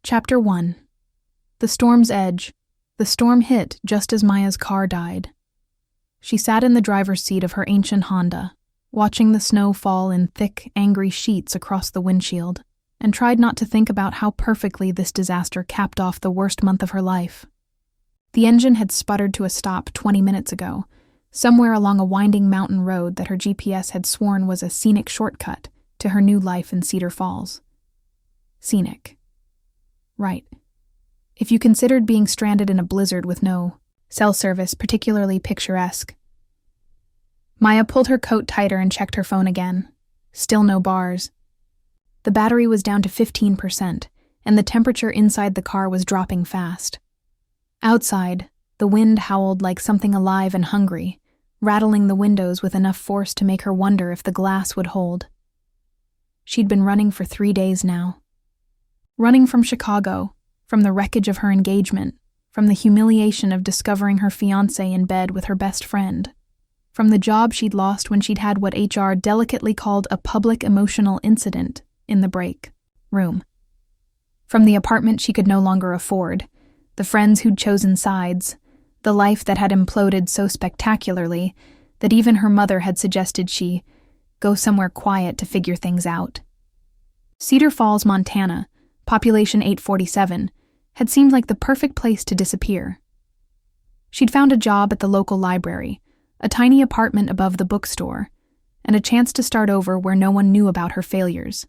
Chapter 1. The Storm's Edge. The storm hit just as Maya's car died. She sat in the driver's seat of her ancient Honda, watching the snow fall in thick, angry sheets across the windshield, and tried not to think about how perfectly this disaster capped off the worst month of her life. The engine had sputtered to a stop 20 minutes ago, somewhere along a winding mountain road that her GPS had sworn was a scenic shortcut to her new life in Cedar Falls. Scenic. Right. If you considered being stranded in a blizzard with no cell service particularly picturesque. Maya pulled her coat tighter and checked her phone again. Still no bars. The battery was down to 15%, and the temperature inside the car was dropping fast. Outside, the wind howled like something alive and hungry, rattling the windows with enough force to make her wonder if the glass would hold. She'd been running for 3 days now. Running from Chicago, from the wreckage of her engagement, from the humiliation of discovering her fiancé in bed with her best friend, from the job she'd lost when she'd had what HR delicately called a public emotional incident in the break room, from the apartment she could no longer afford, the friends who'd chosen sides, the life that had imploded so spectacularly that even her mother had suggested she go somewhere quiet to figure things out. Cedar Falls, Montana, population 847, had seemed like the perfect place to disappear. She'd found a job at the local library, a tiny apartment above the bookstore, and a chance to start over where no one knew about her failures.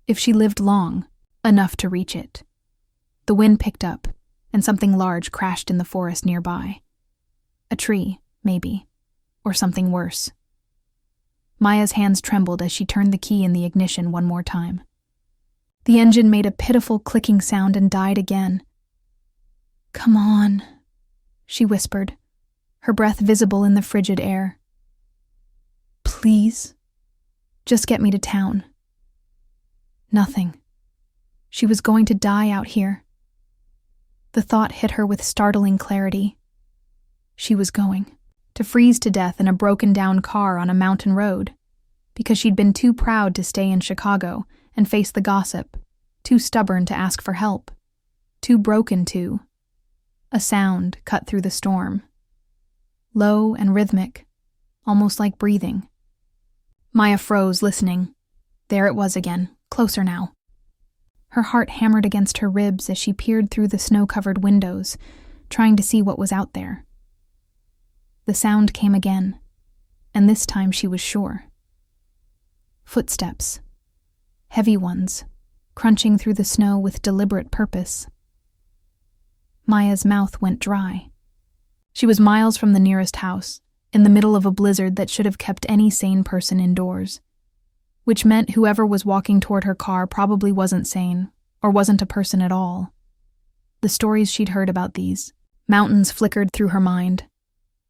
If she lived long, enough to reach it. The wind picked up, and something large crashed in the forest nearby. A tree, maybe, or something worse. Maya's hands trembled as she turned the key in the ignition one more time. The engine made a pitiful clicking sound and died again. "Come on," she whispered, her breath visible in the frigid air. "Please, just get me to town." Nothing. She was going to die out here. The thought hit her with startling clarity. She was going to freeze to death in a broken-down car on a mountain road, because she'd been too proud to stay in Chicago and face the gossip, too stubborn to ask for help, too broken to. A sound cut through the storm. Low and rhythmic, almost like breathing. Maya froze, listening. There it was again, closer now. Her heart hammered against her ribs as she peered through the snow-covered windows, trying to see what was out there. The sound came again, and this time she was sure. Footsteps. Heavy ones, crunching through the snow with deliberate purpose. Maya's mouth went dry. She was miles from the nearest house, in the middle of a blizzard that should have kept any sane person indoors, which meant whoever was walking toward her car probably wasn't sane, or wasn't a person at all. The stories she'd heard about these mountains flickered through her mind.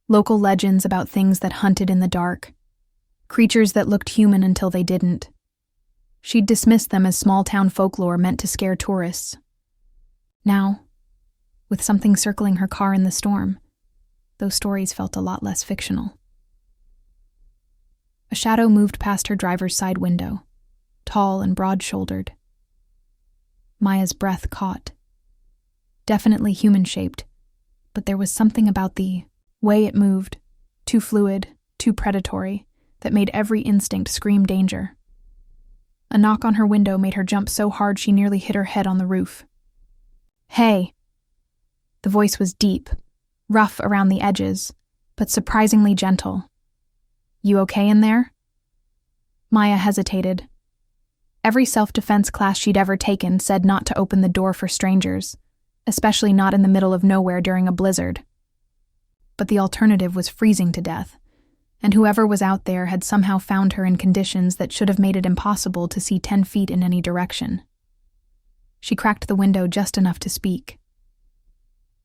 Local legends about things that hunted in the dark. Creatures that looked human until they didn't. She'd dismissed them as small-town folklore meant to scare tourists. Now, with something circling her car in the storm, those stories felt a lot less fictional. A shadow moved past her driver's side window, tall and broad-shouldered. Maya's breath caught. Definitely human-shaped, but there was something about the way it moved, too fluid, too predatory, that made every instinct scream danger. A knock on her window made her jump so hard she nearly hit her head on the roof. "Hey!" The voice was deep, rough around the edges, but surprisingly gentle. "You okay in there?" Maya hesitated. Every self-defense class she'd ever taken said not to open the door for strangers, especially not in the middle of nowhere during a blizzard. But the alternative was freezing to death, and whoever was out there had somehow found her in conditions that should have made it impossible to see 10 feet in any direction. She cracked the window just enough to speak.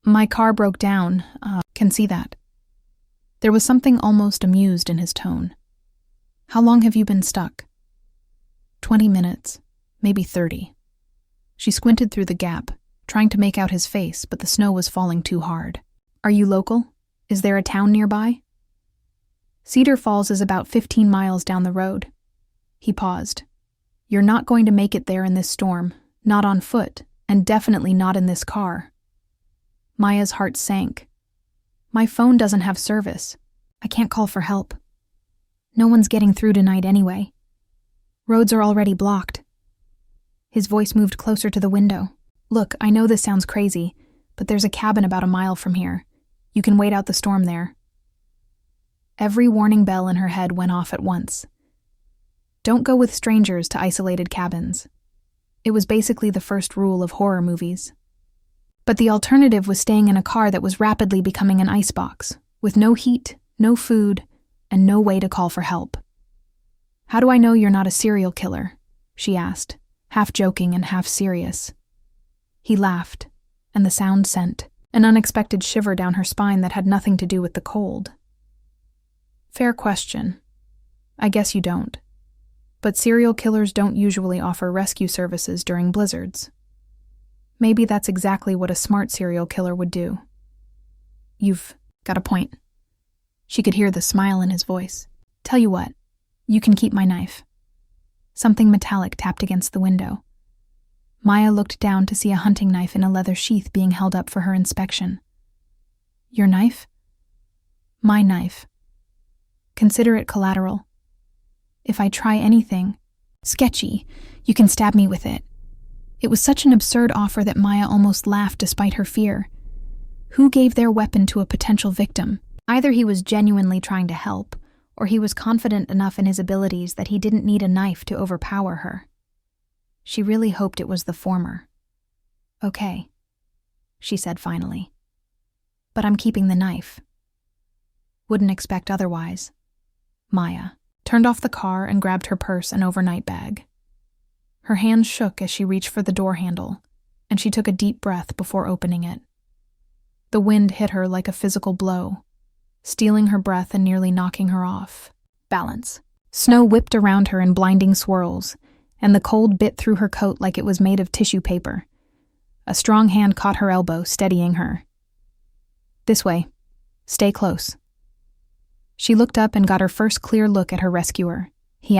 "My car broke down, can see that." There was something almost amused in his tone. "How long have you been stuck?" 20 minutes, maybe 30. She squinted through the gap, trying to make out his face, but the snow was falling too hard. "Are you local? Is there a town nearby?" "Cedar Falls is about 15 miles down the road." He paused. "You're not going to make it there in this storm, not on foot, And definitely not in this car. Maya's heart sank. My phone doesn't have service. I can't call for help. No one's getting through tonight anyway. Roads are already blocked. His voice moved closer to the window. Look, I know this sounds crazy, but there's a cabin about a mile from here. You can wait out the storm there. Every warning bell in her head went off at once. Don't go with strangers to isolated cabins. It was basically the first rule of horror movies. But the alternative was staying in a car that was rapidly becoming an icebox, with no heat, no food, and no way to call for help. How do I know you're not a serial killer? She asked, half joking and half serious. He laughed, and the sound sent an unexpected shiver down her spine that had nothing to do with the cold. Fair question. I guess you don't. But serial killers don't usually offer rescue services during blizzards. Maybe that's exactly what a smart serial killer would do. You've got a point. She could hear the smile in his voice. Tell you what, you can keep my knife. Something metallic tapped against the window. Maya looked down to see a hunting knife in a leather sheath being held up for her inspection. Your knife? My knife. Consider it collateral. If I try anything sketchy, you can stab me with it. It was such an absurd offer that Maya almost laughed despite her fear. Who gave their weapon to a potential victim? Either he was genuinely trying to help, or he was confident enough in his abilities that he didn't need a knife to overpower her. She really hoped it was the former. Okay, she said finally. But I'm keeping the knife. Wouldn't expect otherwise. Maya turned off the car and grabbed her purse and overnight bag. Her hands shook as she reached for the door handle, and she took a deep breath before opening it. The wind hit her like a physical blow, stealing her breath and nearly knocking her off balance. Snow whipped around her in blinding swirls, and the cold bit through her coat like it was made of tissue paper. A strong hand caught her elbow, steadying her. This way. Stay close. She looked up and got her first clear look at her rescuer. He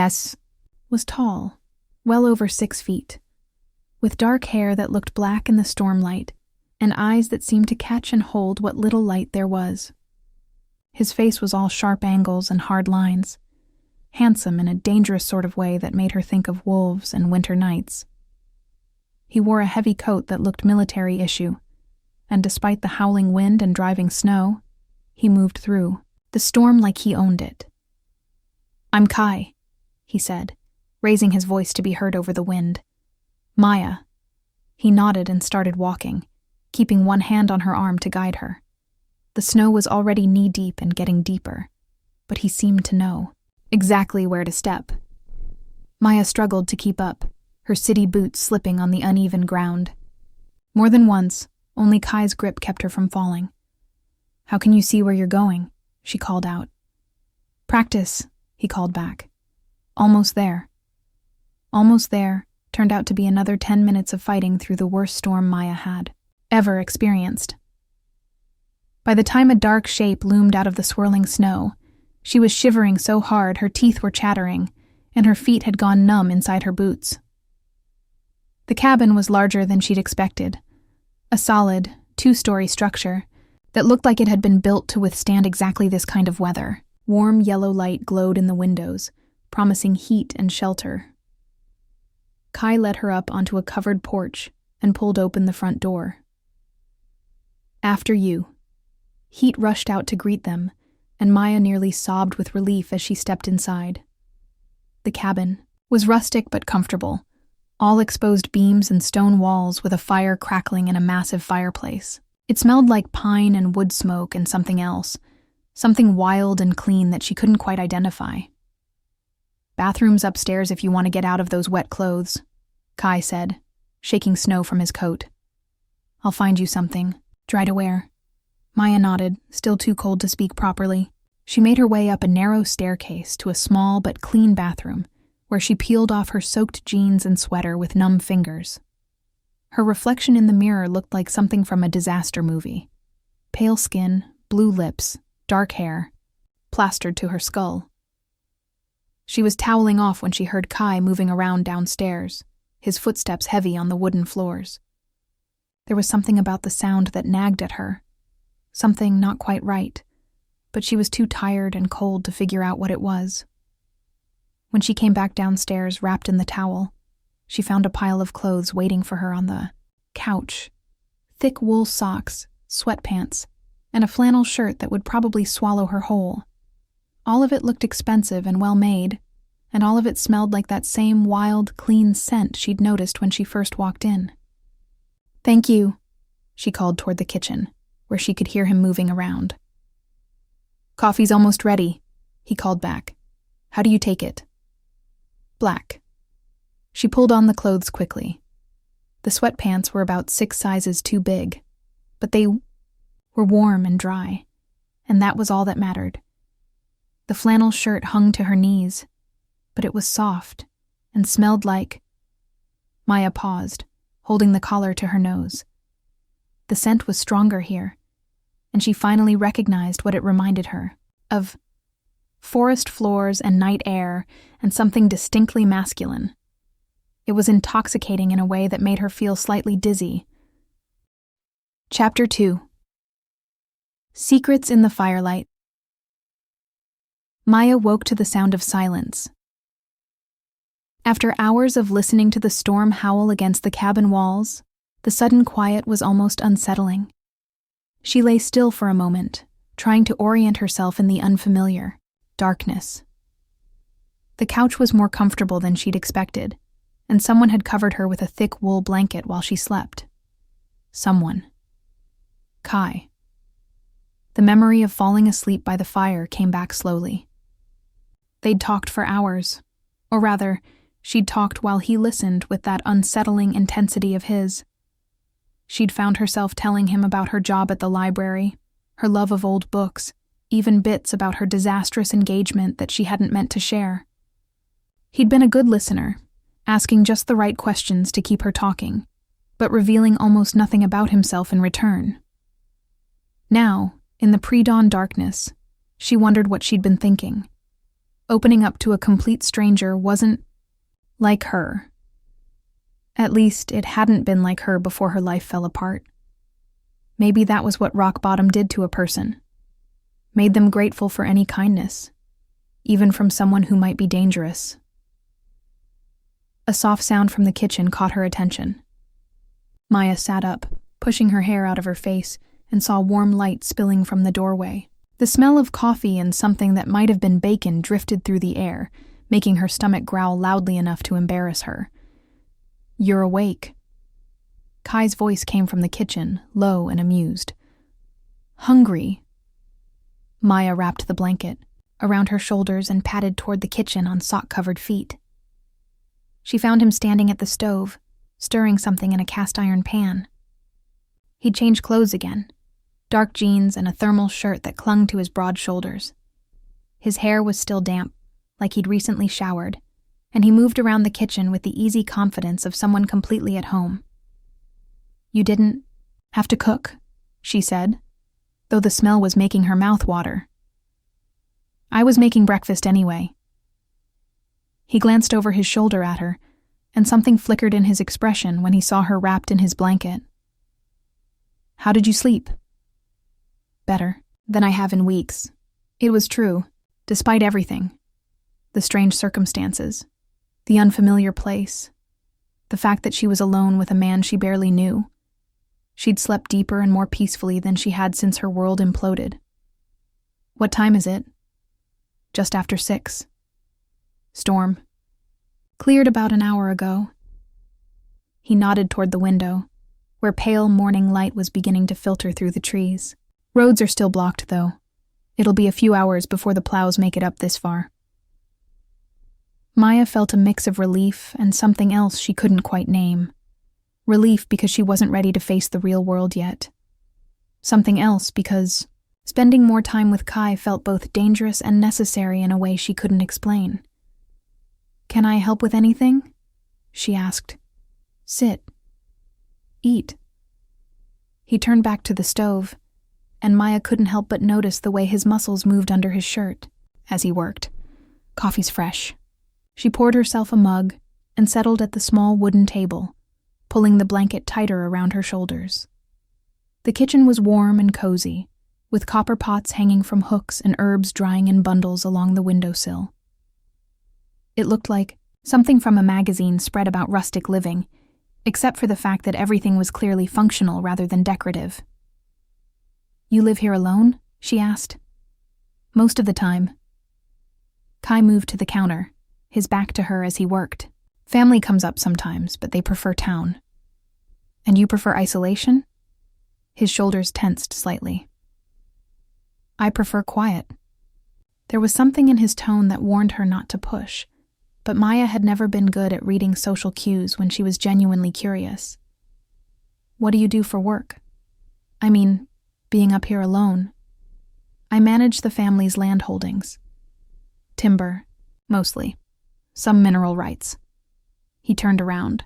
was tall, well over 6 feet, with dark hair that looked black in the stormlight, and eyes that seemed to catch and hold what little light there was. His face was all sharp angles and hard lines, handsome in a dangerous sort of way that made her think of wolves and winter nights. He wore a heavy coat that looked military issue, and despite the howling wind and driving snow, he moved through the storm like he owned it. I'm Kai, he said, raising his voice to be heard over the wind. Maya. He nodded and started walking, keeping one hand on her arm to guide her. The snow was already knee-deep and getting deeper, but he seemed to know exactly where to step. Maya struggled to keep up, her city boots slipping on the uneven ground. More than once, only Kai's grip kept her from falling. How can you see where you're going? She called out. Practice, he called back. Almost there. Almost there turned out to be another 10 minutes of fighting through the worst storm Maya had ever experienced. By the time a dark shape loomed out of the swirling snow, she was shivering so hard her teeth were chattering, and her feet had gone numb inside her boots. The cabin was larger than she'd expected, a solid, 2-story structure that looked like it had been built to withstand exactly this kind of weather. Warm yellow light glowed in the windows, promising heat and shelter. Kai led her up onto a covered porch and pulled open the front door. After you. Heat rushed out to greet them, and Maya nearly sobbed with relief as she stepped inside. The cabin was rustic but comfortable, all exposed beams and stone walls with a fire crackling in a massive fireplace. It smelled like pine and wood smoke and something else, something wild and clean that she couldn't quite identify. Bathrooms upstairs if you want to get out of those wet clothes, Kai said, shaking snow from his coat. I'll find you something, dry to wear. Maya nodded, still too cold to speak properly. She made her way up a narrow staircase to a small but clean bathroom, where she peeled off her soaked jeans and sweater with numb fingers. Her reflection in the mirror looked like something from a disaster movie. Pale skin, blue lips, dark hair, plastered to her skull. She was toweling off when she heard Kai moving around downstairs, his footsteps heavy on the wooden floors. There was something about the sound that nagged at her. Something not quite right, but she was too tired and cold to figure out what it was. When she came back downstairs, wrapped in the towel, she found a pile of clothes waiting for her on the couch. Thick wool socks, sweatpants, and a flannel shirt that would probably swallow her whole. All of it looked expensive and well-made, and all of it smelled like that same wild, clean scent she'd noticed when she first walked in. "Thank you," she called toward the kitchen, where she could hear him moving around. "Coffee's almost ready," he called back. "How do you take it?" "Black." She pulled on the clothes quickly. The sweatpants were about 6 sizes too big, but they were warm and dry, and that was all that mattered. The flannel shirt hung to her knees, but it was soft and smelled like... Maya paused, holding the collar to her nose. The scent was stronger here, and she finally recognized what it reminded her of: forest floors and night air and something distinctly masculine. It was intoxicating in a way that made her feel slightly dizzy. Chapter 2. Secrets in the Firelight. Maya woke to the sound of silence. After hours of listening to the storm howl against the cabin walls, the sudden quiet was almost unsettling. She lay still for a moment, trying to orient herself in the unfamiliar darkness. The couch was more comfortable than she'd expected, and someone had covered her with a thick wool blanket while she slept. Someone. Kai. The memory of falling asleep by the fire came back slowly. They'd talked for hours, or rather, she'd talked while he listened with that unsettling intensity of his. She'd found herself telling him about her job at the library, her love of old books, even bits about her disastrous engagement that she hadn't meant to share. He'd been a good listener, asking just the right questions to keep her talking, but revealing almost nothing about himself in return. Now, in the pre-dawn darkness, she wondered what she'd been thinking. Opening up to a complete stranger wasn't like her. At least, it hadn't been like her before her life fell apart. Maybe that was what rock bottom did to a person. Made them grateful for any kindness, even from someone who might be dangerous. A soft sound from the kitchen caught her attention. Maya sat up, pushing her hair out of her face, and saw warm light spilling from the doorway. The smell of coffee and something that might have been bacon drifted through the air, making her stomach growl loudly enough to embarrass her. "You're awake." Kai's voice came from the kitchen, low and amused. "Hungry?" Maya wrapped the blanket around her shoulders and padded toward the kitchen on sock-covered feet. She found him standing at the stove, stirring something in a cast-iron pan. He'd changed clothes again, dark jeans and a thermal shirt that clung to his broad shoulders. His hair was still damp, like he'd recently showered, and he moved around the kitchen with the easy confidence of someone completely at home. "You didn't have to cook," she said, though the smell was making her mouth water. "I was making breakfast anyway." He glanced over his shoulder at her, and something flickered in his expression when he saw her wrapped in his blanket. "How did you sleep?" "Better than I have in weeks." It was true, despite everything. The strange circumstances, the unfamiliar place, the fact that she was alone with a man she barely knew. She'd slept deeper and more peacefully than she had since her world imploded. "What time is it?" "Just after 6. "Storm." "Cleared about an hour ago." He nodded toward the window, where pale morning light was beginning to filter through the trees. "Roads are still blocked, though. It'll be a few hours before the plows make it up this far." Maya felt a mix of relief and something else she couldn't quite name. Relief because she wasn't ready to face the real world yet. Something else because spending more time with Kai felt both dangerous and necessary in a way she couldn't explain. "Can I help with anything?" she asked. "Sit. Eat." He turned back to the stove, and Maya couldn't help but notice the way his muscles moved under his shirt as he worked. "Coffee's fresh." She poured herself a mug and settled at the small wooden table, pulling the blanket tighter around her shoulders. The kitchen was warm and cozy, with copper pots hanging from hooks and herbs drying in bundles along the windowsill. It looked like something from a magazine spread about rustic living, except for the fact that everything was clearly functional rather than decorative. "You live here alone?" she asked. "Most of the time." Kai moved to the counter, his back to her as he worked. "Family comes up sometimes, but they prefer town." "And you prefer isolation?" His shoulders tensed slightly. "I prefer quiet." There was something in his tone that warned her not to push, but Maya had never been good at reading social cues when she was genuinely curious. "What do you do for work?" "I mean, being up here alone." "I manage the family's land holdings. Timber, mostly. Some mineral rights." He turned around,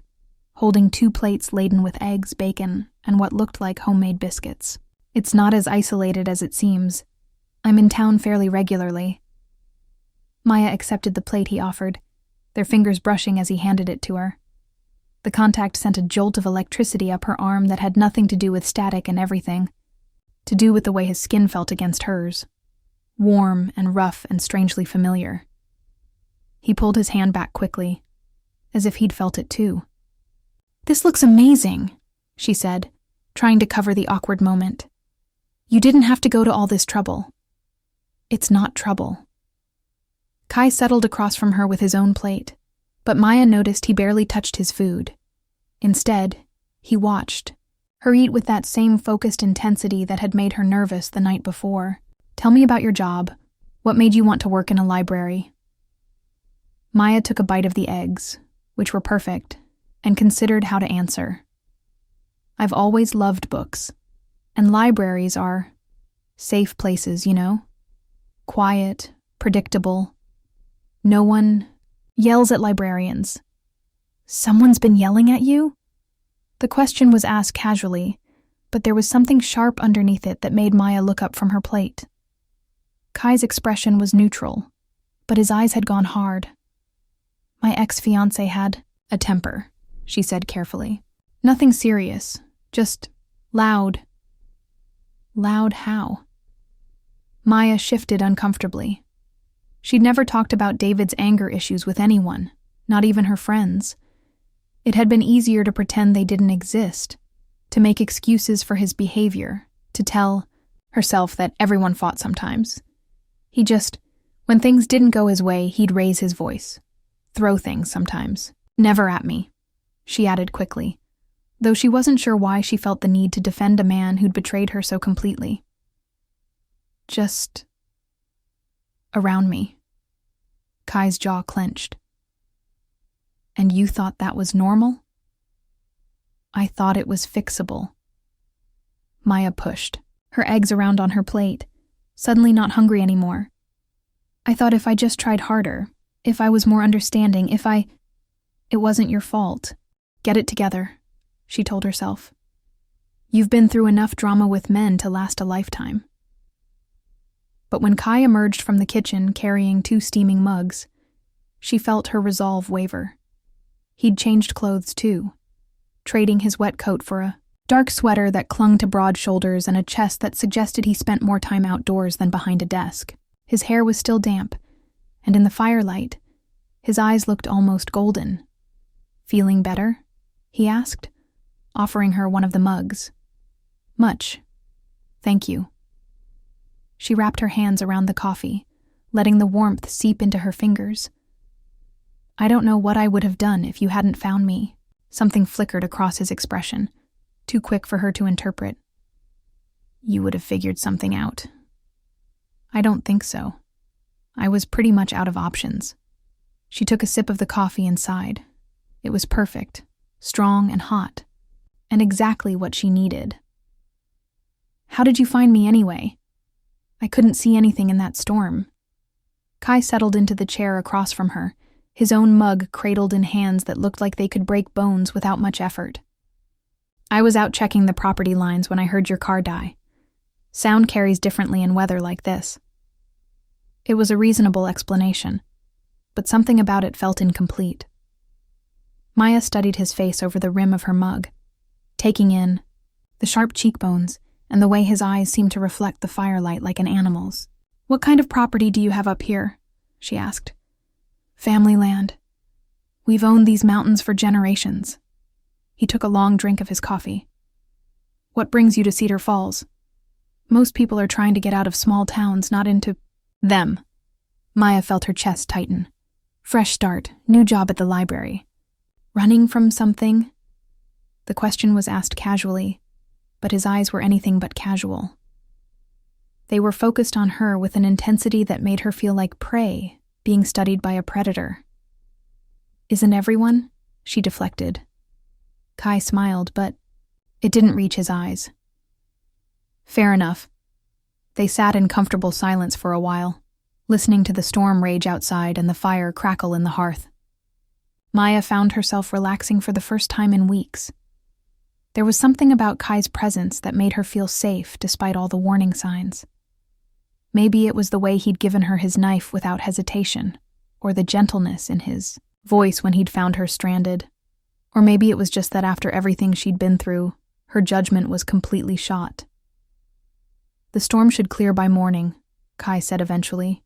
holding 2 plates laden with eggs, bacon, and what looked like homemade biscuits. "It's not as isolated as it seems. I'm in town fairly regularly." Maya accepted the plate he offered, their fingers brushing as he handed it to her. The contact sent a jolt of electricity up her arm that had nothing to do with static and everything, to do with the way his skin felt against hers. Warm and rough and strangely familiar. He pulled his hand back quickly, as if he'd felt it too. "This looks amazing," she said, trying to cover the awkward moment. "You didn't have to go to all this trouble." "It's not trouble." Kai settled across from her with his own plate, but Maya noticed he barely touched his food. Instead, he watched, her eat with that same focused intensity that had made her nervous the night before. "Tell me about your job. What made you want to work in a library?" Maya took a bite of the eggs, which were perfect, and considered how to answer. "I've always loved books, and libraries are safe places, you know? Quiet, predictable. No one yells at librarians." "Someone's been yelling at you?" The question was asked casually, but there was something sharp underneath it that made Maya look up from her plate. Kai's expression was neutral, but his eyes had gone hard. "My ex-fiancé had a temper," she said carefully. "Nothing serious, just loud." "Loud how?" Maya shifted uncomfortably. She'd never talked about David's anger issues with anyone, not even her friends. It had been easier to pretend they didn't exist, to make excuses for his behavior, to tell herself that everyone fought sometimes. When things didn't go his way, he'd raise his voice, throw things sometimes. "Never at me," she added quickly, though she wasn't sure why she felt the need to defend a man who'd betrayed her so completely. "Just around me." Kai's jaw clenched. "And you thought that was normal?" "I thought it was fixable." Maya pushed, her eggs around on her plate, suddenly not hungry anymore. "I thought if I just tried harder, if I was more understanding, It wasn't your fault. Get it together," she told herself. "You've been through enough drama with men to last a lifetime." But when Kai emerged from the kitchen carrying 2 steaming mugs, she felt her resolve waver. He'd changed clothes too, trading his wet coat for a dark sweater that clung to broad shoulders and a chest that suggested he spent more time outdoors than behind a desk. His hair was still damp, and in the firelight, his eyes looked almost golden. "Feeling better?" he asked, offering her one of the mugs. "Much. Thank you." She wrapped her hands around the coffee, letting the warmth seep into her fingers. "I don't know what I would have done if you hadn't found me." Something flickered across his expression, too quick for her to interpret. "You would have figured something out." "I don't think so. I was pretty much out of options." She took a sip of the coffee and sighed. It was perfect, strong and hot, and exactly what she needed. "How did you find me anyway? I couldn't see anything in that storm." Kai settled into the chair across from her, his own mug cradled in hands that looked like they could break bones without much effort. "I was out checking the property lines when I heard your car die. Sound carries differently in weather like this." It was a reasonable explanation, but something about it felt incomplete. Maya studied his face over the rim of her mug, taking in the sharp cheekbones and the way his eyes seemed to reflect the firelight like an animal's. "What kind of property do you have up here?" she asked. "Family land. We've owned these mountains for generations." He took a long drink of his coffee. "What brings you to Cedar Falls?" "Most people are trying to get out of small towns, not into them." Maya felt her chest tighten. Fresh start, new job at the library. Running from something? The question was asked casually, but his eyes were anything but casual. They were focused on her with an intensity that made her feel like prey being studied by a predator. "Isn't everyone?" she deflected. Kai smiled, but it didn't reach his eyes. "Fair enough." They sat in comfortable silence for a while, listening to the storm rage outside and the fire crackle in the hearth. Maya found herself relaxing for the first time in weeks. There was something about Kai's presence that made her feel safe despite all the warning signs. Maybe it was the way he'd given her his knife without hesitation, or the gentleness in his voice when he'd found her stranded. Or maybe it was just that after everything she'd been through, her judgment was completely shot. "The storm should clear by morning," Kai said eventually.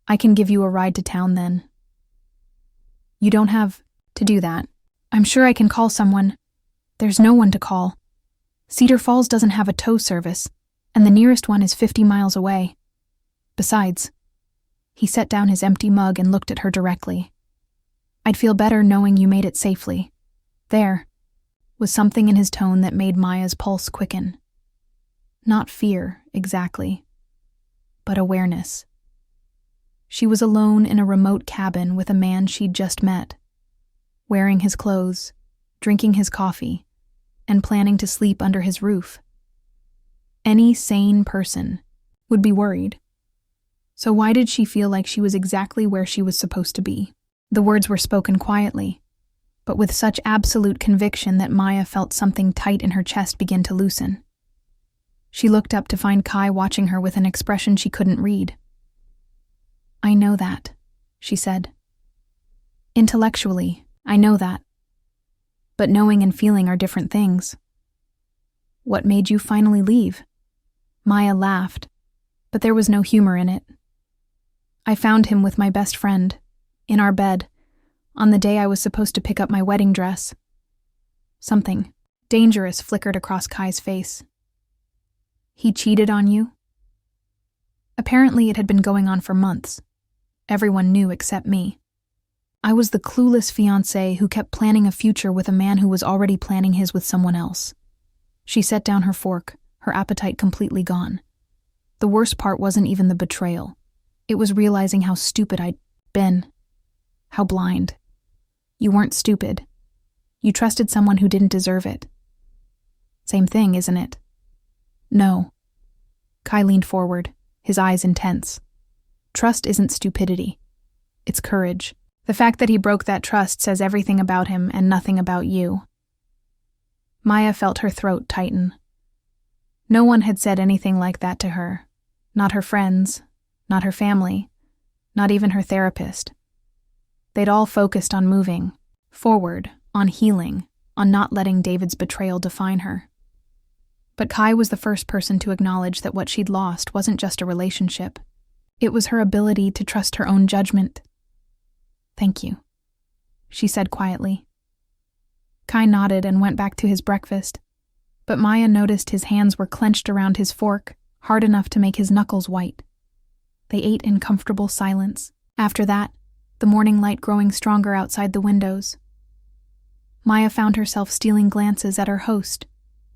"I can give you a ride to town then." "You don't have to do that. I'm sure I can call someone." "There's no one to call. Cedar Falls doesn't have a tow service, and the nearest one is 50 miles away. Besides," he set down his empty mug and looked at her directly, "I'd feel better knowing you made it safely." There was something in his tone that made Maya's pulse quicken. Not fear, exactly, but awareness. She was alone in a remote cabin with a man she'd just met, wearing his clothes, drinking his coffee, and planning to sleep under his roof. Any sane person would be worried. So why did she feel like she was exactly where she was supposed to be? The words were spoken quietly, but with such absolute conviction that Maya felt something tight in her chest begin to loosen. She looked up to find Kai watching her with an expression she couldn't read. "I know that," she said. "Intellectually, I know that. But knowing and feeling are different things." "What made you finally leave?" Maya laughed, but there was no humor in it. "I found him with my best friend, in our bed, on the day I was supposed to pick up my wedding dress." Something dangerous flickered across Kai's face. "He cheated on you?" Apparently it had been going on for months. Everyone knew except me. I was the clueless fiancé who kept planning a future with a man who was already planning his with someone else. She set down her fork, her appetite completely gone. The worst part wasn't even the betrayal. It was realizing how stupid I'd been. How blind. You weren't stupid. You trusted someone who didn't deserve it. Same thing, isn't it? No. Kai leaned forward, his eyes intense. Trust isn't stupidity. It's courage. The fact that he broke that trust says everything about him and nothing about you. Maya felt her throat tighten. No one had said anything like that to her. Not her friends, not her family, not even her therapist. They'd all focused on moving forward, on healing, on not letting David's betrayal define her. But Kai was the first person to acknowledge that what she'd lost wasn't just a relationship. It was her ability to trust her own judgment. "Thank you," she said quietly. Kai nodded and went back to his breakfast, but Maya noticed his hands were clenched around his fork, hard enough to make his knuckles white. They ate in comfortable silence. After that, the morning light growing stronger outside the windows. Maya found herself stealing glances at her host,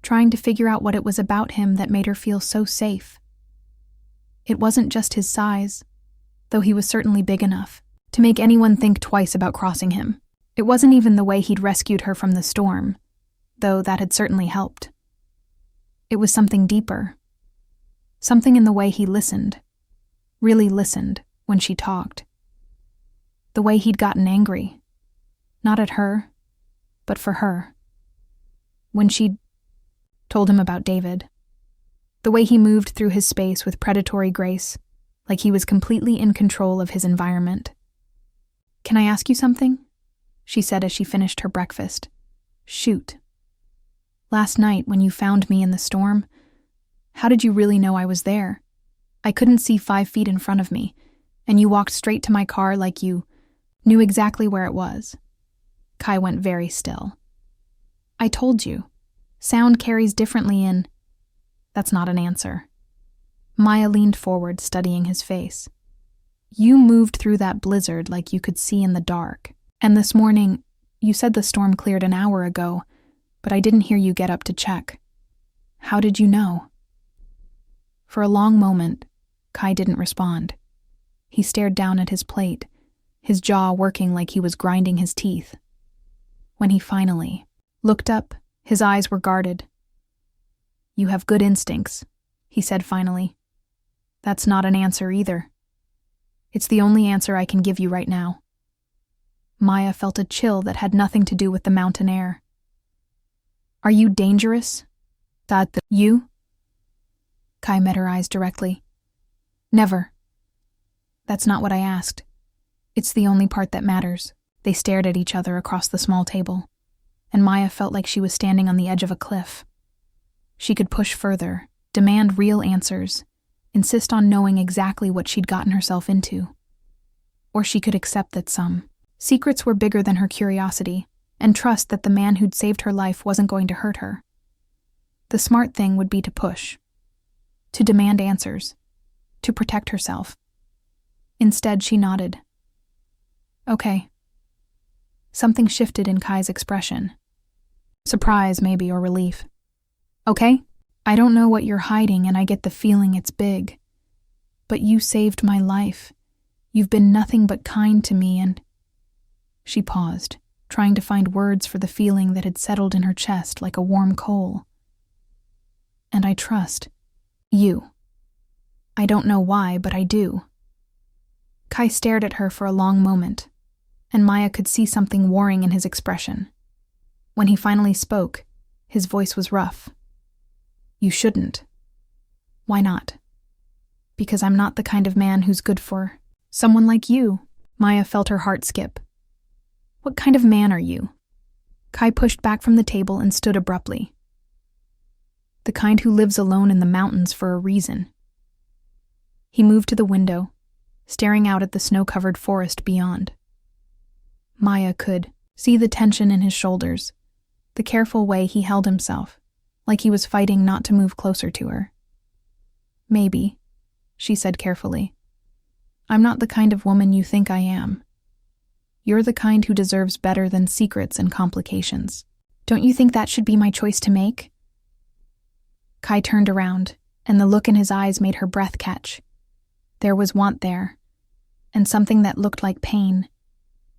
trying to figure out what it was about him that made her feel so safe. It wasn't just his size, though he was certainly big enough to make anyone think twice about crossing him. It wasn't even the way he'd rescued her from the storm, though that had certainly helped. It was something deeper. Something in the way he listened, really listened, when she talked. The way he'd gotten angry, not at her, but for her. When she'd told him about David. The way he moved through his space with predatory grace, like he was completely in control of his environment. "Can I ask you something?" she said as she finished her breakfast. Shoot. Last night, when you found me in the storm, how did you really know I was there? I couldn't see 5 feet in front of me, and you walked straight to my car like you knew exactly where it was. Kai went very still. I told you. Sound carries differently in... That's not an answer. Maya leaned forward, studying his face. You moved through that blizzard like you could see in the dark. And this morning, you said the storm cleared an hour ago, but I didn't hear you get up to check. How did you know? For a long moment, Kai didn't respond. He stared down at his plate, his jaw working like he was grinding his teeth. When he finally looked up, his eyes were guarded. You have good instincts, he said finally. That's not an answer either. It's the only answer I can give you right now. Maya felt a chill that had nothing to do with the mountain air. Are you dangerous? You? Kai met her eyes directly. Never. That's not what I asked. It's the only part that matters. They stared at each other across the small table, and Maya felt like she was standing on the edge of a cliff. She could push further, demand real answers, insist on knowing exactly what she'd gotten herself into. Or she could accept that some secrets were bigger than her curiosity, and trust that the man who'd saved her life wasn't going to hurt her. The smart thing would be to push, to demand answers, to protect herself. Instead, she nodded. Okay. Something shifted in Kai's expression. Surprise, maybe, or relief. Okay? I don't know what you're hiding, and I get the feeling it's big. But you saved my life. You've been nothing but kind to me, and... She paused, trying to find words for the feeling that had settled in her chest like a warm coal. And I trust you. I don't know why, but I do. Kai stared at her for a long moment, and Maya could see something warring in his expression. When he finally spoke, his voice was rough. You shouldn't. Why not? Because I'm not the kind of man who's good for someone like you. Maya felt her heart skip. What kind of man are you? Kai pushed back from the table and stood abruptly. The kind who lives alone in the mountains for a reason. He moved to the window, staring out at the snow-covered forest beyond. Maya could see the tension in his shoulders, the careful way he held himself, like he was fighting not to move closer to her. Maybe, she said carefully. I'm not the kind of woman you think I am. You're the kind who deserves better than secrets and complications. Don't you think that should be my choice to make? Kai turned around, and the look in his eyes made her breath catch. There was want there, and something that looked like pain,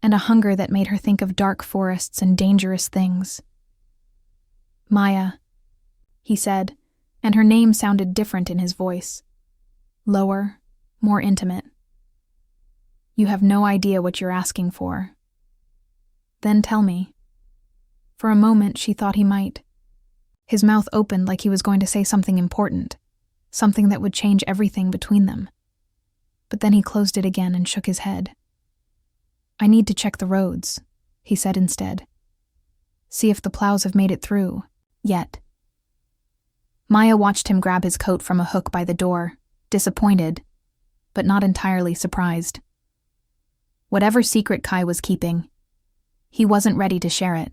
and a hunger that made her think of dark forests and dangerous things. Maya, he said, and her name sounded different in his voice. Lower, more intimate. You have no idea what you're asking for. Then tell me. For a moment, she thought he might. His mouth opened like he was going to say something important, something that would change everything between them. But then he closed it again and shook his head. I need to check the roads, he said instead. See if the plows have made it through, yet. Maya watched him grab his coat from a hook by the door, disappointed, but not entirely surprised. Whatever secret Kai was keeping, he wasn't ready to share it.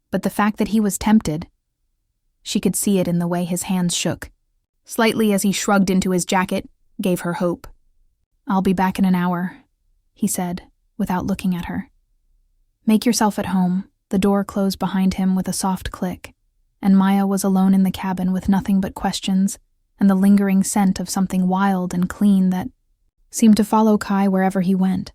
But the fact that he was tempted, she could see it in the way his hands shook, slightly as he shrugged into his jacket, gave her hope. I'll be back in an hour, he said, without looking at her. Make yourself at home. The door closed behind him with a soft click, and Maya was alone in the cabin with nothing but questions and the lingering scent of something wild and clean that seemed to follow Kai wherever he went.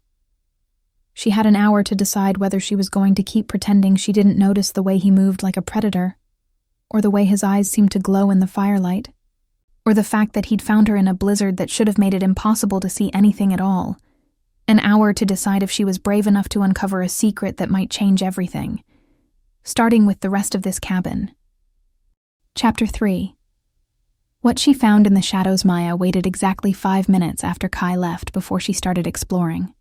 She had an hour to decide whether she was going to keep pretending she didn't notice the way he moved like a predator, or the way his eyes seemed to glow in the firelight, or the fact that he'd found her in a blizzard that should have made it impossible to see anything at all. An hour to decide if she was brave enough to uncover a secret that might change everything, starting with the rest of this cabin. Chapter 3. What she found in the shadows. Maya waited exactly 5 minutes after Kai left before she started exploring.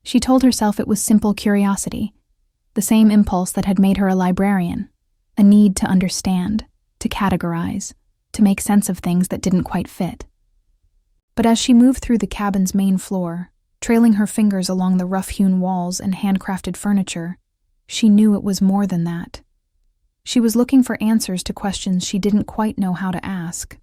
She told herself it was simple curiosity, the same impulse that had made her a librarian, a need to understand, to categorize, to make sense of things that didn't quite fit. But as she moved through the cabin's main floor, trailing her fingers along the rough-hewn walls and handcrafted furniture, she knew it was more than that. She was looking for answers to questions she didn't quite know how to ask.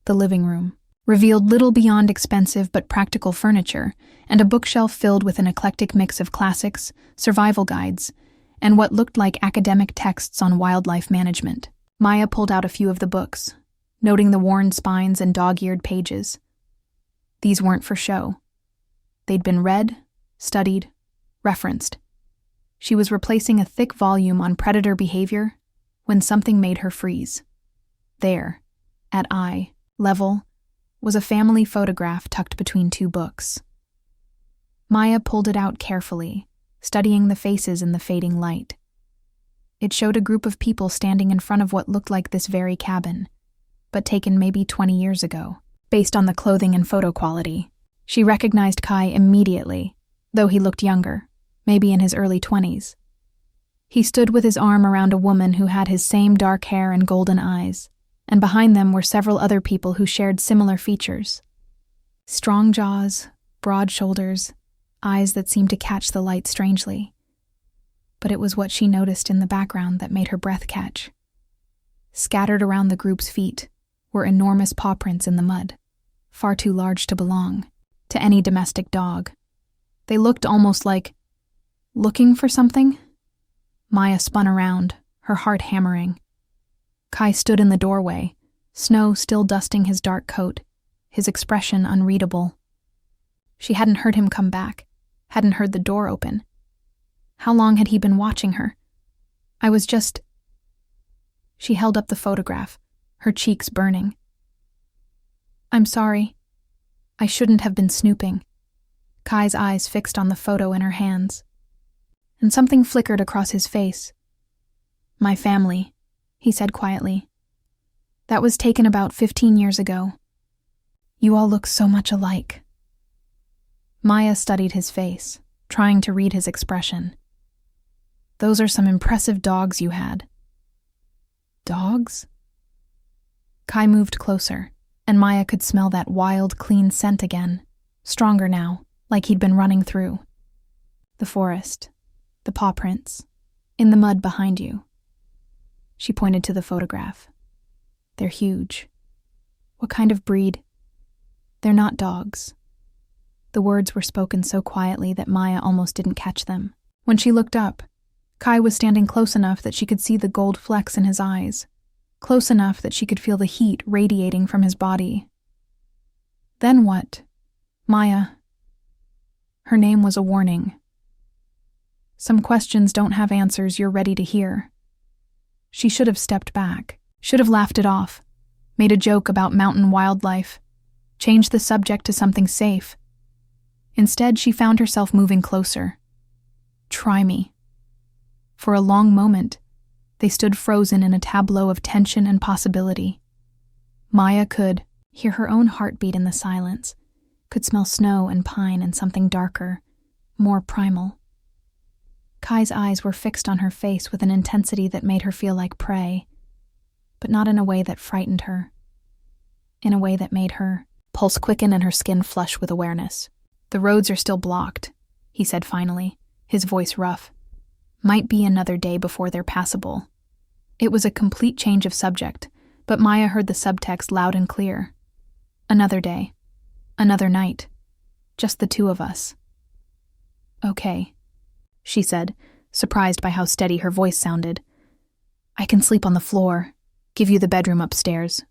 The living room revealed little beyond expensive but practical furniture and a bookshelf filled with an eclectic mix of classics, survival guides, and what looked like academic texts on wildlife management. Maya pulled out a few of the books, noting the worn spines and dog-eared pages. These weren't for show. They'd been read, studied, referenced. She was replacing a thick volume on predator behavior when something made her freeze. There, at eye level, was a family photograph tucked between two books. Maya pulled it out carefully, studying the faces in the fading light. It showed a group of people standing in front of what looked like this very cabin, but taken maybe 20 years ago. Based on the clothing and photo quality, she recognized Kai immediately, though he looked younger, maybe in his early 20s. He stood with his arm around a woman who had his same dark hair and golden eyes, and behind them were several other people who shared similar features. Strong jaws, broad shoulders, eyes that seemed to catch the light strangely. But it was what she noticed in the background that made her breath catch. Scattered around the group's feet were enormous paw prints in the mud, far too large to belong to any domestic dog. They looked almost like looking for something. Maya spun around, her heart hammering. Kai stood in the doorway, snow still dusting his dark coat, his expression unreadable. She hadn't heard him come back, hadn't heard the door open. How long had he been watching her? She held up the photograph, her cheeks burning. I'm sorry. I shouldn't have been snooping. Kai's eyes fixed on the photo in her hands. And something flickered across his face. My family, he said quietly. That was taken about 15 years ago. You all look so much alike. Maya studied his face, trying to read his expression. Those are some impressive dogs you had. Dogs? Kai moved closer, and Maya could smell that wild, clean scent again, stronger now, like he'd been running through. The forest, the paw prints, in the mud behind you. She pointed to the photograph. They're huge. What kind of breed? They're not dogs. The words were spoken so quietly that Maya almost didn't catch them. When she looked up, Kai was standing close enough that she could see the gold flecks in his eyes, close enough that she could feel the heat radiating from his body. Then what? Maya. Her name was a warning. Some questions don't have answers you're ready to hear. She should have stepped back, should have laughed it off, made a joke about mountain wildlife, changed the subject to something safe. Instead, she found herself moving closer. Try me. For a long moment, they stood frozen in a tableau of tension and possibility. Maya could hear her own heartbeat in the silence, could smell snow and pine and something darker, more primal. Kai's eyes were fixed on her face with an intensity that made her feel like prey, but not in a way that frightened her. In a way that made her pulse quicken and her skin flush with awareness. The roads are still blocked, he said finally, his voice rough. Might be another day before they're passable. It was a complete change of subject, but Maya heard the subtext loud and clear. Another day. Another night. Just the two of us. Okay, she said, surprised by how steady her voice sounded. I can sleep on the floor, give you the bedroom upstairs.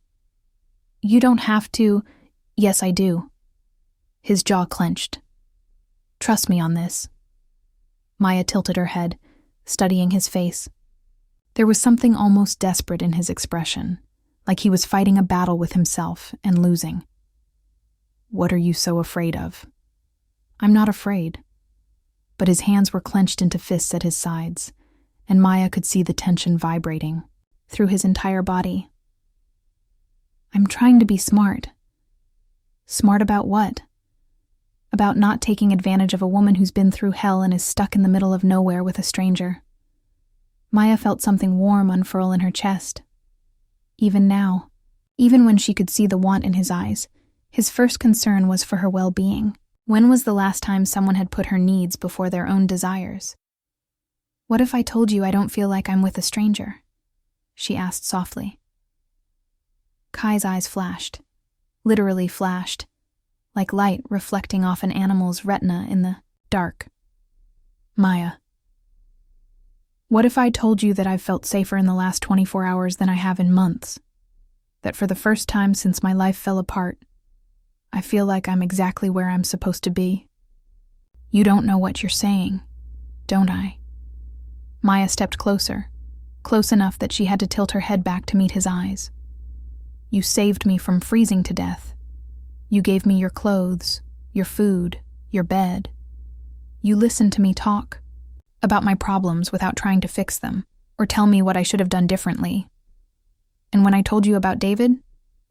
You don't have to. Yes, I do. His jaw clenched. Trust me on this. Maya tilted her head, studying his face. There was something almost desperate in his expression, like he was fighting a battle with himself and losing. What are you so afraid of? I'm not afraid. But his hands were clenched into fists at his sides, and Maya could see the tension vibrating through his entire body. I'm trying to be smart. Smart about what? about not taking advantage of a woman who's been through hell and is stuck in the middle of nowhere with a stranger. Maya felt something warm unfurl in her chest. Even now, even when she could see the want in his eyes, his first concern was for her well-being. When was the last time someone had put her needs before their own desires? "What if I told you I don't feel like I'm with a stranger?" she asked softly. Kai's eyes flashed, literally flashed, like light reflecting off an animal's retina in the dark. "Maya, what if I told you that I've felt safer in the last 24 hours than I have in months? That for the first time since my life fell apart, I feel like I'm exactly where I'm supposed to be?" "You don't know what you're saying, don't I?" Maya stepped closer, close enough that she had to tilt her head back to meet his eyes. "You saved me from freezing to death. You gave me your clothes, your food, your bed. You listened to me talk about my problems without trying to fix them or tell me what I should have done differently. And when I told you about David,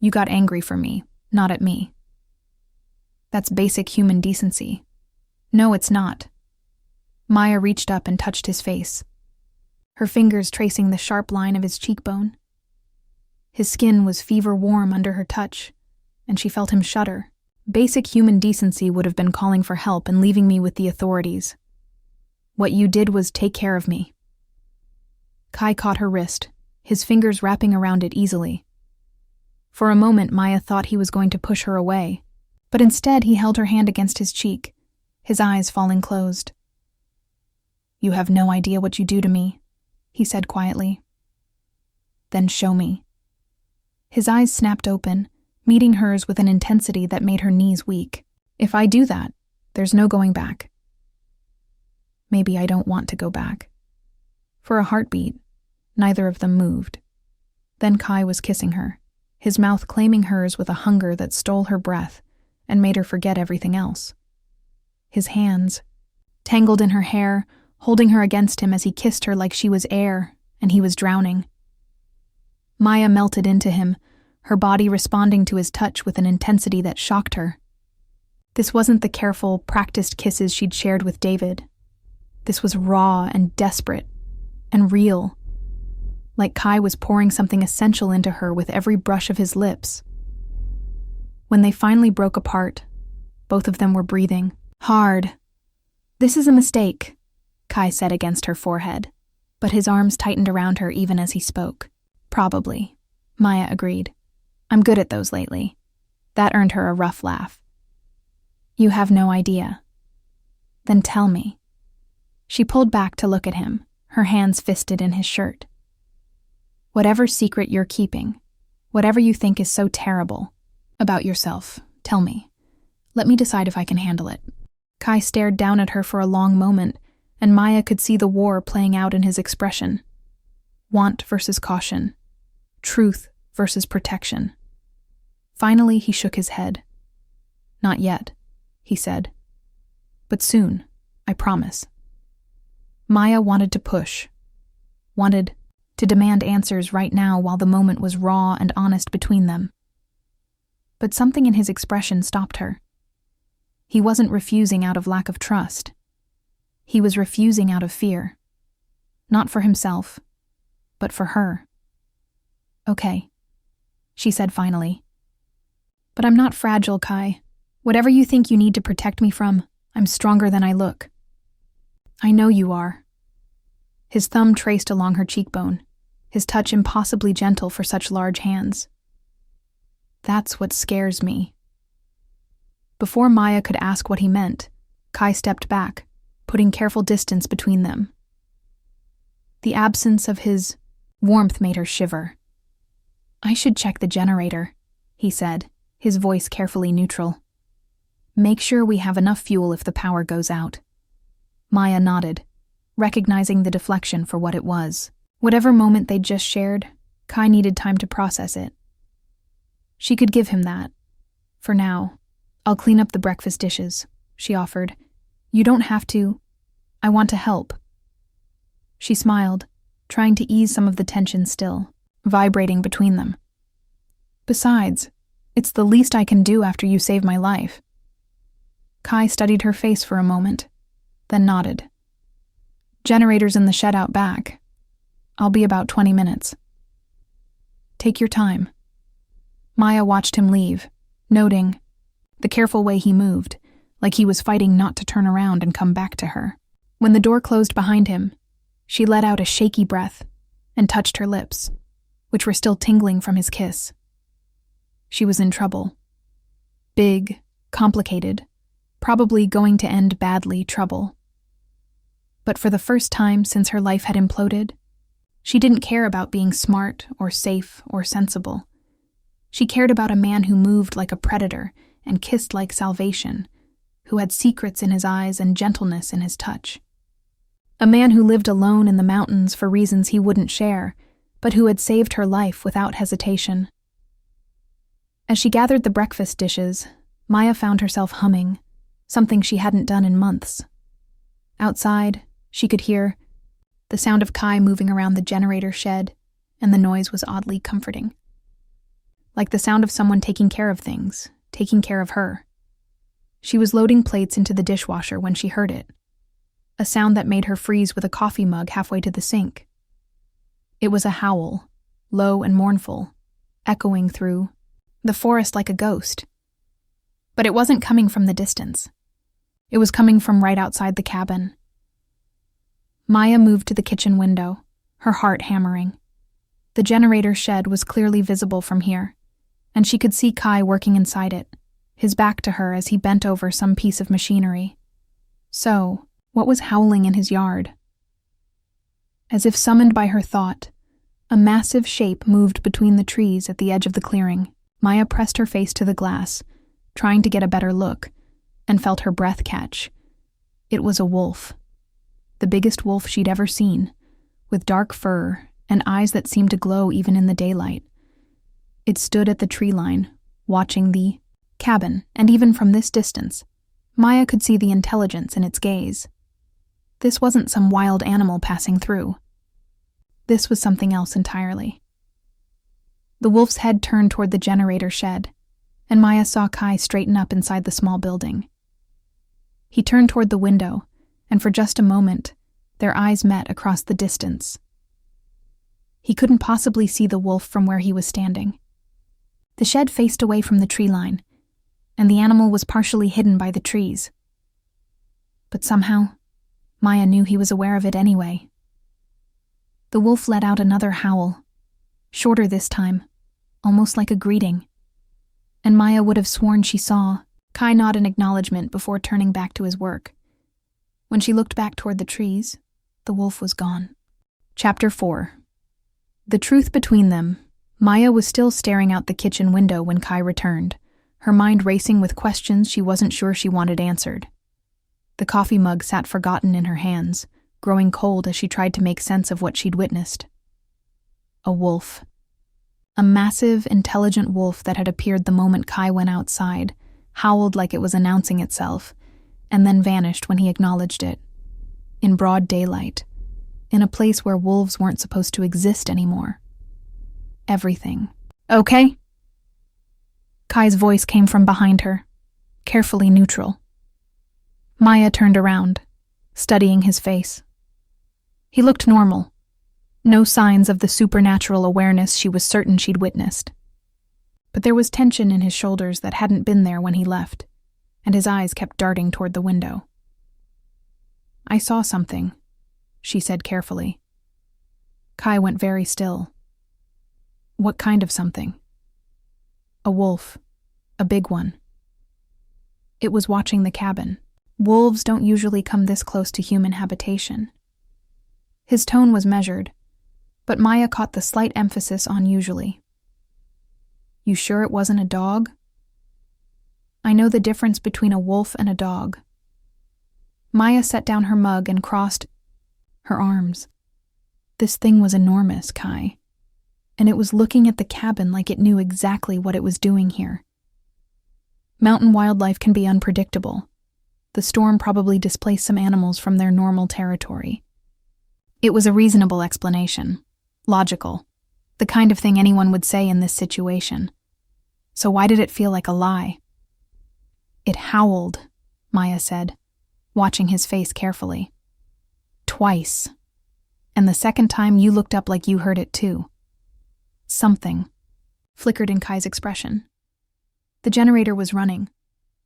you got angry for me, not at me. That's basic human decency." "No, it's not." Maya reached up and touched his face, her fingers tracing the sharp line of his cheekbone. His skin was fever-warm under her touch, and she felt him shudder. "Basic human decency would have been calling for help and leaving me with the authorities. What you did was take care of me." Kai caught her wrist, his fingers wrapping around it easily. For a moment, Maya thought he was going to push her away, but instead he held her hand against his cheek, his eyes falling closed. "You have no idea what you do to me," he said quietly. "Then show me." His eyes snapped open, meeting hers with an intensity that made her knees weak. "If I do that, there's no going back." Maybe I don't want to go back. For a heartbeat, neither of them moved. Then Kai was kissing her, his mouth claiming hers with a hunger that stole her breath and made her forget everything else. His hands, tangled in her hair, holding her against him as he kissed her like she was air and he was drowning. Maya melted into him, her body responding to his touch with an intensity that shocked her. This wasn't the careful, practiced kisses she'd shared with David. This was raw and desperate and real, like Kai was pouring something essential into her with every brush of his lips. When they finally broke apart, both of them were breathing hard. "This is a mistake," Kai said against her forehead, but his arms tightened around her even as he spoke. "Probably," Maya agreed. "I'm good at those lately." That earned her a rough laugh. "You have no idea." "Then tell me." She pulled back to look at him, her hands fisted in his shirt. "Whatever secret you're keeping, whatever you think is so terrible about yourself, tell me. Let me decide if I can handle it." Kai stared down at her for a long moment, and Maya could see the war playing out in his expression. Want versus caution. Truth versus protection. Finally, he shook his head. "Not yet," he said. "But soon, I promise." Maya wanted to push, wanted to demand answers right now while the moment was raw and honest between them. But something in his expression stopped her. He wasn't refusing out of lack of trust. He was refusing out of fear. Not for himself, but for her. "Okay," she said finally. "But I'm not fragile, Kai. Whatever you think you need to protect me from, I'm stronger than I look." "I know you are." His thumb traced along her cheekbone, his touch impossibly gentle for such large hands. "That's what scares me." Before Maya could ask what he meant, Kai stepped back, putting careful distance between them. The absence of his warmth made her shiver. "I should check the generator," he said, his voice carefully neutral. "Make sure we have enough fuel if the power goes out." Maya nodded, recognizing the deflection for what it was. Whatever moment they'd just shared, Kai needed time to process it. She could give him that. For now. "I'll clean up the breakfast dishes," she offered. "You don't have to. I want to help." She smiled, trying to ease some of the tension still, vibrating between them. "Besides, it's the least I can do after you saved my life." Kai studied her face for a moment, then nodded. Generators in the shed out back. I'll be about 20 minutes. Take your time. Maya watched him leave, noting the careful way he moved, like he was fighting not to turn around and come back to her. When the door closed behind him, she let out a shaky breath and touched her lips, which were still tingling from his kiss. She was in trouble. Big, complicated, probably going to end badly trouble. But for the first time since her life had imploded, she didn't care about being smart or safe or sensible. She cared about a man who moved like a predator and kissed like salvation, who had secrets in his eyes and gentleness in his touch. A man who lived alone in the mountains for reasons he wouldn't share, but who had saved her life without hesitation. As she gathered the breakfast dishes, Maya found herself humming, something she hadn't done in months. Outside, she could hear the sound of Kai moving around the generator shed, and the noise was oddly comforting. Like the sound of someone taking care of things, taking care of her. She was loading plates into the dishwasher when she heard it, a sound that made her freeze with a coffee mug halfway to the sink. It was a howl, low and mournful, echoing through the forest like a ghost. But it wasn't coming from the distance. It was coming from right outside the cabin. Maya moved to the kitchen window, her heart hammering. The generator shed was clearly visible from here, and she could see Kai working inside it, his back to her as he bent over some piece of machinery. So, what was howling in his yard? As if summoned by her thought, a massive shape moved between the trees at the edge of the clearing. Maya pressed her face to the glass, trying to get a better look, and felt her breath catch. It was a wolf. The biggest wolf she'd ever seen, with dark fur and eyes that seemed to glow even in the daylight. It stood at the tree line, watching the cabin, and even from this distance, Maya could see the intelligence in its gaze. This wasn't some wild animal passing through. This was something else entirely. The wolf's head turned toward the generator shed, and Maya saw Kai straighten up inside the small building. He turned toward the window, and for just a moment, their eyes met across the distance. He couldn't possibly see the wolf from where he was standing. The shed faced away from the tree line, and the animal was partially hidden by the trees. But somehow, Maya knew he was aware of it anyway. The wolf let out another howl, shorter this time, almost like a greeting, and Maya would have sworn she saw Kai nod in acknowledgement before turning back to his work. When she looked back toward the trees, the wolf was gone. Chapter 4. The truth between them. Maya was still staring out the kitchen window when Kai returned, her mind racing with questions she wasn't sure she wanted answered. The coffee mug sat forgotten in her hands, growing cold as she tried to make sense of what she'd witnessed. A wolf. A massive, intelligent wolf that had appeared the moment Kai went outside, howled like it was announcing itself, and then vanished when he acknowledged it. In broad daylight, in a place where wolves weren't supposed to exist anymore. Everything. Okay? Kai's voice came from behind her, carefully neutral. Maya turned around, studying his face. He looked normal. No signs of the supernatural awareness she was certain she'd witnessed. But there was tension in his shoulders that hadn't been there when he left, and his eyes kept darting toward the window. I saw something, she said carefully. Kai went very still. What kind of something? A wolf. A big one. It was watching the cabin. Wolves don't usually come this close to human habitation. His tone was measured, but Maya caught the slight emphasis on usually. You sure it wasn't a dog? I know the difference between a wolf and a dog. Maya set down her mug and crossed her arms. This thing was enormous, Kai, and it was looking at the cabin like it knew exactly what it was doing here. Mountain wildlife can be unpredictable. The storm probably displaced some animals from their normal territory. It was a reasonable explanation, logical, the kind of thing anyone would say in this situation. So why did it feel like a lie? It howled, Maya said, watching his face carefully. Twice. And the second time you looked up like you heard it too. Something flickered in Kai's expression. The generator was running.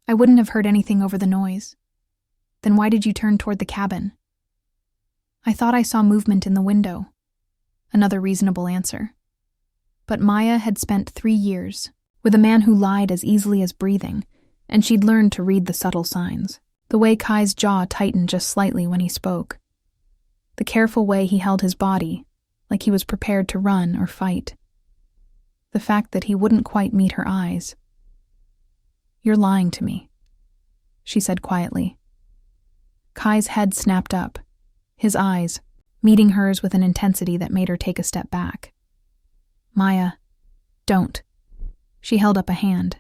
I wouldn't have heard anything over the noise. Then why did you turn toward the cabin? I thought I saw movement in the window. Another reasonable answer. But Maya had spent 3 years with a man who lied as easily as breathing, and she'd learned to read the subtle signs. The way Kai's jaw tightened just slightly when he spoke. The careful way he held his body, like he was prepared to run or fight. The fact that he wouldn't quite meet her eyes. You're lying to me, she said quietly. Kai's head snapped up, his eyes meeting hers with an intensity that made her take a step back. Maya, don't. She held up a hand.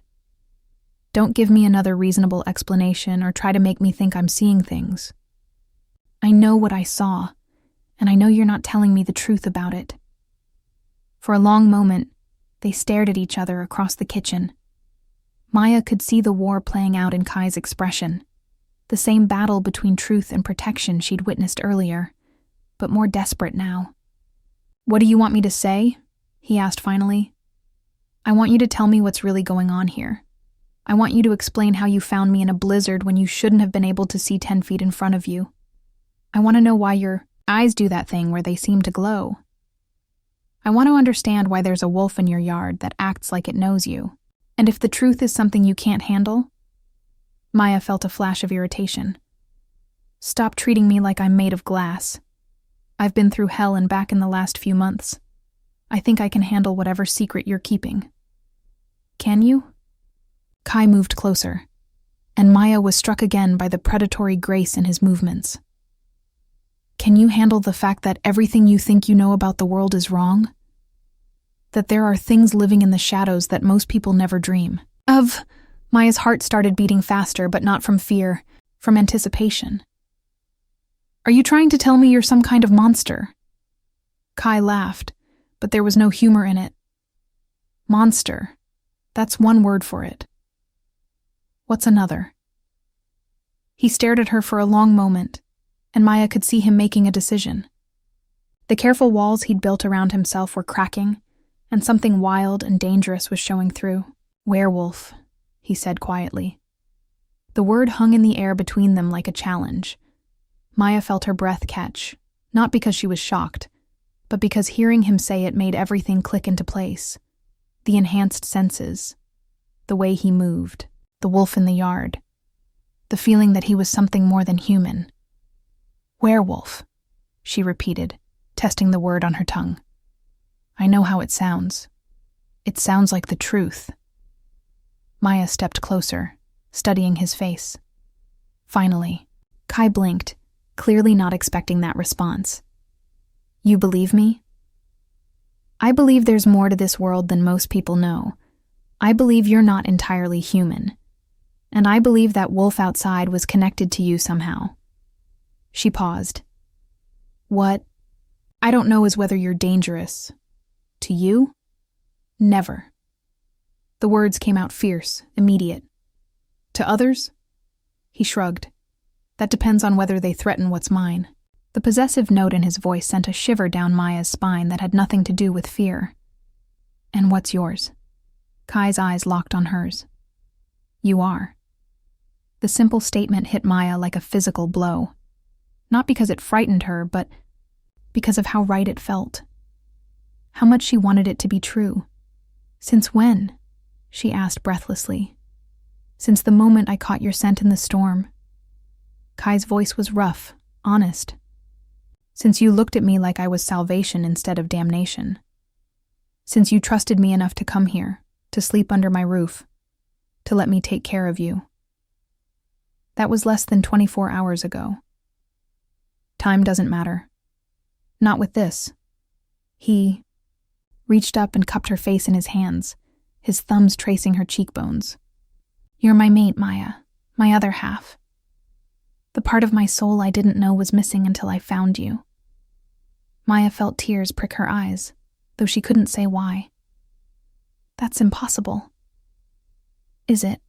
Don't give me another reasonable explanation or try to make me think I'm seeing things. I know what I saw, and I know you're not telling me the truth about it. For a long moment, they stared at each other across the kitchen. Maya could see the war playing out in Kai's expression, the same battle between truth and protection she'd witnessed earlier, but more desperate now. What do you want me to say? He asked finally. I want you to tell me what's really going on here. I want you to explain how you found me in a blizzard when you shouldn't have been able to see 10 feet in front of you. I want to know why your eyes do that thing where they seem to glow. I want to understand why there's a wolf in your yard that acts like it knows you. And if the truth is something you can't handle? Maya felt a flash of irritation. Stop treating me like I'm made of glass. I've been through hell and back in the last few months. I think I can handle whatever secret you're keeping. Can you? Kai moved closer, and Maya was struck again by the predatory grace in his movements. Can you handle the fact that everything you think you know about the world is wrong? That there are things living in the shadows that most people never dream of? Maya's heart started beating faster, but not from fear, from anticipation. Are you trying to tell me you're some kind of monster? Kai laughed, but there was no humor in it. Monster. That's one word for it. What's another? He stared at her for a long moment, and Maya could see him making a decision. The careful walls he'd built around himself were cracking, and something wild and dangerous was showing through. Werewolf, he said quietly. The word hung in the air between them like a challenge. Maya felt her breath catch, not because she was shocked, but because hearing him say it made everything click into place. The enhanced senses, the way he moved, the wolf in the yard, the feeling that he was something more than human. Werewolf, she repeated, testing the word on her tongue. I know how it sounds. It sounds like the truth. Maya stepped closer, studying his face. Finally, Kai blinked, clearly not expecting that response. You believe me? I believe there's more to this world than most people know. I believe you're not entirely human. And I believe that wolf outside was connected to you somehow. She paused. What I don't know is whether you're dangerous. To you? Never. The words came out fierce, immediate. To others? He shrugged. That depends on whether they threaten what's mine. The possessive note in his voice sent a shiver down Maya's spine that had nothing to do with fear. And what's yours? Kai's eyes locked on hers. You are. The simple statement hit Maya like a physical blow. Not because it frightened her, but because of how right it felt. How much she wanted it to be true. Since when? She asked breathlessly. Since the moment I caught your scent in the storm. Kai's voice was rough, honest. Since you looked at me like I was salvation instead of damnation. Since you trusted me enough to come here, to sleep under my roof, to let me take care of you. That was less than 24 hours ago. Time doesn't matter. Not with this. He reached up and cupped her face in his hands, his thumbs tracing her cheekbones. You're my mate, Maya, my other half. The part of my soul I didn't know was missing until I found you. Maya felt tears prick her eyes, though she couldn't say why. That's impossible. Is it?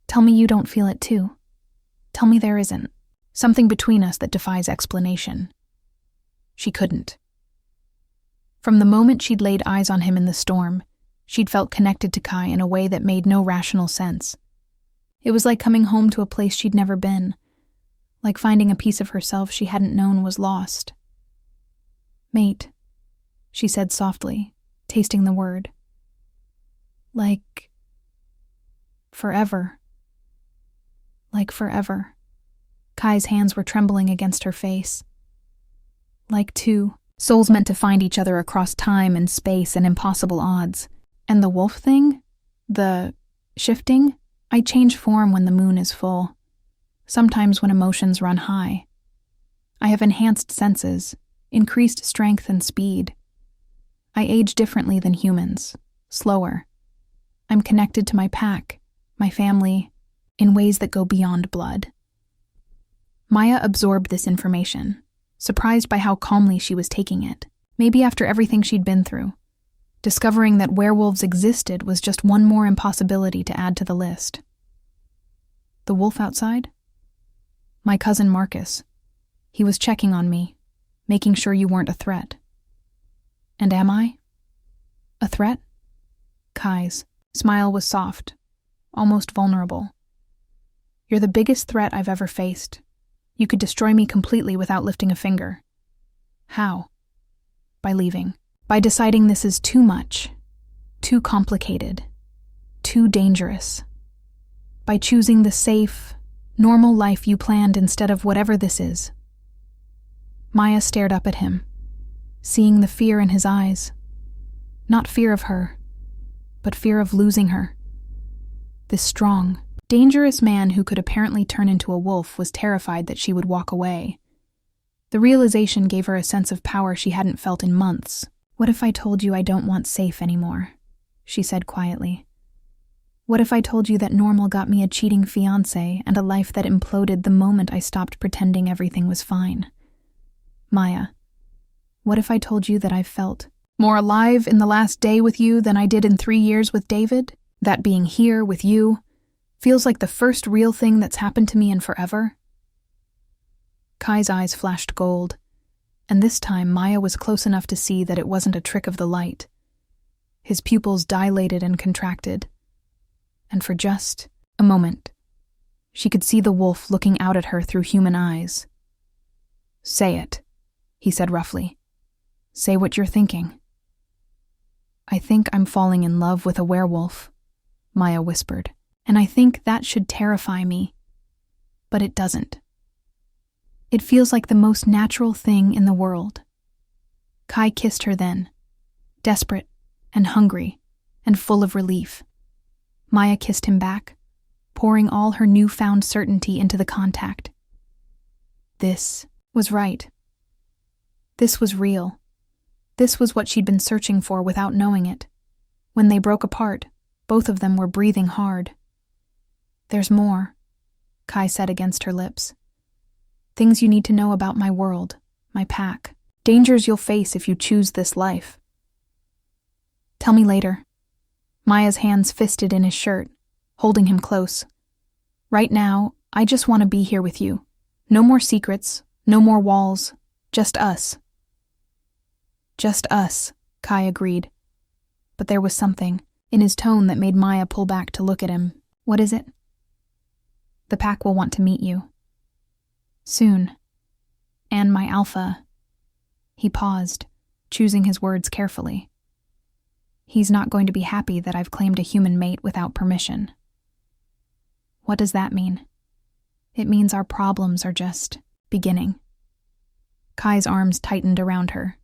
Tell me you don't feel it too. Tell me there isn't. Something between us that defies explanation. She couldn't. From the moment she'd laid eyes on him in the storm, she'd felt connected to Kai in a way that made no rational sense. It was like coming home to a place she'd never been, like finding a piece of herself she hadn't known was lost. Mate, she said softly, tasting the word. Like forever. Like forever. Kai's hands were trembling against her face. Like two souls meant to find each other across time and space and impossible odds. And the wolf thing? The shifting? I change form when the moon is full. Sometimes when emotions run high. I have enhanced senses, increased strength and speed. I age differently than humans, slower. I'm connected to my pack, my family, in ways that go beyond blood. Maya absorbed this information, surprised by how calmly she was taking it. Maybe after everything she'd been through, discovering that werewolves existed was just one more impossibility to add to the list. The wolf outside? My cousin Marcus. He was checking on me, making sure you weren't a threat. And am I? A threat? Kai's smile was soft, almost vulnerable. You're the biggest threat I've ever faced. You could destroy me completely without lifting a finger. How? By leaving. By deciding this is too much, too complicated, too dangerous. By choosing the safe, normal life you planned instead of whatever this is. Maya stared up at him, seeing the fear in his eyes. Not fear of her, but fear of losing her. This strong, dangerous man who could apparently turn into a wolf was terrified that she would walk away. The realization gave her a sense of power she hadn't felt in months. What if I told you I don't want safe anymore? She said quietly. What if I told you that normal got me a cheating fiancé and a life that imploded the moment I stopped pretending everything was fine? Maya, what if I told you that I've felt more alive in the last day with you than I did in 3 years with David? That being here with you feels like the first real thing that's happened to me in forever? Kai's eyes flashed gold, and this time Maya was close enough to see that it wasn't a trick of the light. His pupils dilated and contracted, and for just a moment, she could see the wolf looking out at her through human eyes. Say it, he said roughly. Say what you're thinking. I think I'm falling in love with a werewolf, Maya whispered, and I think that should terrify me, but it doesn't. It feels like the most natural thing in the world. Kai kissed her then, desperate and hungry and full of relief. Maya kissed him back, pouring all her newfound certainty into the contact. This was right. This was real. This was what she'd been searching for without knowing it. When they broke apart, both of them were breathing hard. There's more, Kai said against her lips. Things you need to know about my world, my pack, dangers you'll face if you choose this life. Tell me later. Maya's hands fisted in his shirt, holding him close. Right now, I just want to be here with you. No more secrets, no more walls, just us. Just us, Kai agreed. But there was something in his tone that made Maya pull back to look at him. What is it? The pack will want to meet you. Soon. And my alpha. He paused, choosing his words carefully. He's not going to be happy that I've claimed a human mate without permission. What does that mean? It means our problems are just beginning. Kai's arms tightened around her.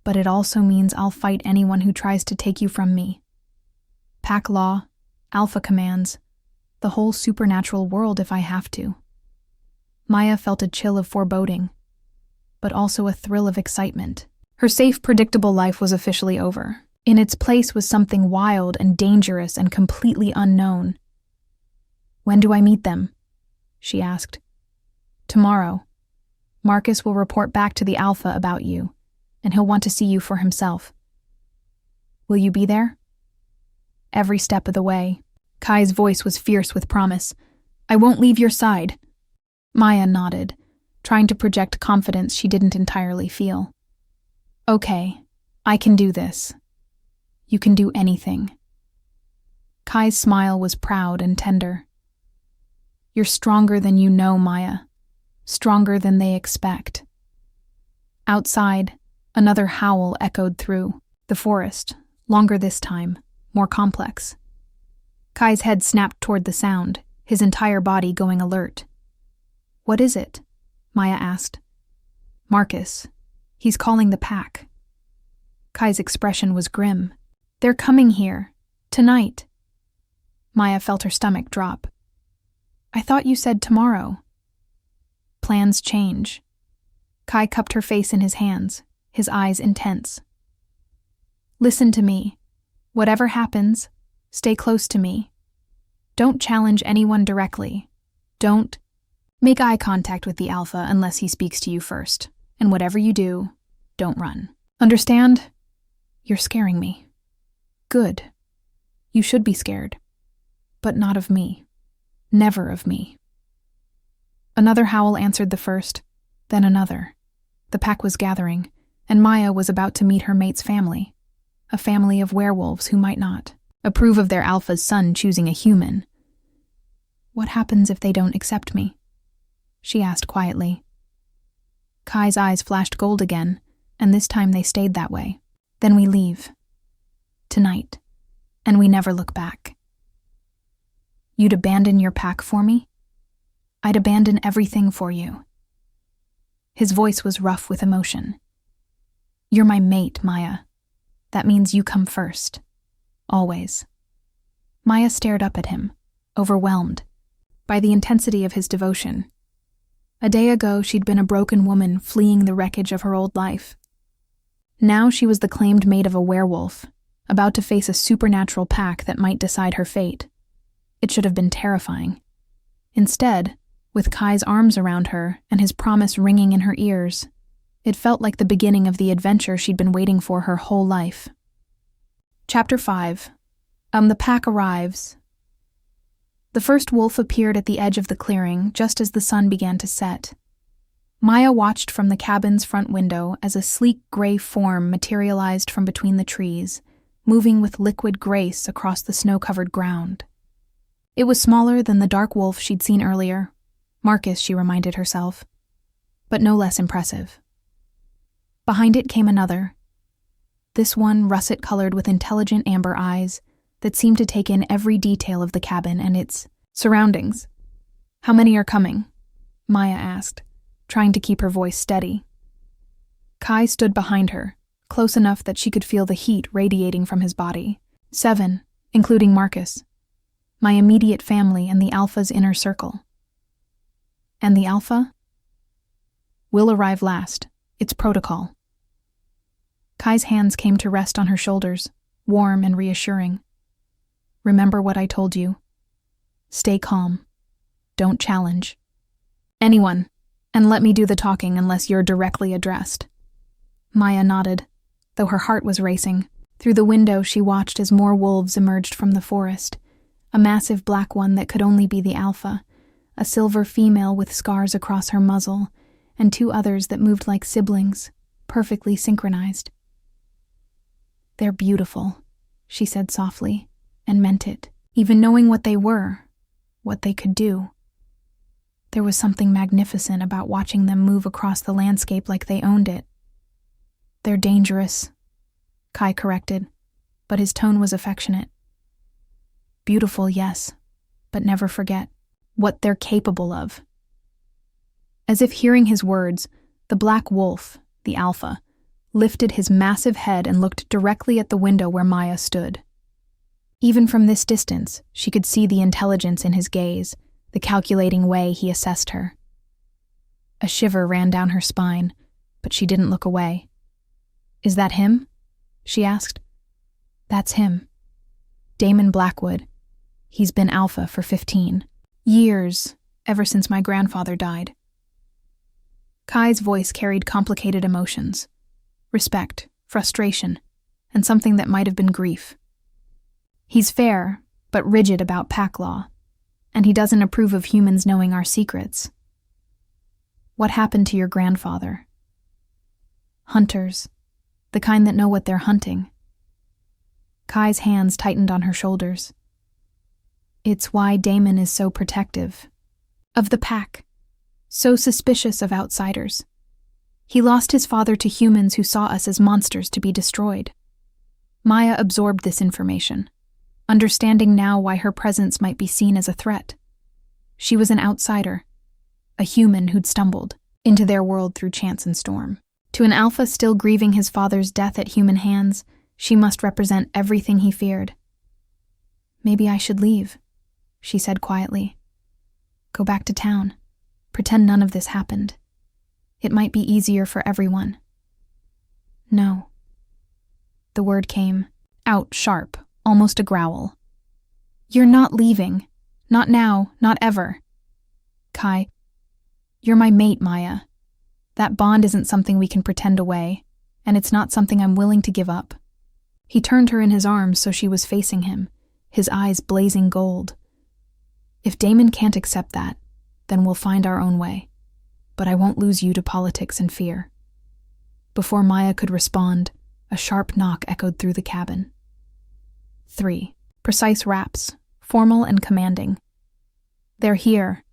But it also means I'll fight anyone who tries to take you from me. Pack law, alpha commands, the whole supernatural world if I have to. Maya felt a chill of foreboding, but also a thrill of excitement. Her safe, predictable life was officially over. In its place was something wild and dangerous and completely unknown. When do I meet them? She asked. Tomorrow. Marcus will report back to the Alpha about you, and he'll want to see you for himself. Will you be there? Every step of the way. Kai's voice was fierce with promise, I won't leave your side. Maya nodded, trying to project confidence she didn't entirely feel. Okay, I can do this. You can do anything. Kai's smile was proud and tender. You're stronger than you know, Maya. Stronger than they expect. Outside, another howl echoed through the forest, longer this time, more complex. Kai's head snapped toward the sound, his entire body going alert. What is it? Maya asked. Marcus. He's calling the pack. Kai's expression was grim. They're coming here. Tonight. Maya felt her stomach drop. I thought you said tomorrow. Plans change. Kai cupped her face in his hands, his eyes intense. Listen to me. Whatever happens, stay close to me. Don't challenge anyone directly. Don't make eye contact with the Alpha unless he speaks to you first. And whatever you do, don't run. Understand? You're scaring me. Good. You should be scared. But not of me. Never of me. Another howl answered the first, then another. The pack was gathering, and Maya was about to meet her mate's family. A family of werewolves who might not approve of their Alpha's son choosing a human. What happens if they don't accept me? She asked quietly. Kai's eyes flashed gold again, and this time they stayed that way. Then we leave. Tonight. And we never look back. You'd abandon your pack for me? I'd abandon everything for you. His voice was rough with emotion. You're my mate, Maya. That means you come first. Always. Maya stared up at him, overwhelmed by the intensity of his devotion. A day ago, she'd been a broken woman fleeing the wreckage of her old life. Now she was the claimed mate of a werewolf, about to face a supernatural pack that might decide her fate. It should have been terrifying. Instead, with Kai's arms around her and his promise ringing in her ears, it felt like the beginning of the adventure she'd been waiting for her whole life. Chapter 5. The pack arrives. The first wolf appeared at the edge of the clearing just as the sun began to set. Maya watched from the cabin's front window as a sleek gray form materialized from between the trees, moving with liquid grace across the snow-covered ground. It was smaller than the dark wolf she'd seen earlier, Marcus, she reminded herself, but no less impressive. Behind it came another, this one russet-colored with intelligent amber eyes that seemed to take in every detail of the cabin and its surroundings. How many are coming? Maya asked, trying to keep her voice steady. Kai stood behind her, close enough that she could feel the heat radiating from his body. 7, including Marcus. My immediate family and the Alpha's inner circle. And the Alpha? We'll arrive last. It's protocol. Kai's hands came to rest on her shoulders, warm and reassuring. Remember what I told you. Stay calm. Don't challenge anyone, and let me do the talking unless you're directly addressed. Maya nodded, though her heart was racing. Through the window she watched as more wolves emerged from the forest, a massive black one that could only be the Alpha, a silver female with scars across her muzzle, and 2 others that moved like siblings, perfectly synchronized. They're beautiful, she said softly, and meant it, even knowing what they were, what they could do. There was something magnificent about watching them move across the landscape like they owned it. They're dangerous, Kai corrected, but his tone was affectionate. Beautiful, yes, but never forget what they're capable of. As if hearing his words, the black wolf, the Alpha, lifted his massive head and looked directly at the window where Maya stood. Even from this distance, she could see the intelligence in his gaze, the calculating way he assessed her. A shiver ran down her spine, but she didn't look away. Is that him? She asked. That's him. Damon Blackwood. He's been Alpha for 15 years, ever since my grandfather died. Kai's voice carried complicated emotions. Respect, frustration, and something that might have been grief. He's fair, but rigid about pack law. And he doesn't approve of humans knowing our secrets. What happened to your grandfather? Hunters. The kind that know what they're hunting. Kai's hands tightened on her shoulders. It's why Damon is so protective. Of the pack. So suspicious of outsiders. He lost his father to humans who saw us as monsters to be destroyed. Maya absorbed this information, understanding now why her presence might be seen as a threat. She was an outsider, a human who'd stumbled into their world through chance and storm. To an alpha still grieving his father's death at human hands, she must represent everything he feared. Maybe I should leave, she said quietly. Go back to town. Pretend none of this happened. It might be easier for everyone. No. The word came out sharp, almost a growl. You're not leaving. Not now, not ever. Kai, you're my mate, Maya. That bond isn't something we can pretend away, and it's not something I'm willing to give up. He turned her in his arms so she was facing him, his eyes blazing gold. If Damon can't accept that, then we'll find our own way. But I won't lose you to politics and fear. Before Maya could respond, a sharp knock echoed through the cabin. 3. Precise raps, formal and commanding. They're here,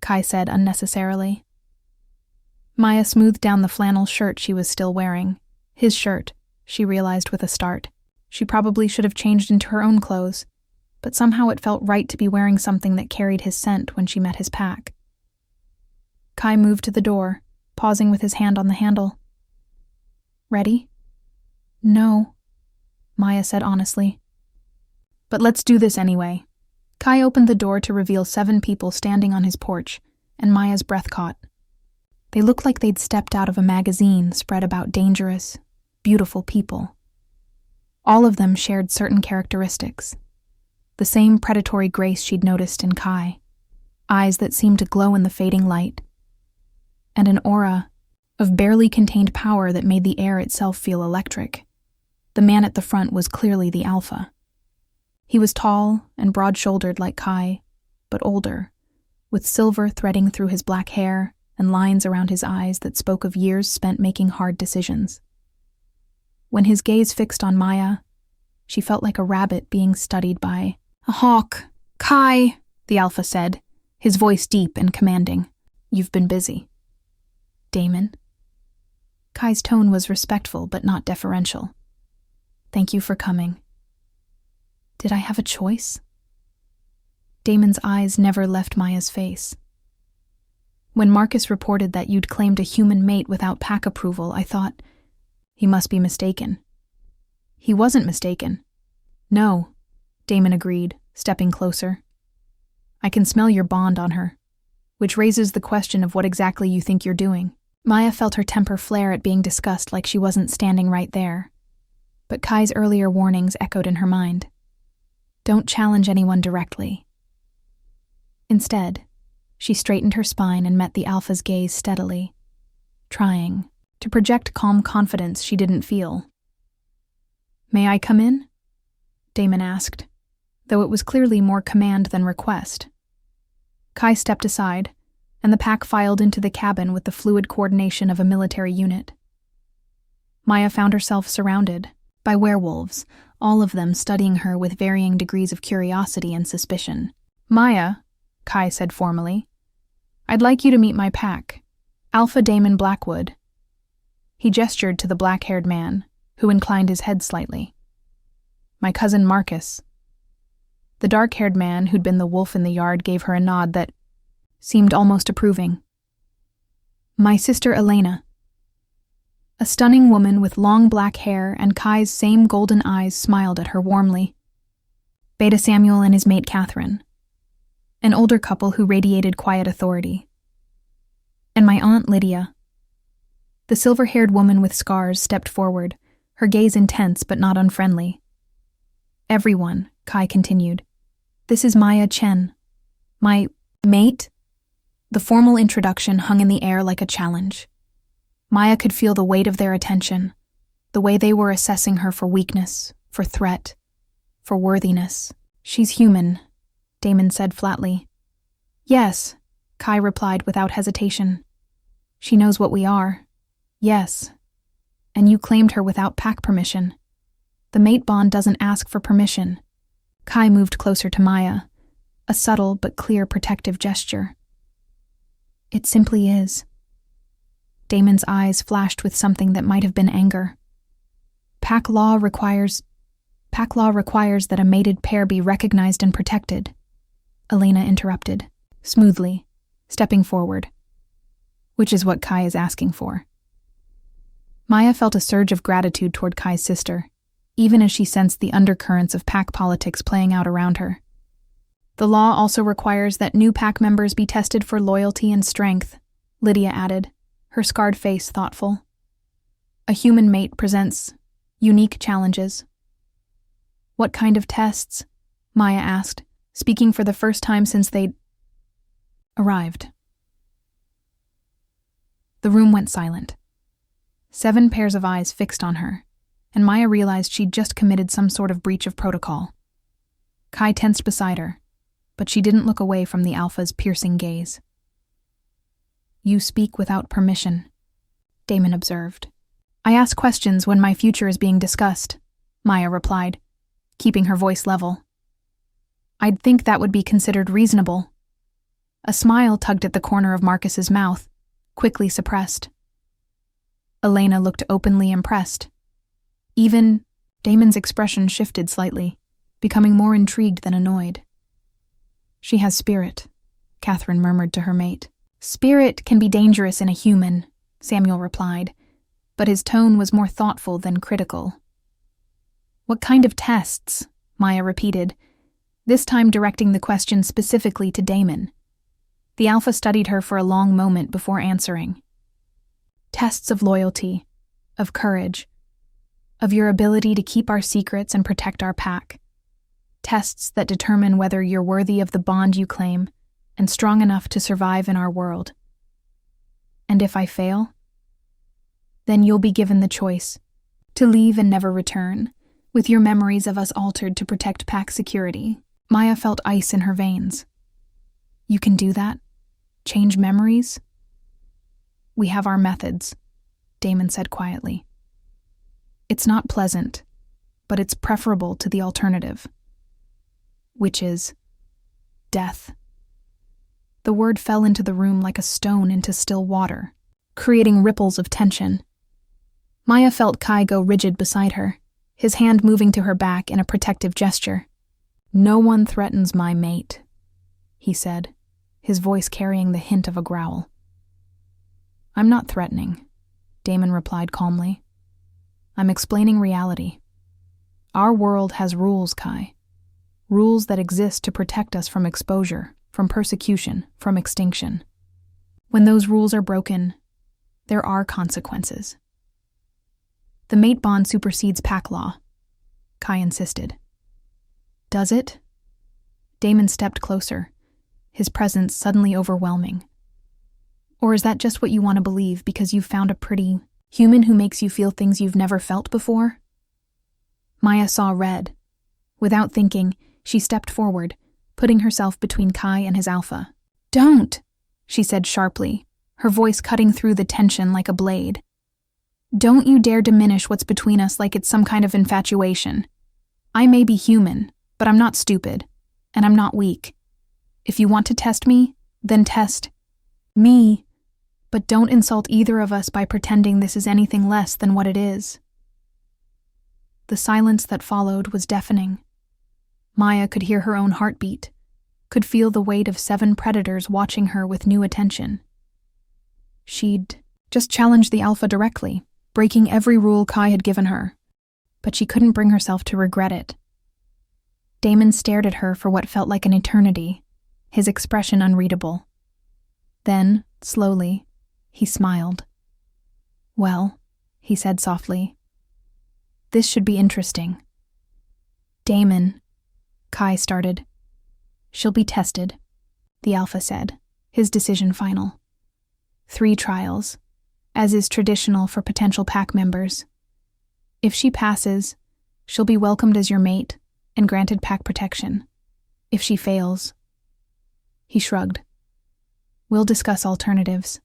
Kai said unnecessarily. Maya smoothed down the flannel shirt she was still wearing. His shirt, she realized with a start. She probably should have changed into her own clothes, but somehow it felt right to be wearing something that carried his scent when she met his pack. Kai moved to the door, pausing with his hand on the handle. Ready? No, Maya said honestly. But let's do this anyway. Kai opened the door to reveal 7 people standing on his porch, and Maya's breath caught. They looked like they'd stepped out of a magazine spread about dangerous, beautiful people. All of them shared certain characteristics. The same predatory grace she'd noticed in Kai, eyes that seemed to glow in the fading light, and an aura of barely contained power that made the air itself feel electric. The man at the front was clearly the alpha. He was tall and broad-shouldered like Kai, but older, with silver threading through his black hair and lines around his eyes that spoke of years spent making hard decisions. When his gaze fixed on Maya, she felt like a rabbit being studied by a hawk. Kai, the alpha said, his voice deep and commanding. You've been busy. Damon? Kai's tone was respectful but not deferential. Thank you for coming. Did I have a choice? Damon's eyes never left Maya's face. When Marcus reported that you'd claimed a human mate without pack approval, I thought, he must be mistaken. He wasn't mistaken. No, Damon agreed, stepping closer. I can smell your bond on her, which raises the question of what exactly you think you're doing. Maya felt her temper flare at being discussed like she wasn't standing right there. But Kai's earlier warnings echoed in her mind. Don't challenge anyone directly. Instead, she straightened her spine and met the alpha's gaze steadily, trying to project calm confidence she didn't feel. May I come in? Damon asked, though it was clearly more command than request. Kai stepped aside, and the pack filed into the cabin with the fluid coordination of a military unit. Maya found herself surrounded by werewolves, all of them studying her with varying degrees of curiosity and suspicion. Maya, Kai said formally, I'd like you to meet my pack, Alpha Damon Blackwood. He gestured to the black-haired man, who inclined his head slightly. My cousin Marcus. The dark-haired man who'd been the wolf in the yard gave her a nod that seemed almost approving. My sister Elena. A stunning woman with long black hair and Kai's same golden eyes smiled at her warmly. Beta Samuel and his mate Catherine. An older couple who radiated quiet authority. And my aunt Lydia. The silver-haired woman with scars stepped forward, her gaze intense but not unfriendly. Everyone, Kai continued. This is Maya Chen. My mate? The formal introduction hung in the air like a challenge. Maya could feel the weight of their attention, the way they were assessing her for weakness, for threat, for worthiness. She's human, Damon said flatly. Yes, Kai replied without hesitation. She knows what we are. Yes. And you claimed her without pack permission. The mate bond doesn't ask for permission. Kai moved closer to Maya, a subtle but clear protective gesture. It simply is. Damon's eyes flashed with something that might have been anger. Pack law requires that a mated pair be recognized and protected, Elena interrupted, smoothly, stepping forward. Which is what Kai is asking for. Maya felt a surge of gratitude toward Kai's sister, even as she sensed the undercurrents of pack politics playing out around her. The law also requires that new pack members be tested for loyalty and strength, Lydia added, her scarred face thoughtful. A human mate presents unique challenges. What kind of tests? Maya asked, speaking for the first time since they'd arrived. The room went silent. 7 pairs of eyes fixed on her, and Maya realized she'd just committed some sort of breach of protocol. Kai tensed beside her, but she didn't look away from the Alpha's piercing gaze. You speak without permission, Damon observed. I ask questions when my future is being discussed, Maya replied, keeping her voice level. I'd think that would be considered reasonable. A smile tugged at the corner of Marcus's mouth, quickly suppressed. Elena looked openly impressed. Even Damon's expression shifted slightly, becoming more intrigued than annoyed. She has spirit, Catherine murmured to her mate. Spirit can be dangerous in a human, Samuel replied, but his tone was more thoughtful than critical. What kind of tests? Maya repeated, this time directing the question specifically to Damon. The Alpha studied her for a long moment before answering. Tests of loyalty, of courage, of your ability to keep our secrets and protect our pack. Tests that determine whether you're worthy of the bond you claim and strong enough to survive in our world. And if I fail, then you'll be given the choice to leave and never return, with your memories of us altered to protect pack security. Maya felt ice in her veins. You can do that? Change memories? We have our methods, Damon said quietly. It's not pleasant, but it's preferable to the alternative, which is death. The word fell into the room like a stone into still water, creating ripples of tension. Maya felt Kai go rigid beside her, his hand moving to her back in a protective gesture. No one threatens my mate, he said, his voice carrying the hint of a growl. I'm not threatening, Damon replied calmly. I'm explaining reality. Our world has rules, Kai. Rules that exist to protect us from exposure, from persecution, from extinction. When those rules are broken, there are consequences. The mate bond supersedes pack law, Kai insisted. Does it? Damon stepped closer, his presence suddenly overwhelming. Or is that just what you want to believe because you've found a pretty human who makes you feel things you've never felt before? Maya saw red. Without thinking, she stepped forward, putting herself between Kai and his Alpha. Don't, she said sharply, her voice cutting through the tension like a blade. Don't you dare diminish what's between us like it's some kind of infatuation. I may be human, but I'm not stupid, and I'm not weak. If you want to test me, then test me, but don't insult either of us by pretending this is anything less than what it is. The silence that followed was deafening. Maya could hear her own heartbeat, could feel the weight of 7 predators watching her with new attention. She'd just challenged the Alpha directly, breaking every rule Kai had given her, but she couldn't bring herself to regret it. Damon stared at her for what felt like an eternity, his expression unreadable. Then, slowly, he smiled. Well, he said softly, this should be interesting. Damon, Kai started. She'll be tested, the Alpha said, his decision final. 3 trials, as is traditional for potential pack members. If she passes, she'll be welcomed as your mate and granted pack protection. If she fails, he shrugged, We'll discuss alternatives."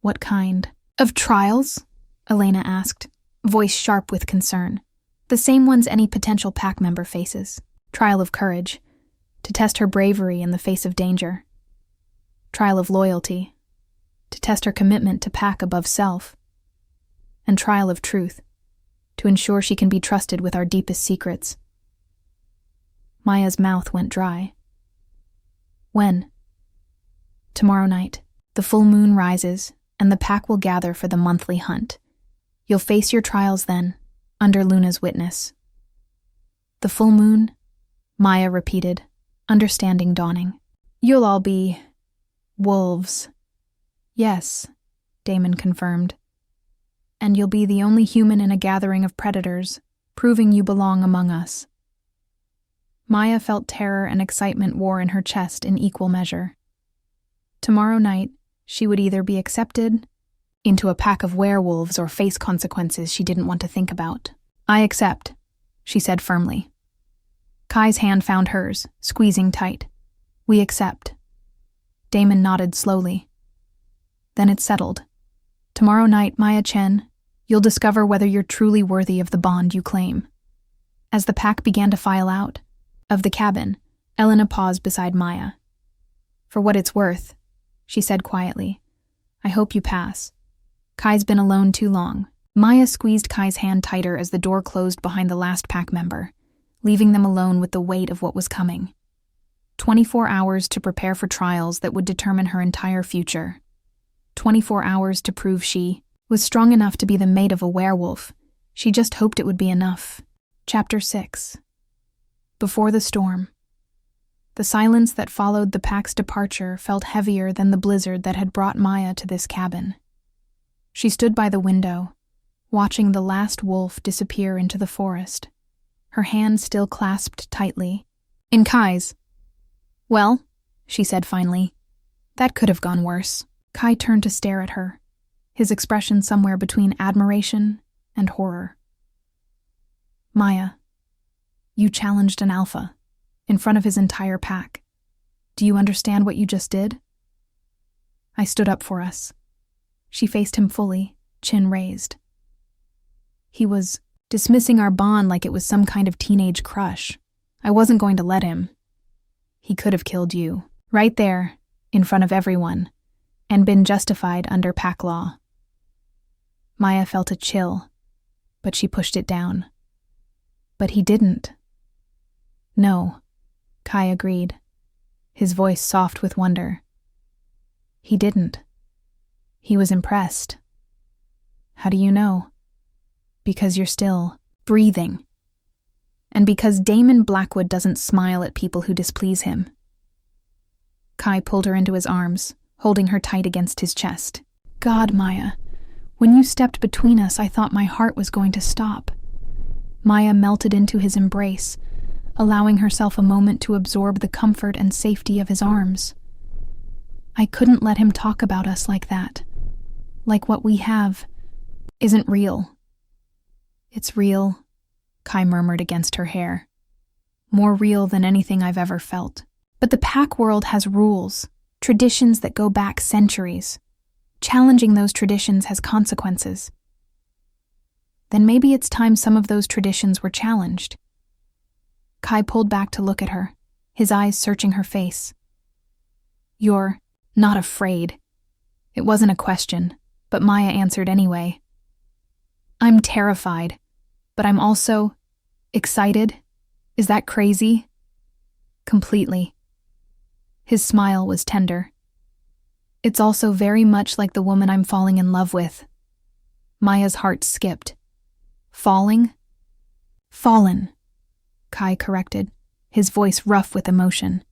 "What kind?" "Of trials?" Elena asked, voice sharp with concern. "The same ones any potential pack member faces. Trial of courage, to test her bravery in the face of danger. Trial of loyalty, to test her commitment to pack above self. And trial of truth, to ensure she can be trusted with our deepest secrets." Maya's mouth went dry. "When?" "Tomorrow night. The full moon rises, and the pack will gather for the monthly hunt. You'll face your trials then, under Luna's witness." "The full moon?" Maya repeated, understanding dawning. "You'll all be wolves." "Yes," Damon confirmed. "And you'll be the only human in a gathering of predators, proving you belong among us." Maya felt terror and excitement war in her chest in equal measure. Tomorrow night, she would either be accepted into a pack of werewolves or face consequences she didn't want to think about. "I accept," she said firmly. Kai's hand found hers, squeezing tight. "We accept." Damon nodded slowly. "Then it's settled. Tomorrow night, Maya Chen, you'll discover whether you're truly worthy of the bond you claim." As the pack began to file out of the cabin, Elena paused beside Maya. "For what it's worth," she said quietly, "I hope you pass. Kai's been alone too long." Maya squeezed Kai's hand tighter as the door closed behind the last pack member, leaving them alone with the weight of what was coming. 24 hours to prepare for trials that would determine her entire future. 24 hours to prove she was strong enough to be the mate of a werewolf. She just hoped it would be enough. Chapter 6. Before the storm. The silence that followed the pack's departure felt heavier than the blizzard that had brought Maya to this cabin. She stood by the window, watching the last wolf disappear into the forest, her hand still clasped tightly in Kai's. "Well," she said finally, "that could have gone worse." Kai turned to stare at her, his expression somewhere between admiration and horror. "Maya, you challenged an alpha, in front of his entire pack. Do you understand what you just did?" "I stood up for us." She faced him fully, chin raised. "He was dismissing our bond like it was some kind of teenage crush. I wasn't going to let him. He could have killed you, right there, in front of everyone, and been justified under pack law." Maya felt a chill, but she pushed it down. "But he didn't." "No," Kai agreed, his voice soft with wonder. "He didn't. He was impressed." "How do you know?" "Because you're still breathing. And because Damon Blackwood doesn't smile at people who displease him." Kai pulled her into his arms, holding her tight against his chest. "God, Maya, when you stepped between us, I thought my heart was going to stop." Maya melted into his embrace, allowing herself a moment to absorb the comfort and safety of his arms. "I couldn't let him talk about us like that. Like what we have isn't real." "It's real," Kai murmured against her hair. "More real than anything I've ever felt. But the pack world has rules, traditions that go back centuries. Challenging those traditions has consequences." "Then maybe it's time some of those traditions were challenged." Kai pulled back to look at her, his eyes searching her face. "You're not afraid." It wasn't a question, but Maya answered anyway. "I'm terrified, but I'm also excited. Is that crazy?" "Completely." His smile was tender. "It's also very much like the woman I'm falling in love with." Maya's heart skipped. "Falling?" "Fallen," Kai corrected, his voice rough with emotion.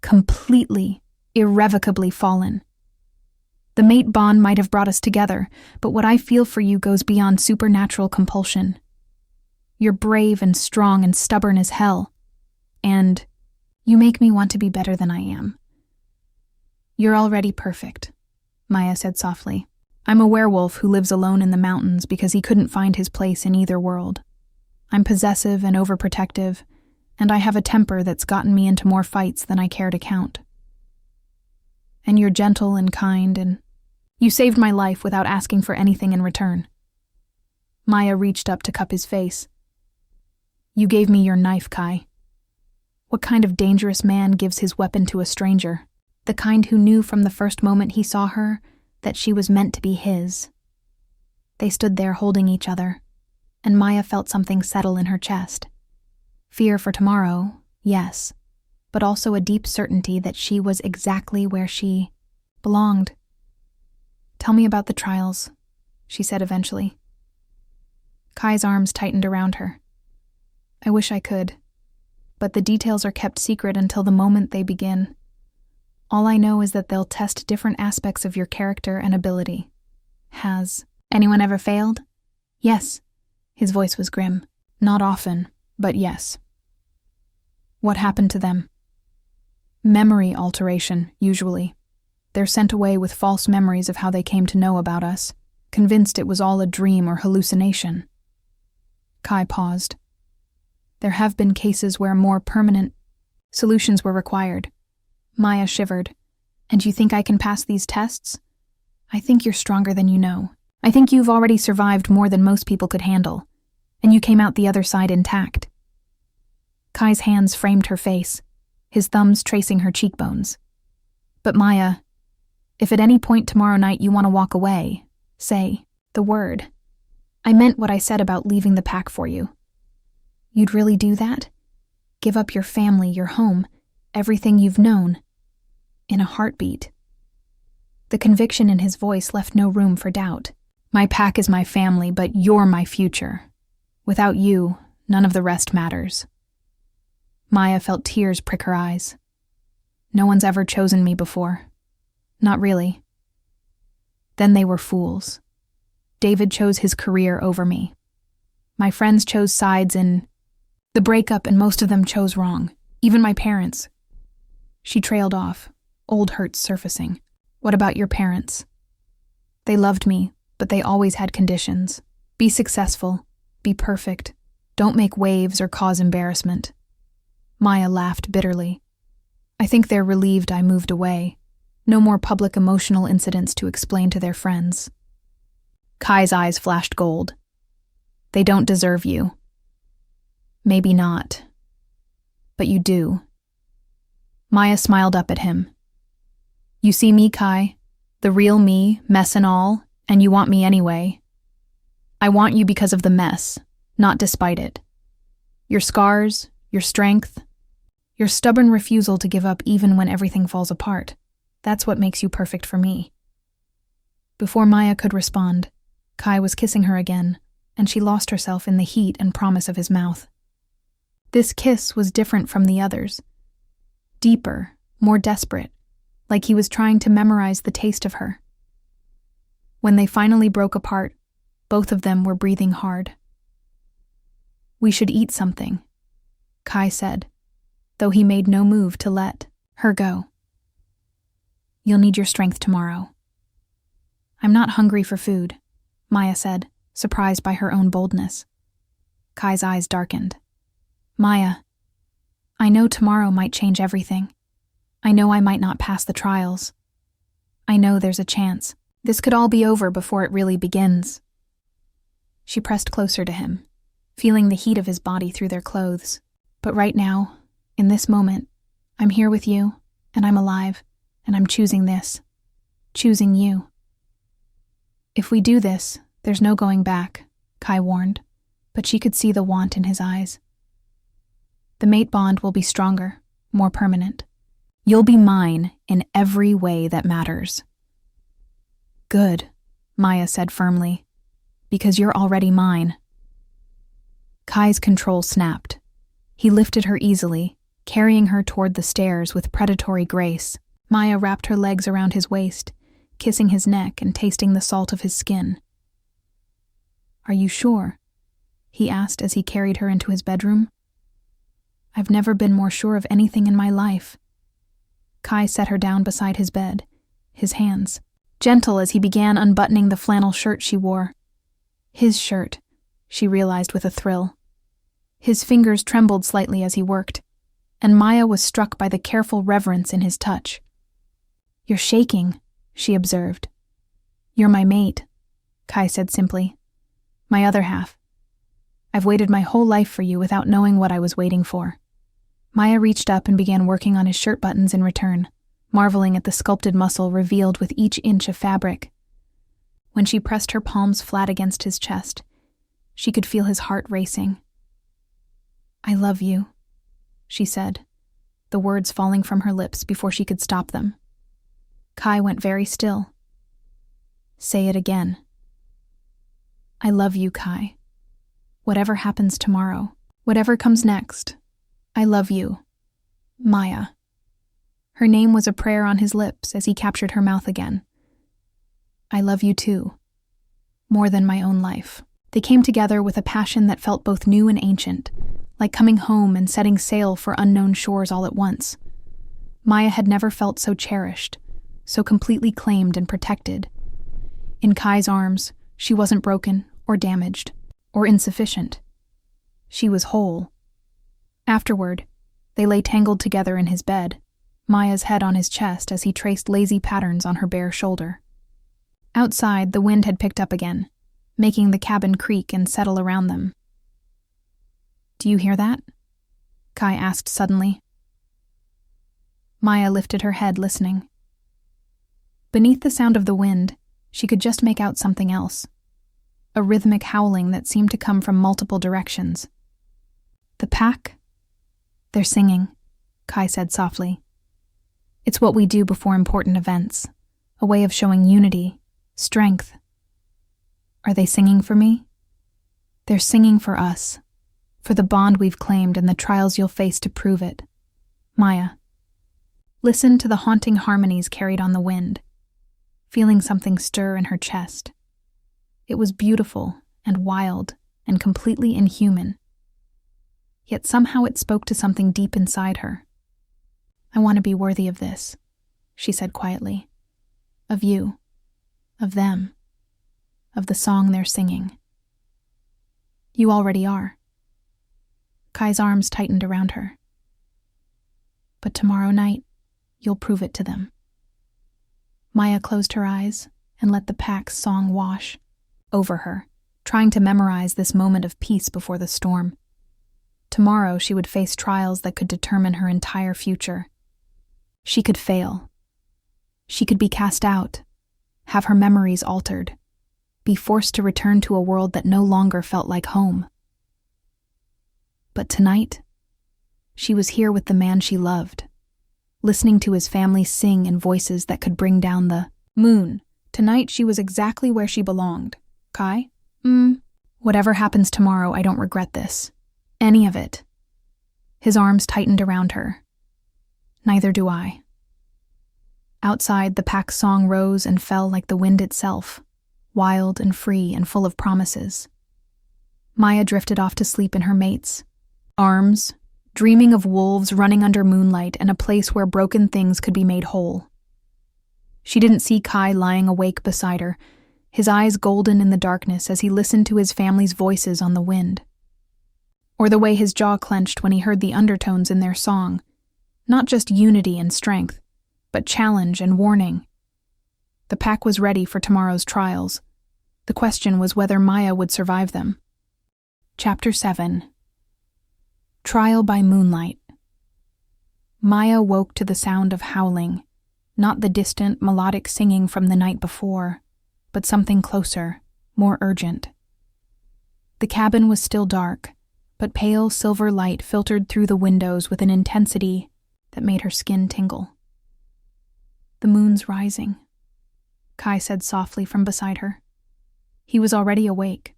"Completely, irrevocably fallen. The mate bond might have brought us together, but what I feel for you goes beyond supernatural compulsion. You're brave and strong and stubborn as hell. And you make me want to be better than I am." "You're already perfect," Maya said softly. "I'm a werewolf who lives alone in the mountains because he couldn't find his place in either world. I'm possessive and overprotective, and I have a temper that's gotten me into more fights than I care to count." And you're gentle and kind, and you saved my life without asking for anything in return. Maya reached up to cup his face. You gave me your knife, Kai. What kind of dangerous man gives his weapon to a stranger? The kind who knew from the first moment he saw her that she was meant to be his. They stood there holding each other, and Maya felt something settle in her chest. Fear for tomorrow, yes, but also a deep certainty that she was exactly where she belonged. Tell me about the trials, she said eventually. Kai's arms tightened around her. I wish I could, but the details are kept secret until the moment they begin. All I know is that they'll test different aspects of your character and ability. Has anyone ever failed? Yes. His voice was grim. Not often, but yes. What happened to them? Memory alteration, usually. They're sent away with false memories of how they came to know about us, convinced it was all a dream or hallucination. Kai paused. There have been cases where more permanent solutions were required. Maya shivered. And you think I can pass these tests? I think you're stronger than you know. I think you've already survived more than most people could handle, and you came out the other side intact. Kai's hands framed her face, his thumbs tracing her cheekbones. But Maya, if at any point tomorrow night you want to walk away, say the word. I meant what I said about leaving the pack for you. You'd really do that? Give up your family, your home, everything you've known, in a heartbeat. The conviction in his voice left no room for doubt. My pack is my family, but you're my future. Without you, none of the rest matters. Maya felt tears prick her eyes. No one's ever chosen me before. Not really. Then they were fools. David chose his career over me. My friends chose sides in the breakup, and most of them chose wrong. Even my parents. She trailed off, old hurts surfacing. What about your parents? They loved me, but they always had conditions. Be successful. Be perfect. Don't make waves or cause embarrassment. Maya laughed bitterly. I think they're relieved I moved away. No more public emotional incidents to explain to their friends. Kai's eyes flashed gold. They don't deserve you. Maybe not. But you do. Maya smiled up at him. You see me, Kai, the real me, mess and all, and you want me anyway. I want you because of the mess, not despite it. Your scars, your strength, your stubborn refusal to give up even when everything falls apart. That's what makes you perfect for me. Before Maya could respond, Kai was kissing her again, and she lost herself in the heat and promise of his mouth. This kiss was different from the others. Deeper, more desperate, like he was trying to memorize the taste of her. When they finally broke apart, both of them were breathing hard. We should eat something, Kai said, though he made no move to let her go. You'll need your strength tomorrow. I'm not hungry for food, Maya said, surprised by her own boldness. Kai's eyes darkened. Maya, I know tomorrow might change everything. I know I might not pass the trials. I know there's a chance. This could all be over before it really begins. She pressed closer to him, feeling the heat of his body through their clothes. But right now, in this moment, I'm here with you, and I'm alive, and I'm choosing this. Choosing you. If we do this, there's no going back, Kai warned, but she could see the want in his eyes. The mate bond will be stronger, more permanent. You'll be mine in every way that matters. Good, Maya said firmly, because you're already mine. Kai's control snapped. He lifted her easily, carrying her toward the stairs with predatory grace. Maya wrapped her legs around his waist, kissing his neck and tasting the salt of his skin. Are you sure? He asked as he carried her into his bedroom. I've never been more sure of anything in my life. Kai set her down beside his bed, his hands gentle as he began unbuttoning the flannel shirt she wore. His shirt, she realized with a thrill. His fingers trembled slightly as he worked, and Maya was struck by the careful reverence in his touch. You're shaking, she observed. You're my mate, Kai said simply. My other half. I've waited my whole life for you without knowing what I was waiting for. Maya reached up and began working on his shirt buttons in return, marveling at the sculpted muscle revealed with each inch of fabric. When she pressed her palms flat against his chest, she could feel his heart racing. I love you, she said, the words falling from her lips before she could stop them. Kai went very still. Say it again. I love you, Kai. Whatever happens tomorrow, whatever comes next, I love you. Maya. Her name was a prayer on his lips as he captured her mouth again. I love you too. More than my own life. They came together with a passion that felt both new and ancient, like coming home and setting sail for unknown shores all at once. Maya had never felt so cherished, so completely claimed and protected. In Kai's arms, she wasn't broken or damaged or insufficient. She was whole. Afterward, they lay tangled together in his bed, Maya's head on his chest as he traced lazy patterns on her bare shoulder. Outside, the wind had picked up again, making the cabin creak and settle around them. Do you hear that? Kai asked suddenly. Maya lifted her head, listening. Beneath the sound of the wind, she could just make out something else. A rhythmic howling that seemed to come from multiple directions. The pack? They're singing, Kai said softly. It's what we do before important events, a way of showing unity, strength. Are they singing for me? They're singing for us, for the bond we've claimed and the trials you'll face to prove it. Maya. Listen to the haunting harmonies carried on the wind, feeling something stir in her chest. It was beautiful and wild and completely inhuman. Yet somehow it spoke to something deep inside her. I want to be worthy of this, she said quietly. Of you. Of them. Of the song they're singing. You already are. Kai's arms tightened around her. But tomorrow night, you'll prove it to them. Maya closed her eyes and let the pack's song wash over her, trying to memorize this moment of peace before the storm. Tomorrow she would face trials that could determine her entire future. She could fail. She could be cast out, have her memories altered, be forced to return to a world that no longer felt like home. But tonight, she was here with the man she loved, listening to his family sing in voices that could bring down the moon. Tonight she was exactly where she belonged. Kai? Whatever happens tomorrow, I don't regret this. Any of it. His arms tightened around her. Neither do I. Outside, the pack's song rose and fell like the wind itself, wild and free and full of promises. Maya drifted off to sleep in her mate's arms, dreaming of wolves running under moonlight and a place where broken things could be made whole. She didn't see Kai lying awake beside her, his eyes golden in the darkness as he listened to his family's voices on the wind. Or the way his jaw clenched when he heard the undertones in their song, not just unity and strength, but challenge and warning. The pack was ready for tomorrow's trials. The question was whether Maya would survive them. Chapter 7. Trial by Moonlight. Maya woke to the sound of howling, not the distant, melodic singing from the night before, but something closer, more urgent. The cabin was still dark, but pale silver light filtered through the windows with an intensity that made her skin tingle. The moon's rising, Kai said softly from beside her. He was already awake,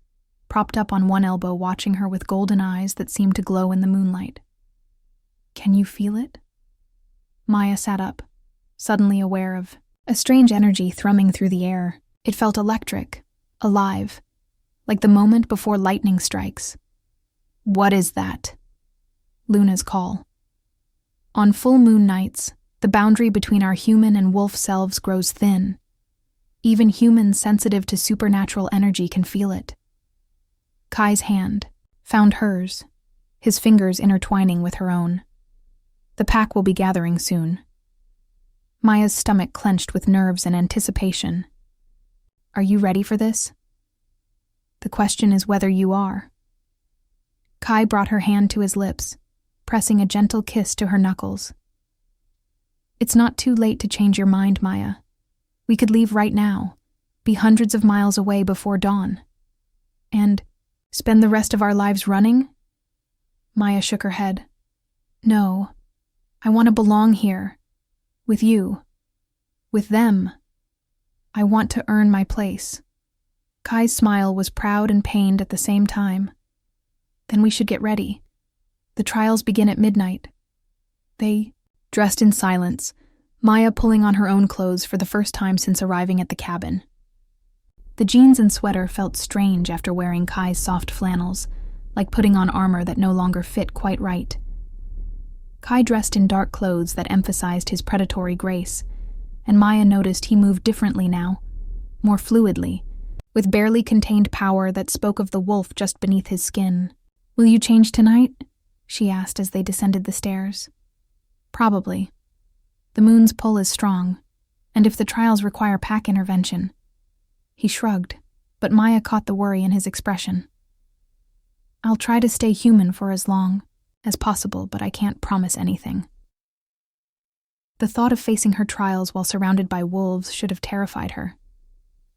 propped up on one elbow watching her with golden eyes that seemed to glow in the moonlight. Can you feel it? Maya sat up, suddenly aware of a strange energy thrumming through the air. It felt electric, alive, like the moment before lightning strikes. What is that? Luna's call. On full moon nights, the boundary between our human and wolf selves grows thin. Even humans sensitive to supernatural energy can feel it. Kai's hand found hers, his fingers intertwining with her own. The pack will be gathering soon. Maya's stomach clenched with nerves and anticipation. Are you ready for this? The question is whether you are. Kai brought her hand to his lips, pressing a gentle kiss to her knuckles. It's not too late to change your mind, Maya. We could leave right now, be hundreds of miles away before dawn. And spend the rest of our lives running? Maya shook her head. No, I want to belong here. With you. With them. I want to earn my place. Kai's smile was proud and pained at the same time. Then we should get ready. The trials begin at midnight. They dressed in silence, Maya pulling on her own clothes for the first time since arriving at the cabin. The jeans and sweater felt strange after wearing Kai's soft flannels, like putting on armor that no longer fit quite right. Kai dressed in dark clothes that emphasized his predatory grace, and Maya noticed he moved differently now, more fluidly, with barely contained power that spoke of the wolf just beneath his skin. Will you change tonight? She asked as they descended the stairs. Probably. The moon's pull is strong, and if the trials require pack intervention. He shrugged, but Maya caught the worry in his expression. I'll try to stay human for as long as possible, but I can't promise anything. The thought of facing her trials while surrounded by wolves should have terrified her.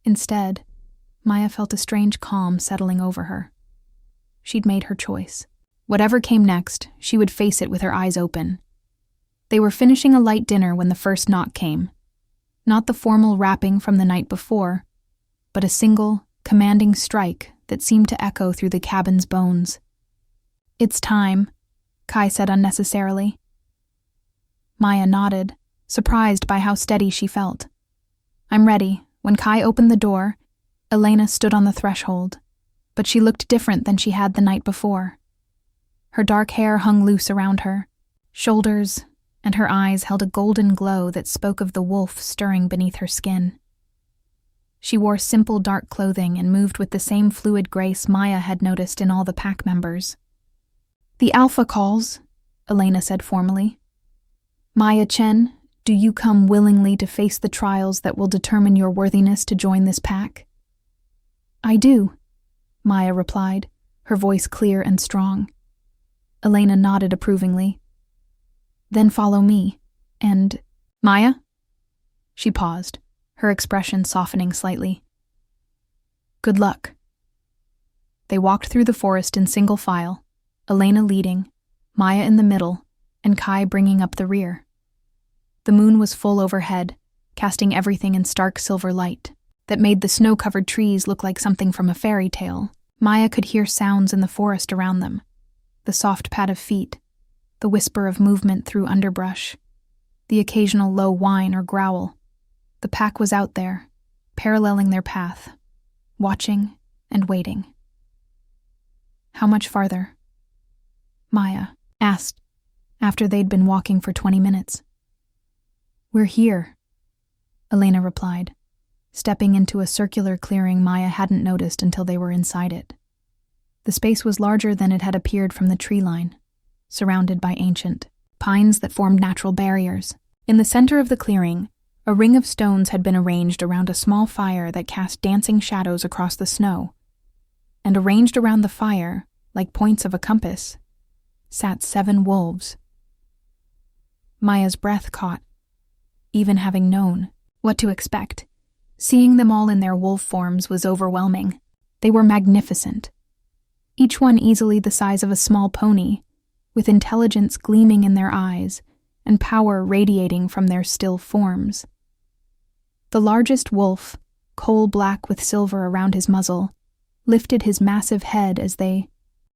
Instead, Maya felt a strange calm settling over her. She'd made her choice. Whatever came next, she would face it with her eyes open. They were finishing a light dinner when the first knock came. Not the formal rapping from the night before, but a single, commanding strike that seemed to echo through the cabin's bones. It's time, Kai said unnecessarily. Maya nodded, surprised by how steady she felt. I'm ready. When Kai opened the door, Elena stood on the threshold, but she looked different than she had the night before. Her dark hair hung loose around her shoulders, and her eyes held a golden glow that spoke of the wolf stirring beneath her skin. She wore simple dark clothing and moved with the same fluid grace Maya had noticed in all the pack members. The Alpha calls, Elena said formally. Maya Chen, do you come willingly to face the trials that will determine your worthiness to join this pack? I do, Maya replied, her voice clear and strong. Elena nodded approvingly. Then follow me, and... Maya? She paused, her expression softening slightly. Good luck. They walked through the forest in single file, Elena leading, Maya in the middle, and Kai bringing up the rear. The moon was full overhead, casting everything in stark silver light that made the snow-covered trees look like something from a fairy tale. Maya could hear sounds in the forest around them, the soft pad of feet, the whisper of movement through underbrush, the occasional low whine or growl. The pack was out there, paralleling their path, watching and waiting. How much farther? Maya asked, after they'd been walking for 20 minutes. We're here, Elena replied, stepping into a circular clearing Maya hadn't noticed until they were inside it. The space was larger than it had appeared from the tree line, surrounded by ancient pines that formed natural barriers. In the center of the clearing, a ring of stones had been arranged around a small fire that cast dancing shadows across the snow, and arranged around the fire, like points of a compass, sat 7 wolves. Maya's breath caught, even having known what to expect. Seeing them all in their wolf forms was overwhelming. They were magnificent, each one easily the size of a small pony, with intelligence gleaming in their eyes and power radiating from their still forms. The largest wolf, coal-black with silver around his muzzle, lifted his massive head as they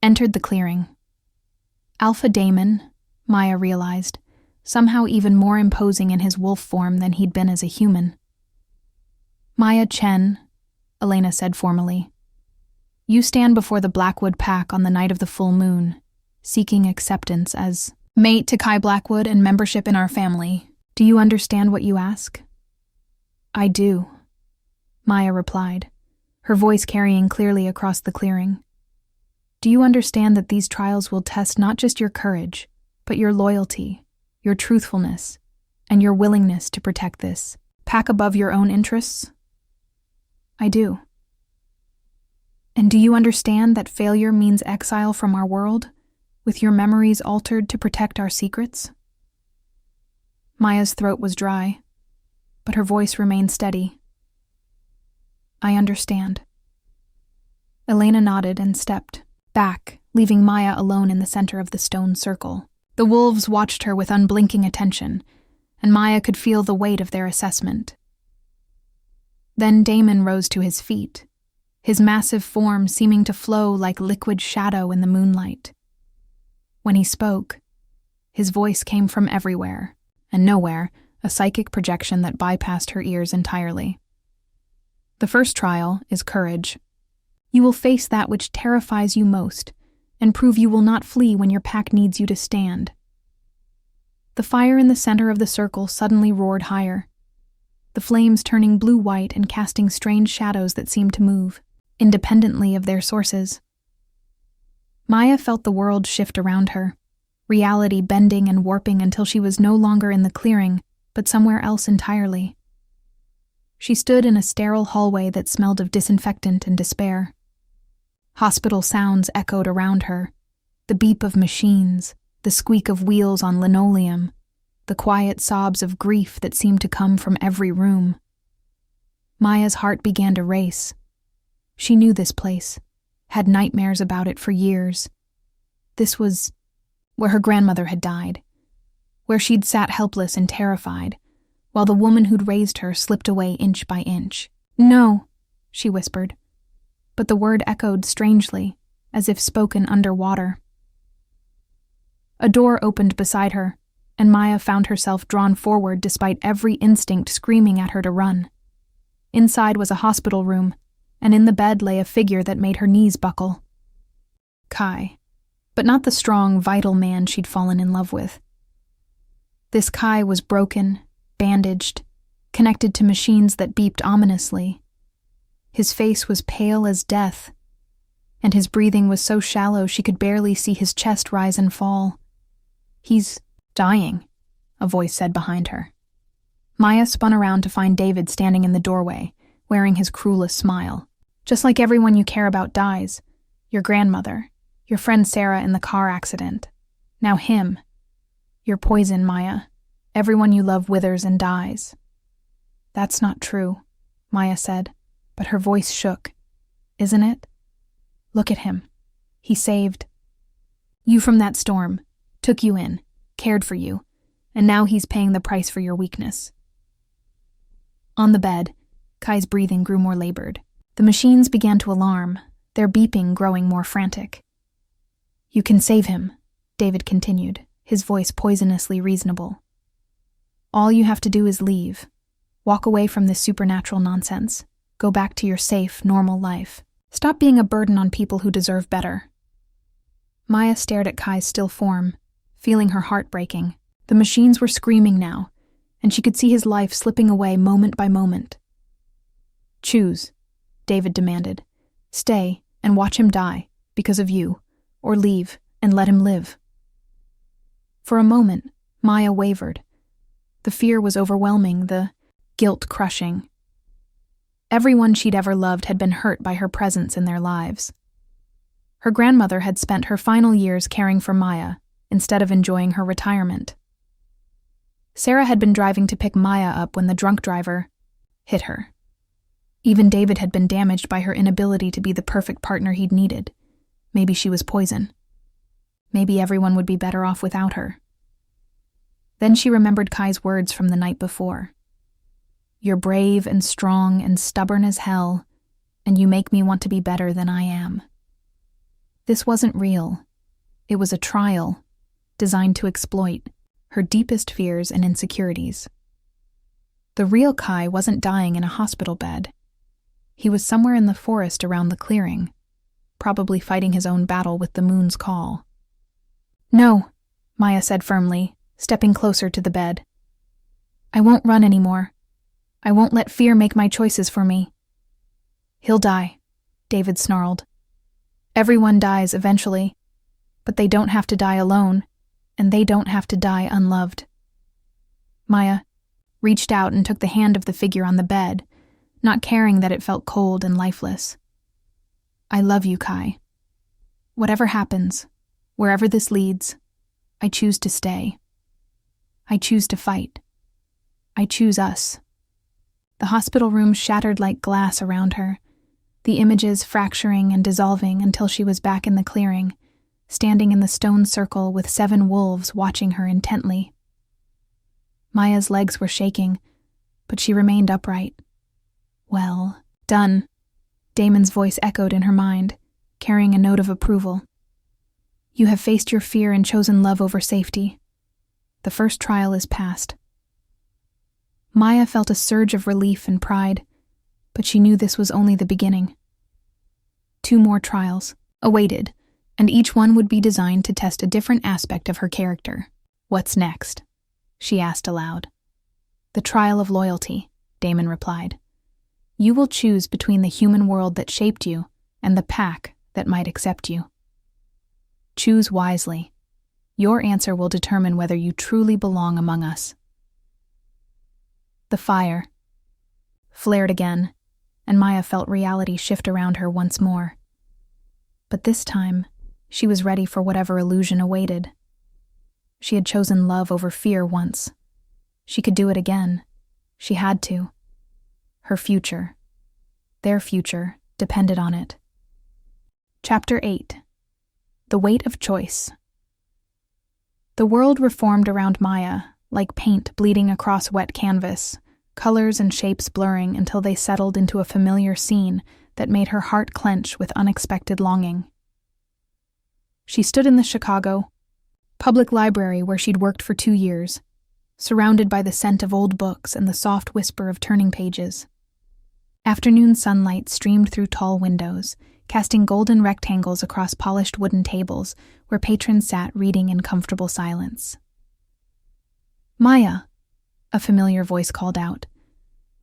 entered the clearing. Alpha Damon, Maya realized, somehow even more imposing in his wolf form than he'd been as a human. Maya Chen, Elena said formally, you stand before the Blackwood pack on the night of the full moon, seeking acceptance as mate to Kai Blackwood and membership in our family. Do you understand what you ask? I do, Maya replied, her voice carrying clearly across the clearing. Do you understand that these trials will test not just your courage, but your loyalty, your truthfulness, and your willingness to protect this pack above your own interests? I do. And do you understand that failure means exile from our world, with your memories altered to protect our secrets? Maya's throat was dry, but her voice remained steady. I understand. Elena nodded and stepped back, leaving Maya alone in the center of the stone circle. The wolves watched her with unblinking attention, and Maya could feel the weight of their assessment. Then Damon rose to his feet, his massive form seeming to flow like liquid shadow in the moonlight. When he spoke, his voice came from everywhere, and nowhere, a psychic projection that bypassed her ears entirely. The first trial is courage. You will face that which terrifies you most, and prove you will not flee when your pack needs you to stand. The fire in the center of the circle suddenly roared higher, the flames turning blue-white and casting strange shadows that seemed to move, independently of their sources. Maya felt the world shift around her, reality bending and warping until she was no longer in the clearing, but somewhere else entirely. She stood in a sterile hallway that smelled of disinfectant and despair. Hospital sounds echoed around her, the beep of machines, the squeak of wheels on linoleum, the quiet sobs of grief that seemed to come from every room. Maya's heart began to race. She knew this place, had nightmares about it for years. This was where her grandmother had died, where she'd sat helpless and terrified, while the woman who'd raised her slipped away inch by inch. No, she whispered, but the word echoed strangely, as if spoken underwater. A door opened beside her, and Maya found herself drawn forward despite every instinct screaming at her to run. Inside was a hospital room, and in the bed lay a figure that made her knees buckle. Kai, but not the strong, vital man she'd fallen in love with. This Kai was broken, bandaged, connected to machines that beeped ominously. His face was pale as death, and his breathing was so shallow she could barely see his chest rise and fall. He's dying, a voice said behind her. Maya spun around to find David standing in the doorway, wearing his cruelest smile. Just like everyone you care about dies. Your grandmother, your friend Sarah in the car accident. Now him. You're poison, Maya. Everyone you love withers and dies. That's not true, Maya said, but her voice shook. Isn't it? Look at him. He saved you from that storm, took you in, cared for you, and now he's paying the price for your weakness. On the bed, Kai's breathing grew more labored. The machines began to alarm, their beeping growing more frantic. You can save him, David continued, his voice poisonously reasonable. All you have to do is leave. Walk away from this supernatural nonsense. Go back to your safe, normal life. Stop being a burden on people who deserve better. Maya stared at Kai's still form, feeling her heart breaking. The machines were screaming now, and she could see his life slipping away moment by moment. Choose, David demanded. Stay and watch him die, because of you, or leave and let him live. For a moment, Maya wavered. The fear was overwhelming, the guilt crushing. Everyone she'd ever loved had been hurt by her presence in their lives. Her grandmother had spent her final years caring for Maya, instead of enjoying her retirement. Sarah had been driving to pick Maya up when the drunk driver hit her. Even David had been damaged by her inability to be the perfect partner he'd needed. Maybe she was poison. Maybe everyone would be better off without her. Then she remembered Kai's words from the night before. You're brave and strong and stubborn as hell, and you make me want to be better than I am. This wasn't real. It was a trial, designed to exploit her deepest fears and insecurities. The real Kai wasn't dying in a hospital bed. He was somewhere in the forest around the clearing, probably fighting his own battle with the moon's call. No, Maya said firmly, stepping closer to the bed. I won't run anymore. I won't let fear make my choices for me. He'll die, David snarled. Everyone dies eventually, but they don't have to die alone, and they don't have to die unloved. Maya reached out and took the hand of the figure on the bed, not caring that it felt cold and lifeless. I love you, Kai. Whatever happens, wherever this leads, I choose to stay. I choose to fight. I choose us. The hospital room shattered like glass around her, the images fracturing and dissolving until she was back in the clearing, standing in the stone circle with 7 wolves watching her intently. Maya's legs were shaking, but she remained upright. Well, done. Damon's voice echoed in her mind, carrying a note of approval. You have faced your fear and chosen love over safety. The first trial is past. Maya felt a surge of relief and pride, but she knew this was only the beginning. 2 more trials awaited, and each one would be designed to test a different aspect of her character. What's next? She asked aloud. The trial of loyalty, Damon replied. You will choose between the human world that shaped you and the pack that might accept you. Choose wisely. Your answer will determine whether you truly belong among us. The fire flared again, and Maya felt reality shift around her once more. But this time, she was ready for whatever illusion awaited. She had chosen love over fear once. She could do it again. She had to. Her future, their future, depended on it. Chapter 8. The Weight of Choice. The world reformed around Maya, like paint bleeding across wet canvas, colors and shapes blurring until they settled into a familiar scene that made her heart clench with unexpected longing. She stood in the Chicago public library where she'd worked for 2 years, surrounded by the scent of old books and the soft whisper of turning pages. Afternoon sunlight streamed through tall windows, casting golden rectangles across polished wooden tables where patrons sat reading in comfortable silence. Maya, a familiar voice called out,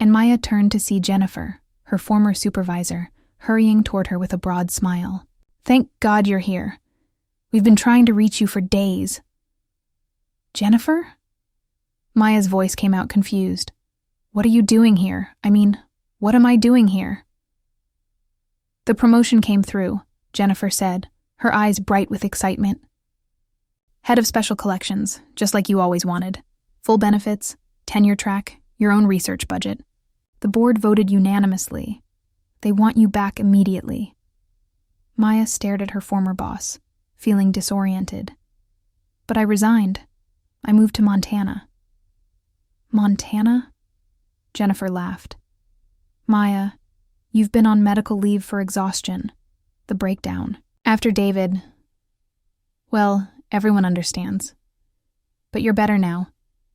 and Maya turned to see Jennifer, her former supervisor, hurrying toward her with a broad smile. Thank God you're here. We've been trying to reach you for days. Jennifer? Maya's voice came out confused. What are you doing here? I mean, what am I doing here? The promotion came through, Jennifer said, her eyes bright with excitement. Head of Special Collections, just like you always wanted. Full benefits, tenure track, your own research budget. The board voted unanimously. They want you back immediately. Maya stared at her former boss, feeling disoriented. But I resigned. I moved to Montana. Montana? Jennifer laughed. Maya, you've been on medical leave for exhaustion, the breakdown. After David, well, everyone understands. But you're better now,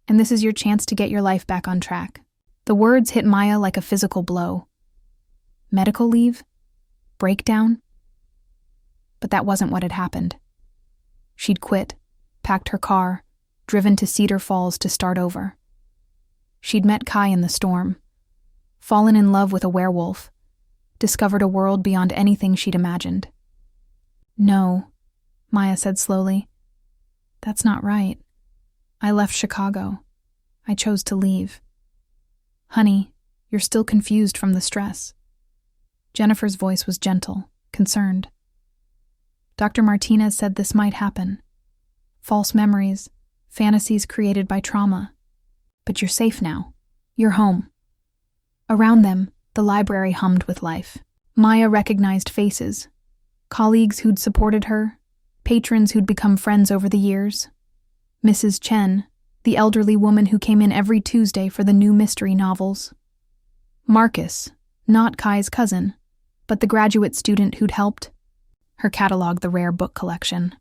and this is your chance to get your life back on track. The words hit Maya like a physical blow. Medical leave? Breakdown? But that wasn't what had happened. She'd quit, packed her car, driven to Cedar Falls to start over. She'd met Kai in the storm, fallen in love with a werewolf, discovered a world beyond anything she'd imagined. No, Maya said slowly. That's not right. I left Chicago. I chose to leave. Honey, you're still confused from the stress. Jennifer's voice was gentle, concerned. Dr. Martinez said this might happen. False memories, fantasies created by trauma. But you're safe now. You're home. Around them, the library hummed with life. Maya recognized faces. Colleagues who'd supported her, patrons who'd become friends over the years. Mrs. Chen, the elderly woman who came in every Tuesday for the new mystery novels. Marcus, not Kai's cousin, but the graduate student who'd helped her catalog the rare book collection.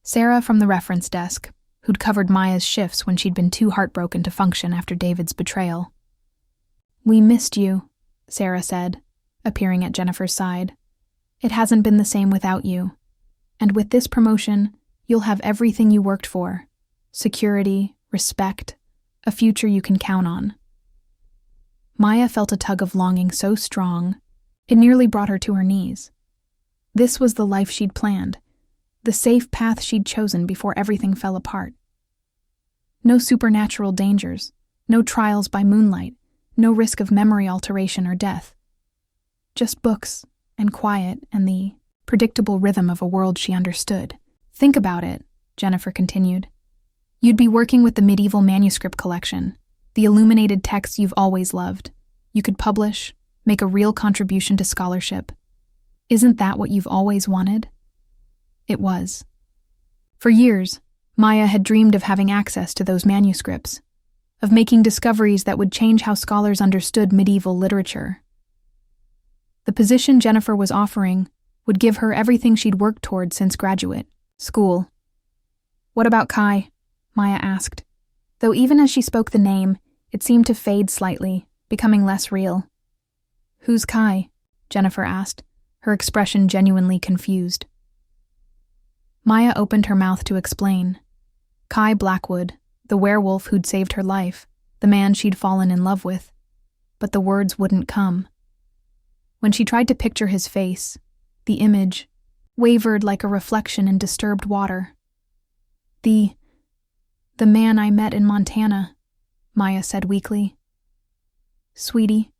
Sarah from the reference desk, who'd covered Maya's shifts when she'd been too heartbroken to function after David's betrayal. We missed you, Sarah said, appearing at Jennifer's side. It hasn't been the same without you. And with this promotion, you'll have everything you worked for. Security, respect, a future you can count on. Maya felt a tug of longing so strong, it nearly brought her to her knees. This was the life she'd planned, the safe path she'd chosen before everything fell apart. No supernatural dangers, no trials by moonlight, no risk of memory alteration or death. Just books and quiet and the predictable rhythm of a world she understood. Think about it, Jennifer continued. You'd be working with the medieval manuscript collection, the illuminated texts you've always loved. You could publish, make a real contribution to scholarship. Isn't that what you've always wanted? It was. For years, Maya had dreamed of having access to those manuscripts, of making discoveries that would change how scholars understood medieval literature. The position Jennifer was offering would give her everything she'd worked toward since graduate school. What about Kai? Maya asked, though even as she spoke the name, it seemed to fade slightly, becoming less real. Who's Kai? Jennifer asked, her expression genuinely confused. Maya opened her mouth to explain. Kai Blackwood, the werewolf who'd saved her life, the man she'd fallen in love with. But the words wouldn't come. When she tried to picture his face, the image wavered like a reflection in disturbed water. The man I met in Montana, Maya said weakly. Sweetie,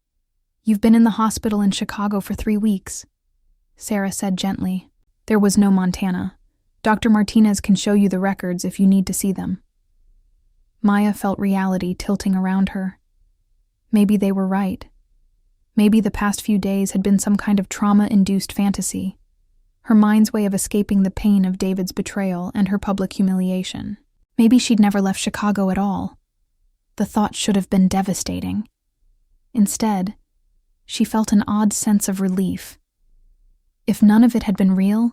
you've been in the hospital in Chicago for 3 weeks, Sarah said gently. There was no Montana. Dr. Martinez can show you the records if you need to see them. Maya felt reality tilting around her. Maybe they were right. Maybe the past few days had been some kind of trauma-induced fantasy, her mind's way of escaping the pain of David's betrayal and her public humiliation. Maybe she'd never left Chicago at all. The thought should have been devastating. Instead, she felt an odd sense of relief. If none of it had been real,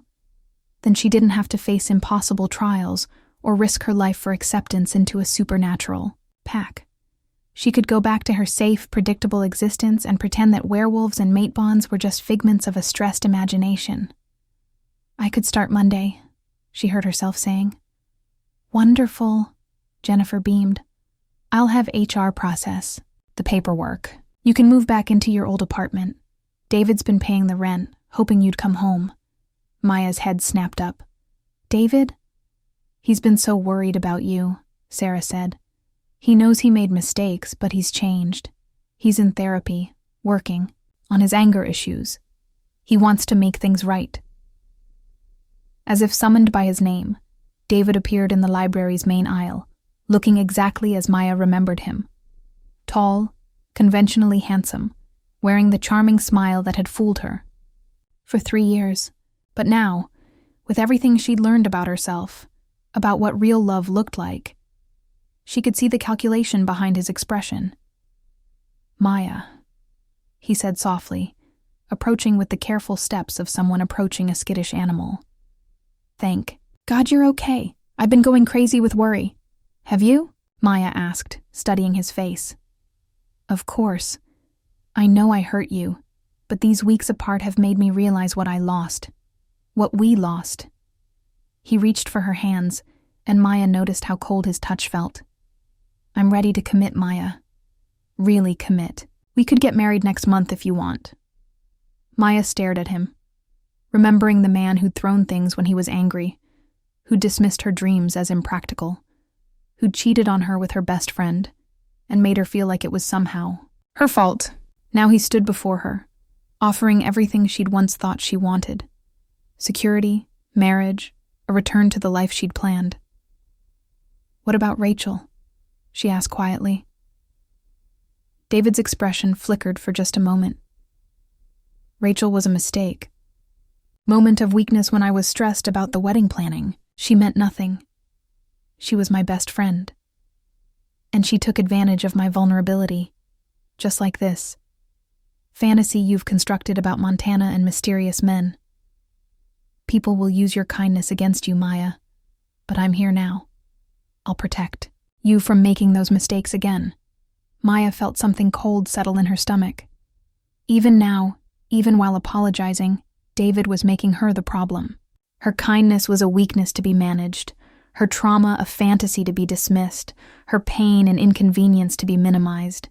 then she didn't have to face impossible trials or risk her life for acceptance into a supernatural pack. She could go back to her safe, predictable existence and pretend that werewolves and mate bonds were just figments of a stressed imagination. I could start Monday, she heard herself saying. Wonderful, Jennifer beamed. I'll have HR process the paperwork. You can move back into your old apartment. David's been paying the rent, hoping you'd come home. Maya's head snapped up. David? He's been so worried about you, Sarah said. He knows he made mistakes, but he's changed. He's in therapy, working on his anger issues. He wants to make things right. As if summoned by his name, David appeared in the library's main aisle, looking exactly as Maya remembered him. Tall, conventionally handsome, wearing the charming smile that had fooled her. For 3 years. But now, with everything she'd learned about herself, about what real love looked like, she could see the calculation behind his expression. Maya, he said softly, approaching with the careful steps of someone approaching a skittish animal. Thank God you're okay. I've been going crazy with worry. Have you? Maya asked, studying his face. Of course. I know I hurt you, but these weeks apart have made me realize what I lost. What we lost. He reached for her hands, and Maya noticed how cold his touch felt. I'm ready to commit, Maya. Really commit. We could get married next month if you want. Maya stared at him, remembering the man who'd thrown things when he was angry, who dismissed her dreams as impractical, who'd cheated on her with her best friend, and made her feel like it was somehow her fault. Now he stood before her, offering everything she'd once thought she wanted. Security, marriage, a return to the life she'd planned. What about Rachel? She asked quietly. David's expression flickered for just a moment. Rachel was a mistake. Moment of weakness when I was stressed about the wedding planning. She meant nothing. She was my best friend. And she took advantage of my vulnerability, just like this. Fantasy you've constructed about Montana and mysterious men. People will use your kindness against you, Maya, but I'm here now. I'll protect you from making those mistakes again. Maya felt something cold settle in her stomach. Even now, even while apologizing, David was making her the problem. Her kindness was a weakness to be managed, her trauma a fantasy to be dismissed, her pain and inconvenience to be minimized.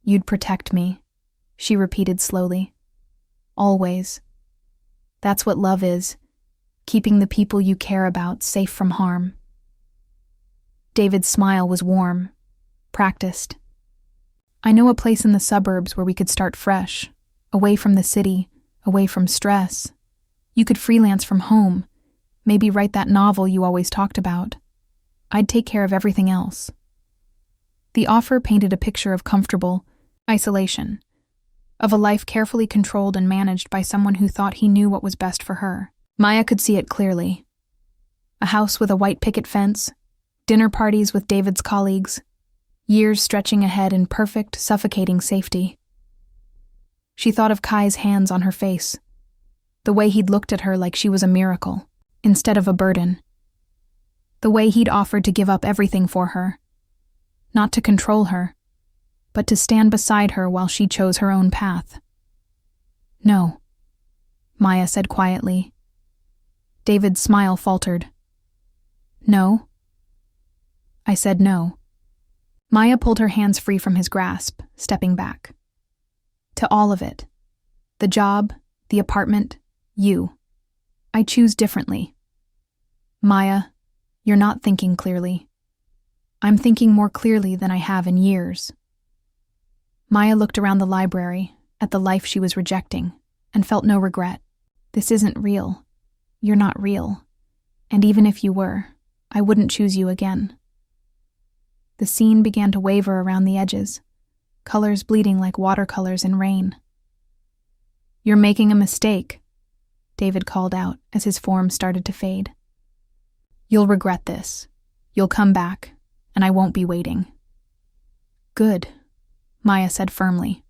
You'd protect me, she repeated slowly. Always. That's what love is, keeping the people you care about safe from harm. David's smile was warm, practiced. I know a place in the suburbs where we could start fresh, away from the city, away from stress. You could freelance from home, maybe write that novel you always talked about. I'd take care of everything else. The offer painted a picture of comfortable isolation, of a life carefully controlled and managed by someone who thought he knew what was best for her. Maya could see it clearly. A house with a white picket fence, dinner parties with David's colleagues, years stretching ahead in perfect, suffocating safety. She thought of Kai's hands on her face, the way he'd looked at her like she was a miracle, instead of a burden. The way he'd offered to give up everything for her, not to control her, but to stand beside her while she chose her own path. No, Maya said quietly. David's smile faltered. No? I said no. Maya pulled her hands free from his grasp, stepping back. To all of it. The job, the apartment, you. I choose differently. Maya, you're not thinking clearly. I'm thinking more clearly than I have in years. Maya looked around the library, at the life she was rejecting, and felt no regret. This isn't real. You're not real. And even if you were, I wouldn't choose you again. The scene began to waver around the edges, colors bleeding like watercolors in rain. You're making a mistake, David called out as his form started to fade. You'll regret this. You'll come back, and I won't be waiting. Good, Maya said firmly.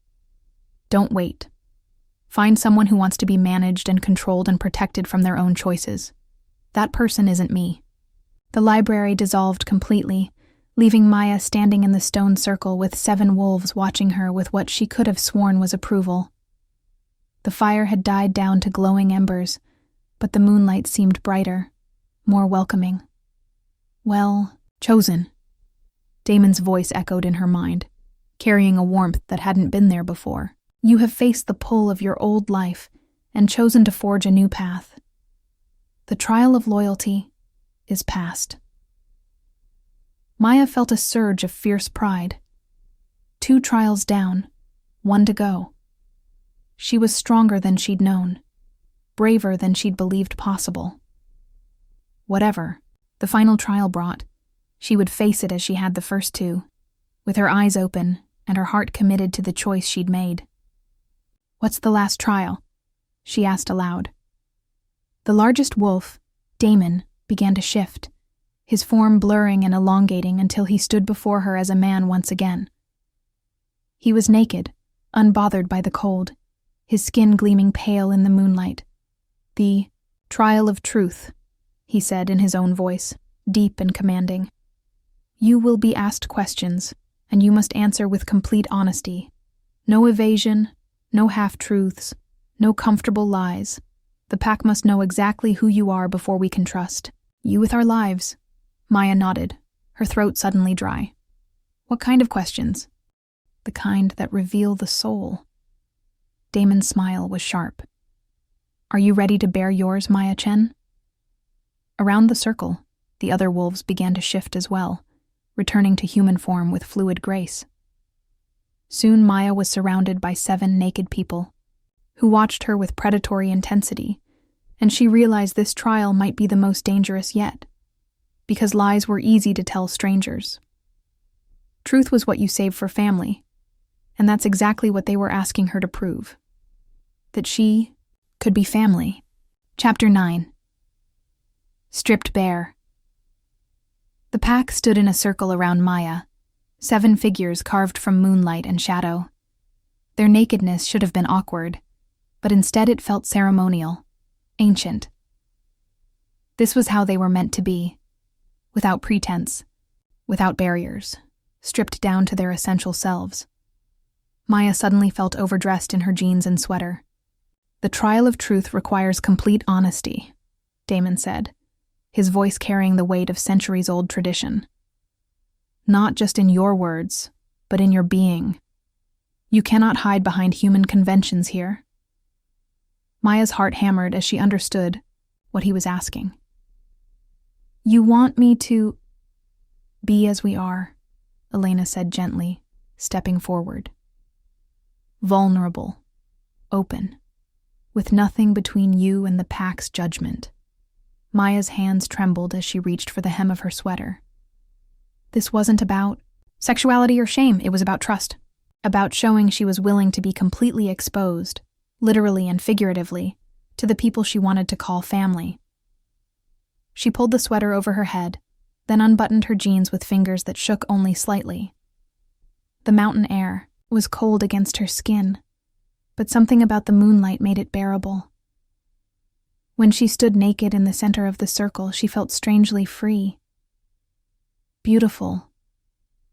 Don't wait. Find someone who wants to be managed and controlled and protected from their own choices. That person isn't me. The library dissolved completely, leaving Maya standing in the stone circle with 7 wolves watching her with what she could have sworn was approval. The fire had died down to glowing embers, but the moonlight seemed brighter, more welcoming. Well, chosen. Damon's voice echoed in her mind, carrying a warmth that hadn't been there before. You have faced the pull of your old life and chosen to forge a new path. The trial of loyalty is past. Maya felt a surge of fierce pride. 2 trials down, 1 to go. She was stronger than she'd known, braver than she'd believed possible. Whatever the final trial brought, she would face it as she had the first 2, with her eyes open and her heart committed to the choice she'd made. What's the last trial? She asked aloud. The largest wolf, Damon, began to shift, his form blurring and elongating until he stood before her as a man once again. He was naked, unbothered by the cold, his skin gleaming pale in the moonlight. The trial of truth, he said in his own voice, deep and commanding. You will be asked questions, and you must answer with complete honesty. No evasion, no half-truths, no comfortable lies. The pack must know exactly who you are before we can trust you with our lives. Maya nodded, her throat suddenly dry. What kind of questions? The kind that reveal the soul. Damon's smile was sharp. Are you ready to bear yours, Maya Chen? Around the circle, the other wolves began to shift as well, returning to human form with fluid grace. Soon Maya was surrounded by 7 naked people, who watched her with predatory intensity, and she realized this trial might be the most dangerous yet, because lies were easy to tell strangers. Truth was what you saved for family, and that's exactly what they were asking her to prove. That she could be family. Chapter 9. Stripped bare. The pack stood in a circle around Maya, 7 figures carved from moonlight and shadow. Their nakedness should have been awkward, but instead it felt ceremonial, ancient. This was how they were meant to be, without pretense, without barriers, stripped down to their essential selves. Maya suddenly felt overdressed in her jeans and sweater. The trial of truth requires complete honesty, Damon said, his voice carrying the weight of centuries-old tradition. Not just in your words, but in your being. You cannot hide behind human conventions here. Maya's heart hammered as she understood what he was asking. You want me to... Be as we are, Elena said gently, stepping forward. Vulnerable, open, with nothing between you and the pack's judgment. Maya's hands trembled as she reached for the hem of her sweater. This wasn't about sexuality or shame, it was about trust. About showing she was willing to be completely exposed, literally and figuratively, to the people she wanted to call family. She pulled the sweater over her head, then unbuttoned her jeans with fingers that shook only slightly. The mountain air was cold against her skin, but something about the moonlight made it bearable. When she stood naked in the center of the circle, she felt strangely free. Beautiful.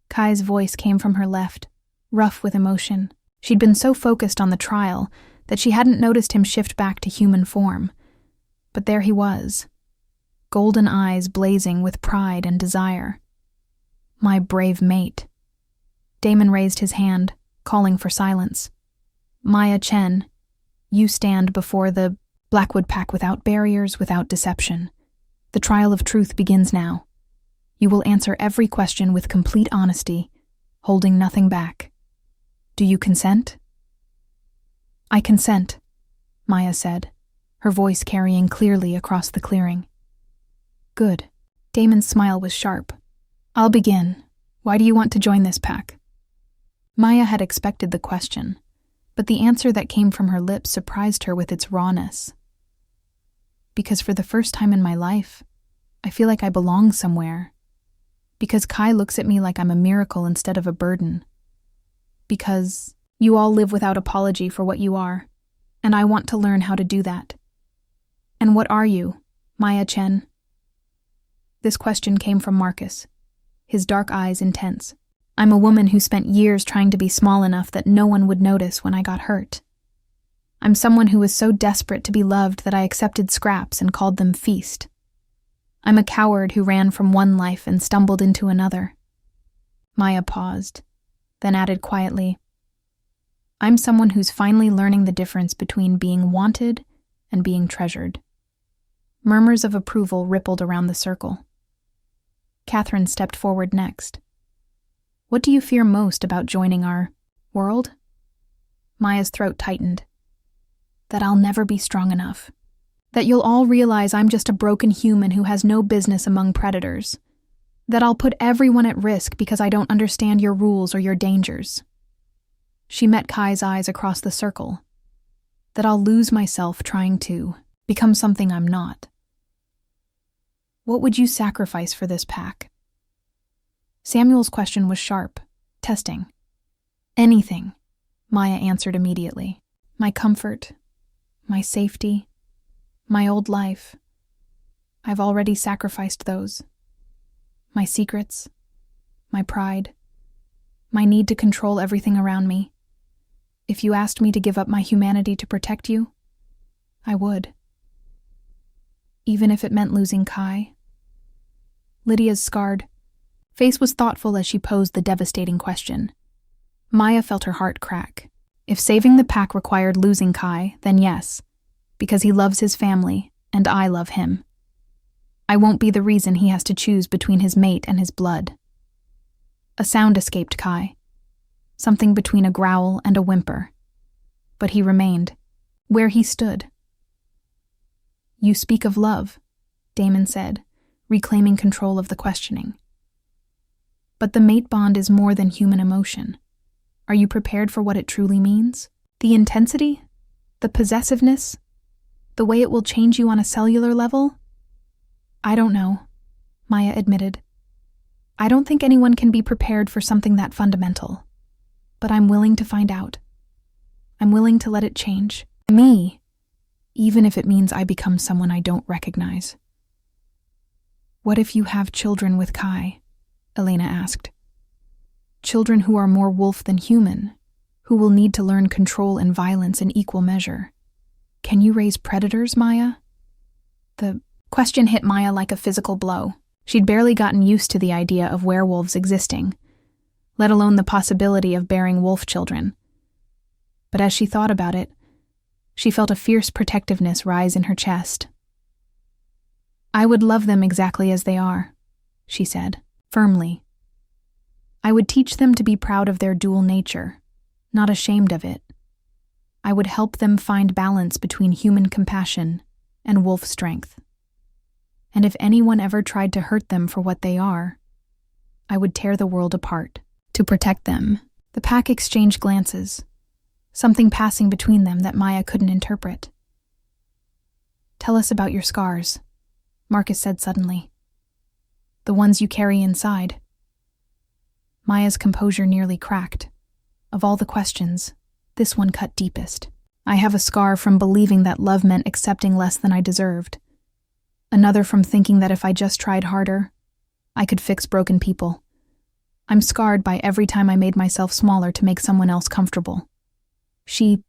Kai's voice came from her left, rough with emotion. She'd been so focused on the trial that she hadn't noticed him shift back to human form. But there he was, golden eyes blazing with pride and desire. My brave mate. Damon raised his hand, calling for silence. Maya Chen, you stand before the Blackwood Pack without barriers, without deception. The trial of truth begins now. You will answer every question with complete honesty, holding nothing back. Do you consent? I consent, Maya said, her voice carrying clearly across the clearing. Good. Damon's smile was sharp. I'll begin. Why do you want to join this pack? Maya had expected the question, but the answer that came from her lips surprised her with its rawness. Because for the first time in my life, I feel like I belong somewhere. Because Kai looks at me like I'm a miracle instead of a burden. Because you all live without apology for what you are, and I want to learn how to do that. And what are you, Maya Chen? This question came from Marcus, his dark eyes intense. I'm a woman who spent years trying to be small enough that no one would notice when I got hurt. I'm someone who was so desperate to be loved that I accepted scraps and called them feast. I'm a coward who ran from one life and stumbled into another. Maya paused, then added quietly, I'm someone who's finally learning the difference between being wanted and being treasured. Murmurs of approval rippled around the circle. Catherine stepped forward next. What do you fear most about joining our world? Maya's throat tightened. That I'll never be strong enough. That you'll all realize I'm just a broken human who has no business among predators. That I'll put everyone at risk because I don't understand your rules or your dangers. She met Kai's eyes across the circle. That I'll lose myself trying to become something I'm not. What would you sacrifice for this pack? Samuel's question was sharp, testing. Anything, Maya answered immediately. My comfort, my safety, my old life. I've already sacrificed those. My secrets, my pride, my need to control everything around me. If you asked me to give up my humanity to protect you, I would. Even if it meant losing Kai. Lydia's scarred face was thoughtful as she posed the devastating question. Maya felt her heart crack. If saving the pack required losing Kai, then yes, because he loves his family, and I love him. I won't be the reason he has to choose between his mate and his blood. A sound escaped Kai, something between a growl and a whimper. But he remained, where he stood. You speak of love, Damon said, reclaiming control of the questioning. But the mate bond is more than human emotion. Are you prepared for what it truly means? The intensity? The possessiveness? The way it will change you on a cellular level? I don't know, Maya admitted. I don't think anyone can be prepared for something that fundamental. But I'm willing to find out. I'm willing to let it change me, even if it means I become someone I don't recognize. What if you have children with Kai? Elena asked. Children who are more wolf than human, who will need to learn control and violence in equal measure. Can you raise predators, Maya? The question hit Maya like a physical blow. She'd barely gotten used to the idea of werewolves existing, let alone the possibility of bearing wolf children. But as she thought about it, she felt a fierce protectiveness rise in her chest. I would love them exactly as they are, she said. firmly. I would teach them to be proud of their dual nature, not ashamed of it. I would help them find balance between human compassion and wolf strength. And if anyone ever tried to hurt them for what they are, I would tear the world apart to protect them. The pack exchanged glances, something passing between them that Maya couldn't interpret. "Tell us about your scars," Marcus said suddenly. "The ones you carry inside." Maya's composure nearly cracked. Of all the questions, this one cut deepest. "I have a scar from believing that love meant accepting less than I deserved. Another from thinking that if I just tried harder, I could fix broken people. I'm scarred by every time I made myself smaller to make someone else comfortable." She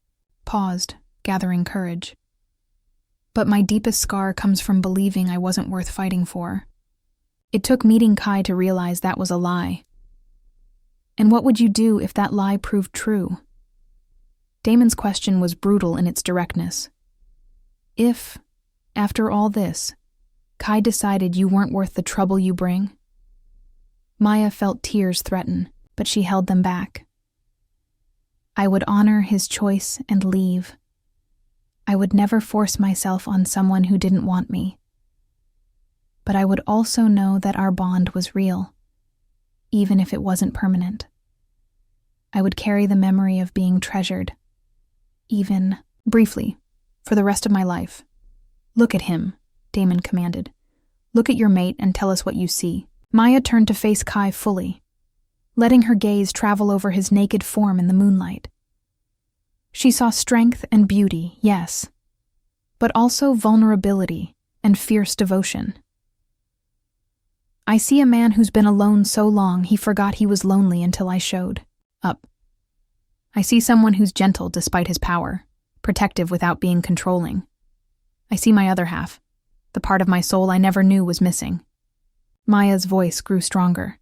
paused, gathering courage. "But my deepest scar comes from believing I wasn't worth fighting for. It took meeting Kai to realize that was a lie. And what would you do if that lie proved true?" Damon's question was brutal in its directness. "If, after all this, Kai decided you weren't worth the trouble you bring?" Maya felt tears threaten, but she held them back. "I would honor his choice and leave. I would never force myself on someone who didn't want me. But I would also know that our bond was real, even if it wasn't permanent. I would carry the memory of being treasured, even briefly, for the rest of my life." "Look at him," Damon commanded. "Look at your mate and tell us what you see." Maya turned to face Kai fully, letting her gaze travel over his naked form in the moonlight. She saw strength and beauty, yes, but also vulnerability and fierce devotion. "I see a man who's been alone so long he forgot he was lonely until I showed up. I see someone who's gentle despite his power, protective without being controlling. I see my other half, the part of my soul I never knew was missing." Maya's voice grew stronger.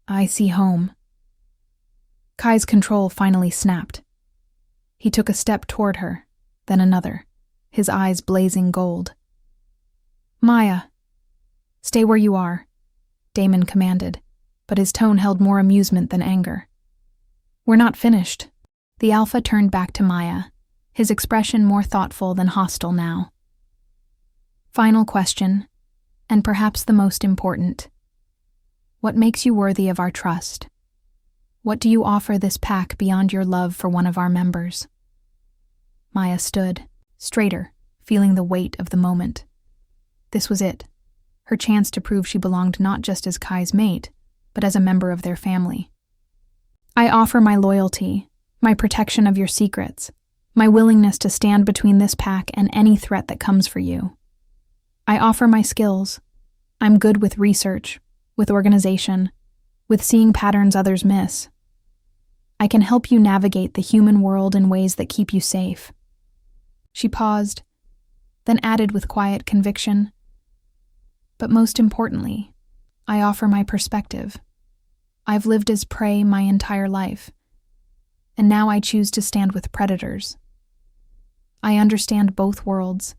"I see home." Kai's control finally snapped. He took a step toward her, then another, his eyes blazing gold. "Maya, stay where you are," Damon commanded, but his tone held more amusement than anger. "We're not finished." The Alpha turned back to Maya, his expression more thoughtful than hostile now. "Final question, and perhaps the most important. What makes you worthy of our trust? What do you offer this pack beyond your love for one of our members?" Maya stood, straighter, feeling the weight of the moment. This was it, her chance to prove she belonged not just as Kai's mate, but as a member of their family. "I offer my loyalty, my protection of your secrets, my willingness to stand between this pack and any threat that comes for you. I offer my skills. I'm good with research, with organization, with seeing patterns others miss. I can help you navigate the human world in ways that keep you safe." She paused, then added with quiet conviction, "But most importantly, I offer my perspective. I've lived as prey my entire life, and now I choose to stand with predators. I understand both worlds,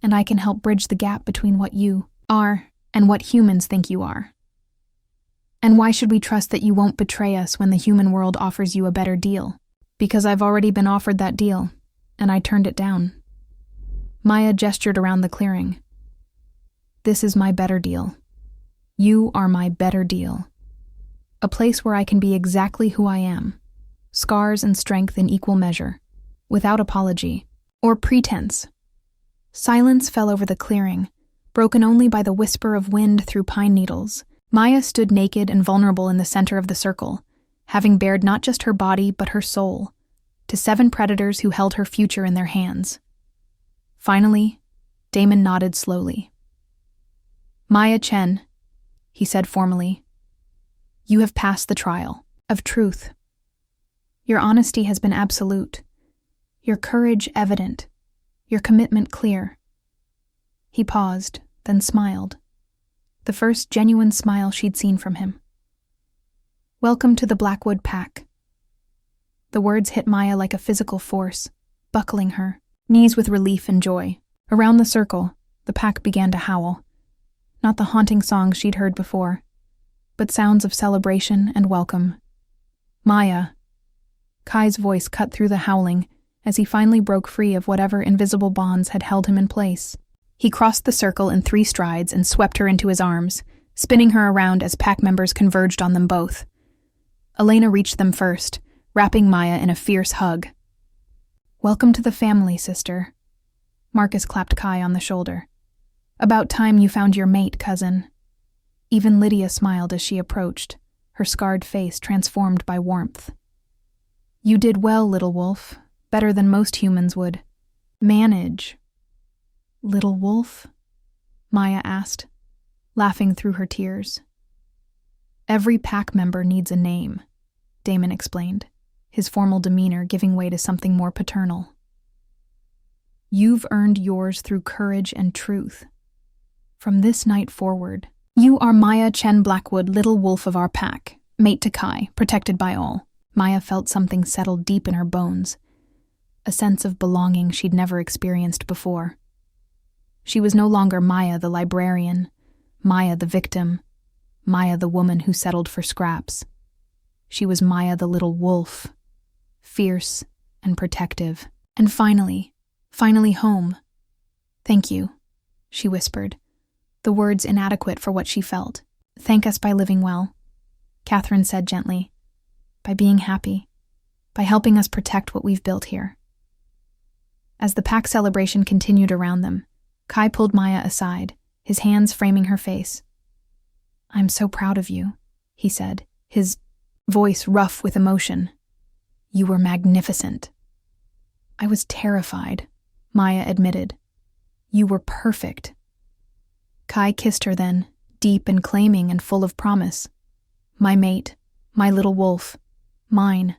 and I can help bridge the gap between what you are and what humans think you are. And why should we trust that you won't betray us when the human world offers you a better deal? Because I've already been offered that deal, and I turned it down." Maya gestured around the clearing. "This is my better deal. You are my better deal. A place where I can be exactly who I am, scars and strength in equal measure, without apology or pretense." Silence fell over the clearing, broken only by the whisper of wind through pine needles. Maya stood naked and vulnerable in the center of the circle, having bared not just her body but her soul, to 7 predators who held her future in their hands. Finally, Damon nodded slowly. "Maya Chen," he said formally, "you have passed the trial of truth. Your honesty has been absolute, your courage evident, your commitment clear." He paused, then smiled, the first genuine smile she'd seen from him. "Welcome to the Blackwood Pack." The words hit Maya like a physical force, buckling her, knees with relief and joy. Around the circle, the pack began to howl. Not the haunting songs she'd heard before, but sounds of celebration and welcome. Maya. Kai's voice cut through the howling as he finally broke free of whatever invisible bonds had held him in place. He crossed the circle in 3 strides and swept her into his arms, spinning her around as pack members converged on them both. Elena reached them first, wrapping Maya in a fierce hug. "Welcome to the family, sister." Marcus clapped Kai on the shoulder. "About time you found your mate, cousin." Even Lydia smiled as she approached, her scarred face transformed by warmth. "You did well, little wolf, better than most humans would manage." "Little wolf?" Maya asked, laughing through her tears. "Every pack member needs a name," Damon explained, his formal demeanor giving way to something more paternal. "You've earned yours through courage and truth. From this night forward, you are Maya Chen Blackwood, little wolf of our pack, mate to Kai, protected by all." Maya felt something settle deep in her bones, a sense of belonging she'd never experienced before. She was no longer Maya the librarian, Maya the victim, Maya the woman who settled for scraps. She was Maya the little wolf, fierce and protective. "And finally home. Thank you," she whispered, the words inadequate for what she felt. "Thank us by living well," Catherine said gently. "By being happy. By helping us protect what we've built here." As the pack celebration continued around them, Kai pulled Maya aside, his hands framing her face. "I'm so proud of you," he said, his voice rough with emotion. "You were magnificent." "I was terrified," Maya admitted. "You were perfect." Kai kissed her then, deep and claiming and full of promise. "My mate, my little wolf, mine."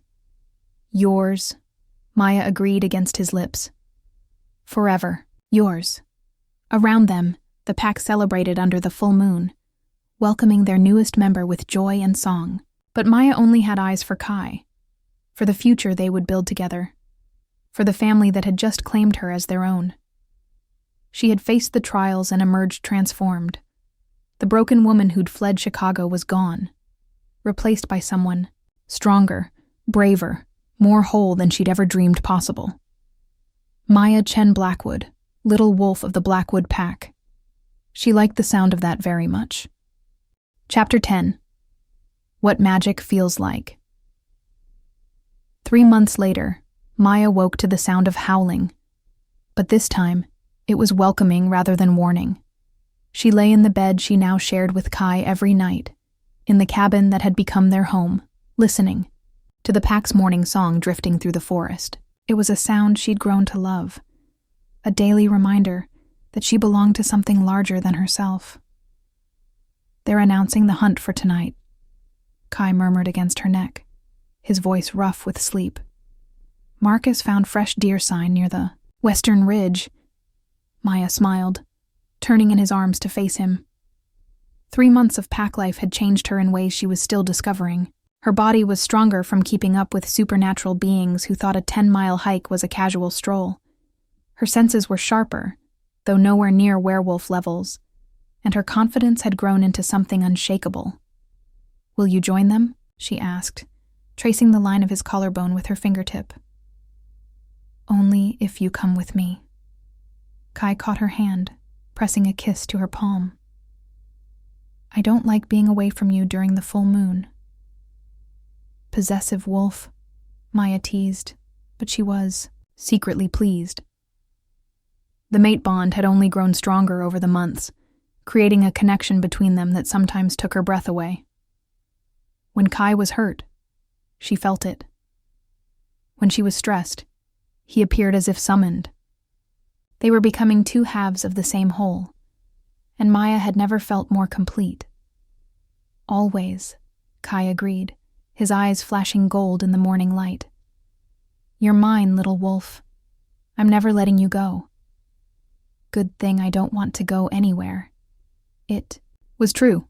"Yours," Maya agreed against his lips. "Forever, yours." Around them, the pack celebrated under the full moon, welcoming their newest member with joy and song. But Maya only had eyes for Kai, for the future they would build together, for the family that had just claimed her as their own. She had faced the trials and emerged transformed. The broken woman who'd fled Chicago was gone, replaced by someone stronger, braver, more whole than she'd ever dreamed possible. Maya Chen Blackwood, little wolf of the Blackwood pack. She liked the sound of that very much. Chapter 10. What Magic Feels Like. 3 months later, Maya woke to the sound of howling. But this time, it was welcoming rather than warning. She lay in the bed she now shared with Kai every night, in the cabin that had become their home, listening to the pack's morning song drifting through the forest. It was a sound she'd grown to love, a daily reminder that she belonged to something larger than herself. "They're announcing the hunt for tonight," Kai murmured against her neck, his voice rough with sleep. "Marcus found fresh deer sign near the western ridge." Maya smiled, turning in his arms to face him. 3 months of pack life had changed her in ways she was still discovering. Her body was stronger from keeping up with supernatural beings who thought a 10-mile hike was a casual stroll. Her senses were sharper, though nowhere near werewolf levels, and her confidence had grown into something unshakable. "Will you join them?" she asked, tracing the line of his collarbone with her fingertip. "Only if you come with me." Kai caught her hand, pressing a kiss to her palm. "I don't like being away from you during the full moon." "Possessive wolf," Maya teased, but she was secretly pleased. The mate bond had only grown stronger over the months, creating a connection between them that sometimes took her breath away. When Kai was hurt, she felt it. When she was stressed, he appeared as if summoned. They were becoming 2 halves of the same whole, and Maya had never felt more complete. "Always," Kai agreed, his eyes flashing gold in the morning light. "You're mine, little wolf. I'm never letting you go." "Good thing I don't want to go anywhere." It was true.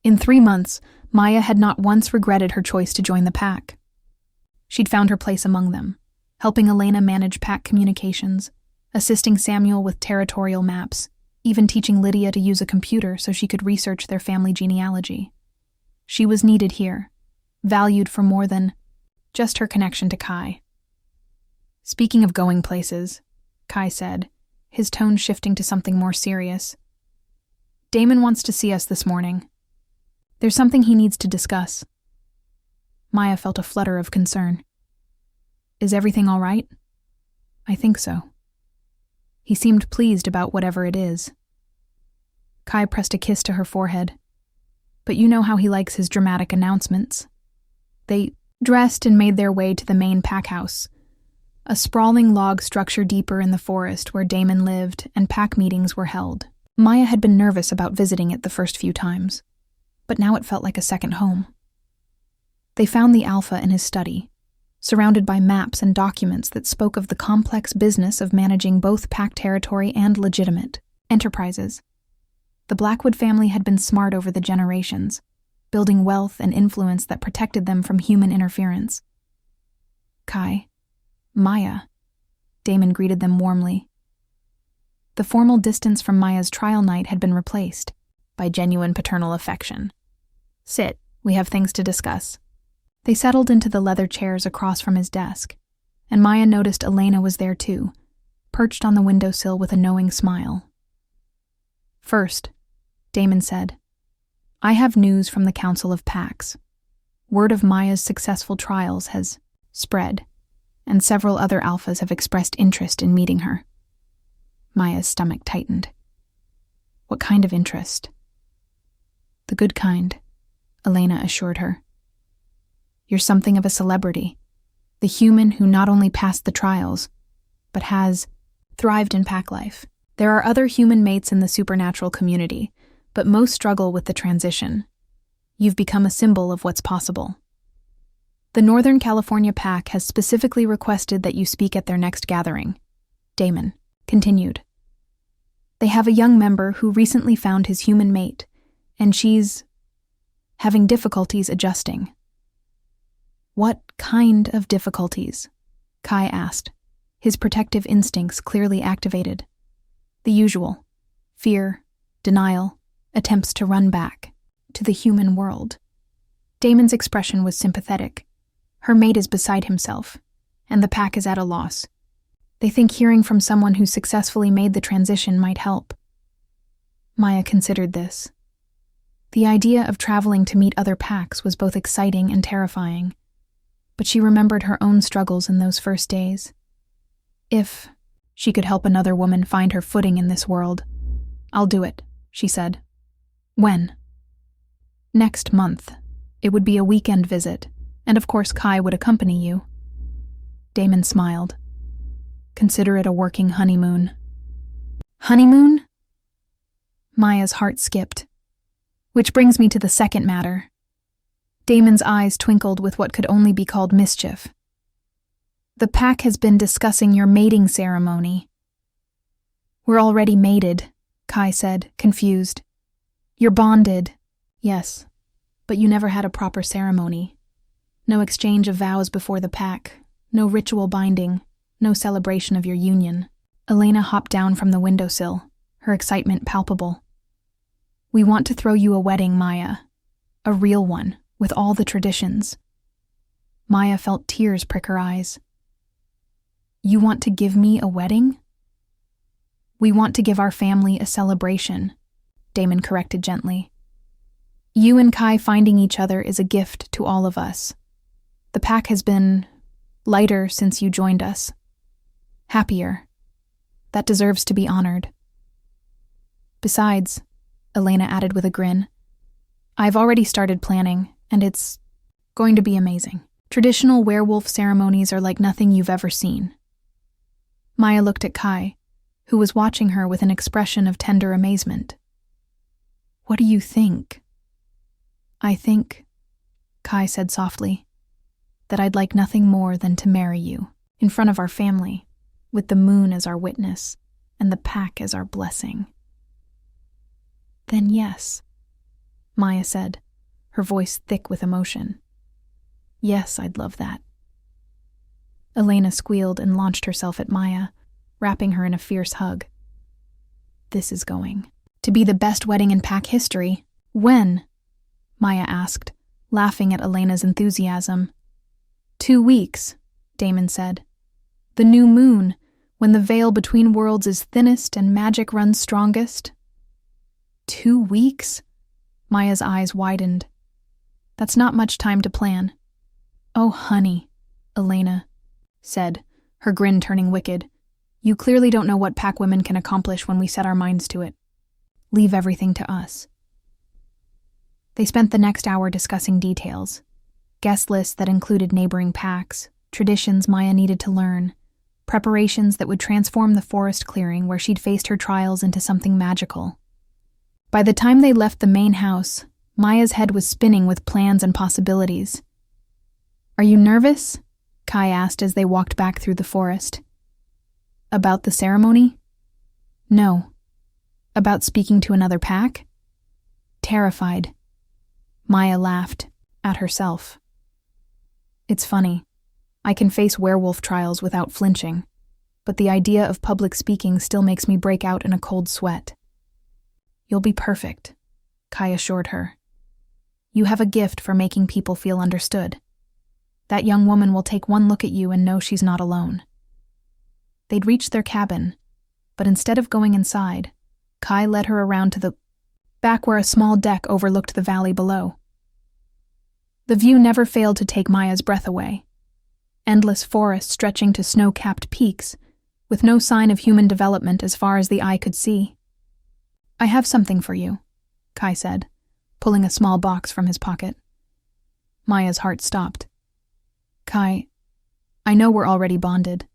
In 3 months, Maya had not once regretted her choice to join the pack. She'd found her place among them, helping Elena manage pack communications, assisting Samuel with territorial maps, even teaching Lydia to use a computer so she could research their family genealogy. She was needed here, valued for more than just her connection to Kai. Speaking of going places, Kai said, his tone shifting to something more serious. Damon wants to see us this morning. There's something he needs to discuss. Maya felt a flutter of concern. Is everything all right? I think so. He seemed pleased about whatever it is. Kai pressed a kiss to her forehead. But you know how he likes his dramatic announcements. They dressed and made their way to the main pack house, a sprawling log structure deeper in the forest where Damon lived and pack meetings were held. Maya had been nervous about visiting it the first few times, but now it felt like a second home. They found the Alpha in his study, surrounded by maps and documents that spoke of the complex business of managing both pack territory and legitimate enterprises. The Blackwood family had been smart over the generations, building wealth and influence that protected them from human interference. Kai, Maya, Damon greeted them warmly. The formal distance from Maya's trial night had been replaced by genuine paternal affection. Sit, we have things to discuss. They settled into the leather chairs across from his desk, and Maya noticed Elena was there too, perched on the windowsill with a knowing smile. First, Damon said, I have news from the Council of Packs. Word of Maya's successful trials has spread, and several other alphas have expressed interest in meeting her. Maya's stomach tightened. What kind of interest? The good kind, Elena assured her. You're something of a celebrity, the human who not only passed the trials, but has thrived in pack life. There are other human mates in the supernatural community, but most struggle with the transition. You've become a symbol of what's possible. The Northern California Pack has specifically requested that you speak at their next gathering, Damon continued. They have a young member who recently found his human mate, and she's having difficulties adjusting. What kind of difficulties? Kai asked, his protective instincts clearly activated. The usual: fear, denial, attempts to run back to the human world. Damon's expression was sympathetic. Her mate is beside himself, and the pack is at a loss. They think hearing from someone who successfully made the transition might help. Maya considered this. The idea of traveling to meet other packs was both exciting and terrifying, but she remembered her own struggles in those first days. If she could help another woman find her footing in this world, I'll do it, she said. When? Next month. It would be a weekend visit, and of course Kai would accompany you. Damon smiled. Consider it a working honeymoon. Honeymoon? Maya's heart skipped. Which brings me to the second matter. Damon's eyes twinkled with what could only be called mischief. The pack has been discussing your mating ceremony. We're already mated, Kai said, confused. You're bonded. Yes, but you never had a proper ceremony. No exchange of vows before the pack, no ritual binding, no celebration of your union. Elena hopped down from the windowsill, her excitement palpable. We want to throw you a wedding, Maya. A real one, with all the traditions. Maya felt tears prick her eyes. You want to give me a wedding? We want to give our family a celebration, Damon corrected gently. You and Kai finding each other is a gift to all of us. The pack has been lighter since you joined us. Happier. That deserves to be honored. Besides, Elena added with a grin, I've already started planning, and it's going to be amazing. Traditional werewolf ceremonies are like nothing you've ever seen. Maya looked at Kai, who was watching her with an expression of tender amazement. What do you think? I think, Kai said softly, that I'd like nothing more than to marry you, in front of our family, with the moon as our witness, and the pack as our blessing. Then yes, Maya said, her voice thick with emotion. Yes, I'd love that. Elena squealed and launched herself at Maya, wrapping her in a fierce hug. This is going to be the best wedding in pack history. When? Maya asked, laughing at Elena's enthusiasm. 2 weeks, Damon said. The new moon, when the veil between worlds is thinnest and magic runs strongest. 2 weeks? Maya's eyes widened. That's not much time to plan. Oh, honey, Elena said, her grin turning wicked. You clearly don't know what pack women can accomplish when we set our minds to it. Leave everything to us. They spent the next hour discussing details. Guest lists that included neighboring packs, traditions Maya needed to learn, preparations that would transform the forest clearing where she'd faced her trials into something magical. By the time they left the main house, Maya's head was spinning with plans and possibilities. Are you nervous? Kai asked as they walked back through the forest. About the ceremony? No. About speaking to another pack? Terrified. Maya laughed, at herself. It's funny. I can face werewolf trials without flinching, but the idea of public speaking still makes me break out in a cold sweat. You'll be perfect, Kai assured her. You have a gift for making people feel understood. That young woman will take one look at you and know she's not alone. They'd reached their cabin, but instead of going inside, Kai led her around to the back where a small deck overlooked the valley below. The view never failed to take Maya's breath away. Endless forest stretching to snow-capped peaks, with no sign of human development as far as the eye could see. I have something for you, Kai said, pulling a small box from his pocket. Maya's heart stopped. Kai, I know we're already bonded.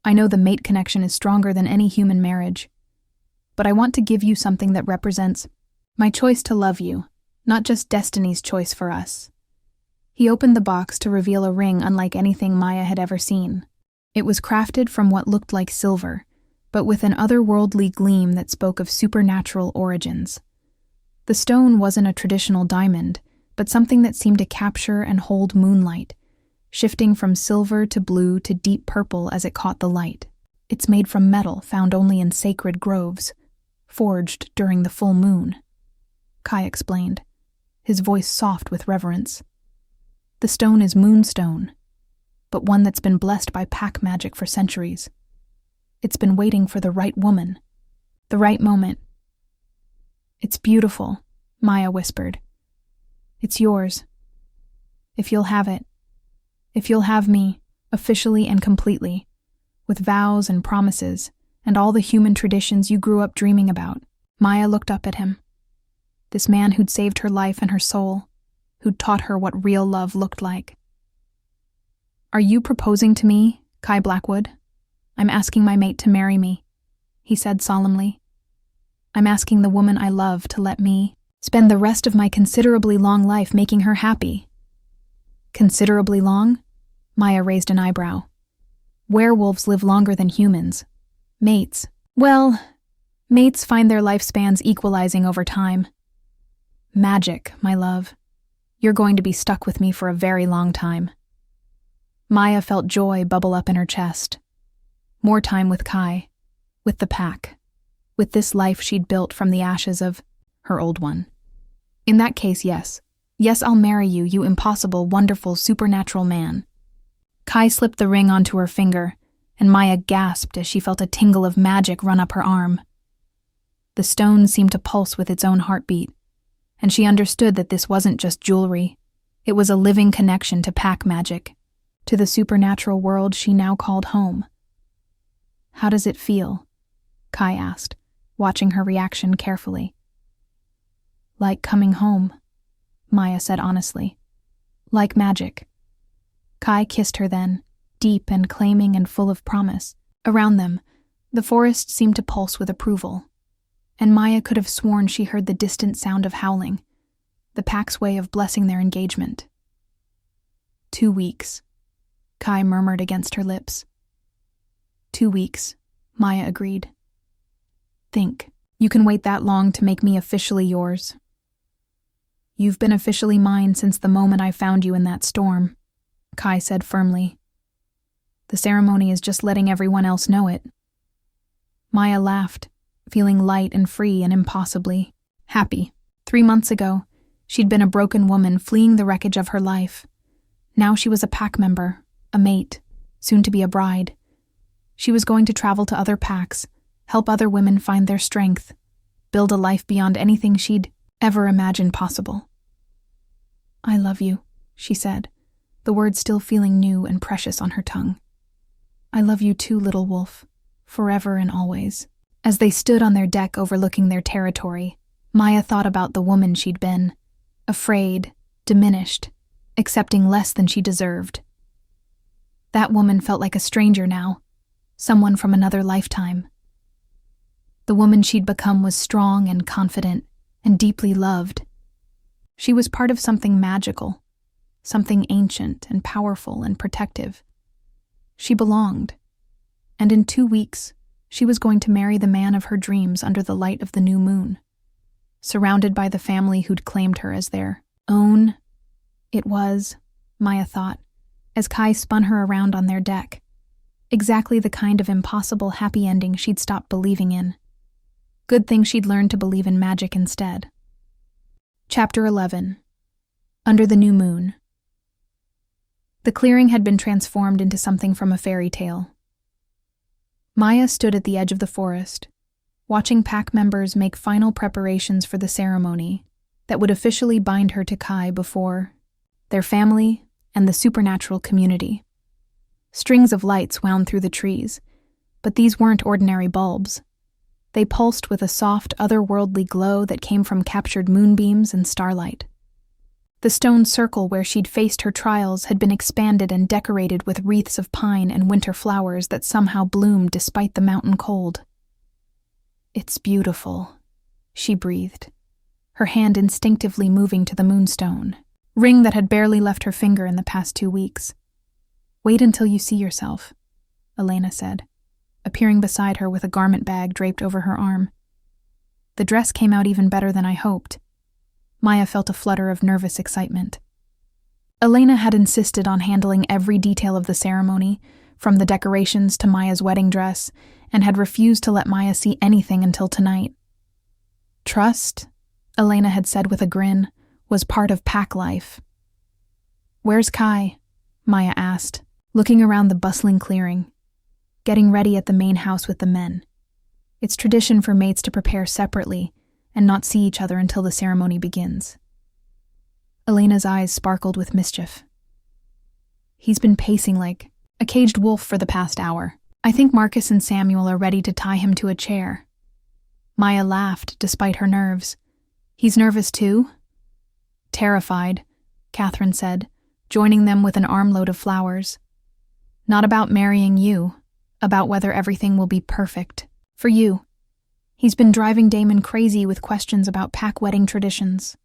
I know the mate connection is stronger than any human marriage. But I want to give you something that represents my choice to love you, not just destiny's choice for us. He opened the box to reveal a ring unlike anything Maya had ever seen. It was crafted from what looked like silver, but with an otherworldly gleam that spoke of supernatural origins. The stone wasn't a traditional diamond, but something that seemed to capture and hold moonlight, shifting from silver to blue to deep purple as it caught the light. It's made from metal found only in sacred groves, forged during the full moon, Kai explained, his voice soft with reverence. The stone is moonstone, but one that's been blessed by pack magic for centuries. It's been waiting for the right woman, the right moment. It's beautiful, Maya whispered. It's yours. If you'll have it. If you'll have me, officially and completely, with vows and promises, and all the human traditions you grew up dreaming about. Maya looked up at him. This man who'd saved her life and her soul, who'd taught her what real love looked like. Are you proposing to me, Kai Blackwood? I'm asking my mate to marry me, he said solemnly. I'm asking the woman I love to let me spend the rest of my considerably long life making her happy. Considerably long? Maya raised an eyebrow. Werewolves live longer than humans. Mates. Well, mates find their lifespans equalizing over time. Magic, my love. You're going to be stuck with me for a very long time. Maya felt joy bubble up in her chest. More time with Kai, with the pack, with this life she'd built from the ashes of her old one. In that case, yes. Yes, I'll marry you, you impossible, wonderful, supernatural man. Kai slipped the ring onto her finger, and Maya gasped as she felt a tingle of magic run up her arm. The stone seemed to pulse with its own heartbeat, and she understood that this wasn't just jewelry. It was a living connection to pack magic, to the supernatural world she now called home. How does it feel? Kai asked, watching her reaction carefully. Like coming home, Maya said honestly. Like magic. Kai kissed her then, deep and claiming and full of promise. Around them, the forest seemed to pulse with approval, and Maya could have sworn she heard the distant sound of howling, the pack's way of blessing their engagement. 2 weeks, Kai murmured against her lips. 2 weeks, Maya agreed. Think, you can wait that long to make me officially yours. You've been officially mine since the moment I found you in that storm, Kai said firmly. The ceremony is just letting everyone else know it. Maya laughed, feeling light and free and impossibly happy. 3 months ago, She'd been a broken woman fleeing the wreckage of her life. Now she was a pack member, a mate, soon to be a bride. She was going to travel to other packs, help other women find their strength, build a life beyond anything she'd ever imagined possible. "I love you," she said, the words still feeling new and precious on her tongue. "I love you too, little wolf, forever and always." As they stood on their deck overlooking their territory, Maya thought about the woman she'd been, afraid, diminished, accepting less than she deserved. That woman felt like a stranger now, someone from another lifetime. The woman she'd become was strong and confident and deeply loved. She was part of something magical, something ancient and powerful and protective. She belonged, and in 2 weeks, she was going to marry the man of her dreams under the light of the new moon, surrounded by the family who'd claimed her as their own. It was, Maya thought, as Kai spun her around on their deck, exactly the kind of impossible happy ending she'd stopped believing in. Good thing she'd learned to believe in magic instead. Chapter 11. Under the New Moon. The clearing had been transformed into something from a fairy tale. Maya stood at the edge of the forest, watching pack members make final preparations for the ceremony that would officially bind her to Kai before their family and the supernatural community. Strings of lights wound through the trees, but these weren't ordinary bulbs. They pulsed with a soft, otherworldly glow that came from captured moonbeams and starlight. The stone circle where she'd faced her trials had been expanded and decorated with wreaths of pine and winter flowers that somehow bloomed despite the mountain cold. "It's beautiful," she breathed, her hand instinctively moving to the moonstone, ring that had barely left her finger in the past 2 weeks. "Wait until you see yourself," Elena said, appearing beside her with a garment bag draped over her arm. "The dress came out even better than I hoped." Maya felt a flutter of nervous excitement. Elena had insisted on handling every detail of the ceremony, from the decorations to Maya's wedding dress, and had refused to let Maya see anything until tonight. Trust, Elena had said with a grin, was part of pack life. "Where's Kai?" Maya asked, looking around the bustling clearing. "Getting ready at the main house with the men. It's tradition for mates to prepare separately and not see each other until the ceremony begins." Elena's eyes sparkled with mischief. "He's been pacing like a caged wolf for the past hour. I think Marcus and Samuel are ready to tie him to a chair." Maya laughed despite her nerves. "He's nervous too?" "Terrified," Catherine said, joining them with an armload of flowers. "Not about marrying you, about whether everything will be perfect. For you. He's been driving Damon crazy with questions about pack wedding traditions."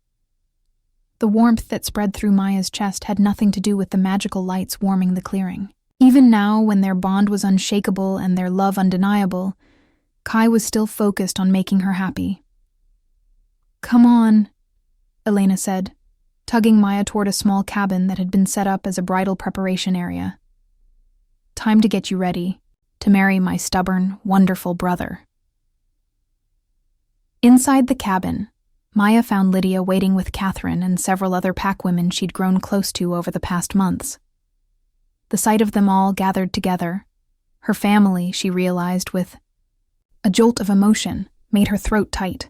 The warmth that spread through Maya's chest had nothing to do with the magical lights warming the clearing. Even now, when their bond was unshakable and their love undeniable, Kai was still focused on making her happy. "Come on," Elena said, tugging Maya toward a small cabin that had been set up as a bridal preparation area. "Time to get you ready, to marry my stubborn, wonderful brother." Inside the cabin, Maya found Lydia waiting with Catherine and several other pack women she'd grown close to over the past months. The sight of them all gathered together, her family, she realized with a jolt of emotion, made her throat tight.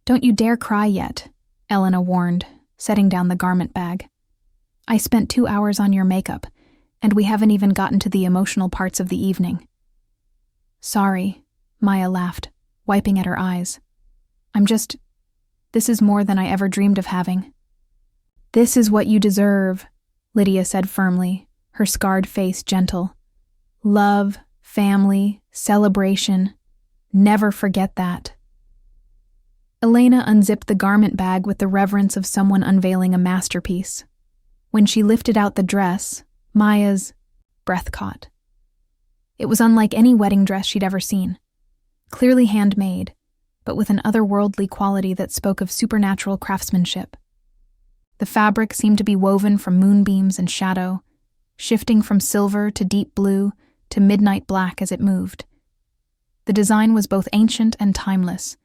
"Don't you dare cry yet," Elena warned, setting down the garment bag. "I spent 2 hours on your makeup, and we haven't even gotten to the emotional parts of the evening." "Sorry," Maya laughed, wiping at her eyes. This is more than I ever dreamed of having." "This is what you deserve," Lydia said firmly, her scarred face gentle. "Love, family, celebration. Never forget that." Elena unzipped the garment bag with the reverence of someone unveiling a masterpiece. When she lifted out the dress, Maya's breath caught. It was unlike any wedding dress she'd ever seen. Clearly handmade, but with an otherworldly quality that spoke of supernatural craftsmanship. The fabric seemed to be woven from moonbeams and shadow, shifting from silver to deep blue to midnight black as it moved. The design was both ancient and timeless,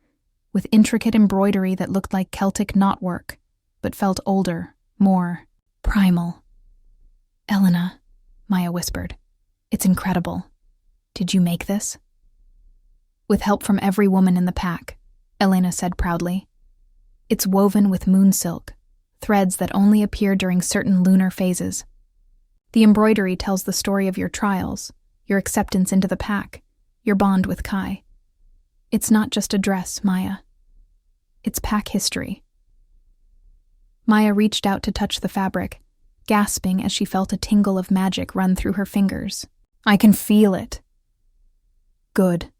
with intricate embroidery that looked like Celtic knotwork, but felt older, more primal. "Elena," Maya whispered. "It's incredible. Did you make this?" "With help from every woman in the pack," Elena said proudly. "It's woven with moon silk, threads that only appear during certain lunar phases. The embroidery tells the story of your trials, your acceptance into the pack, your bond with Kai. It's not just a dress, Maya. It's pack history." Maya reached out to touch the fabric, gasping as she felt a tingle of magic run through her fingers. "I can feel it." "Good,"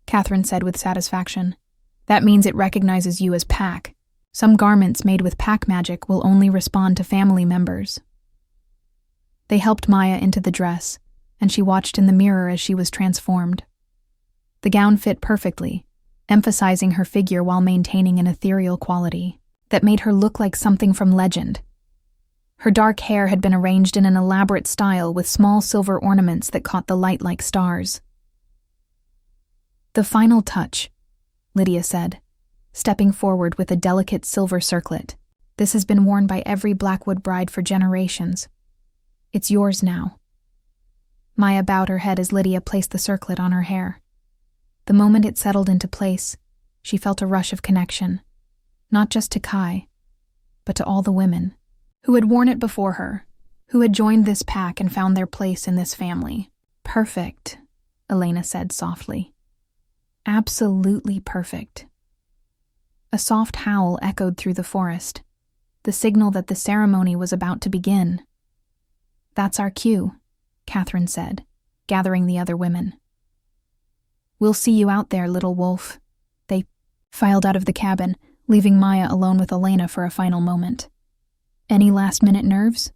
Catherine said with satisfaction. "That means it recognizes you as pack. Some garments made with pack magic will only respond to family members." They helped Maya into the dress, and she watched in the mirror as she was transformed. The gown fit perfectly, emphasizing her figure while maintaining an ethereal quality that made her look like something from legend. Her dark hair had been arranged in an elaborate style with small silver ornaments that caught the light like stars. "The final touch," Lydia said, stepping forward with a delicate silver circlet. "This has been worn by every Blackwood bride for generations. It's yours now." Maya bowed her head as Lydia placed the circlet on her hair. The moment it settled into place, she felt a rush of connection, not just to Kai, but to all the women who had worn it before her, who had joined this pack and found their place in this family. "Perfect," Elena said softly. "Absolutely perfect." A soft howl echoed through the forest, the signal that the ceremony was about to begin. "That's our cue," Catherine said, gathering the other women. "We'll see you out there, little wolf." They filed out of the cabin, leaving Maya alone with Elena for a final moment. "Any last-minute nerves?"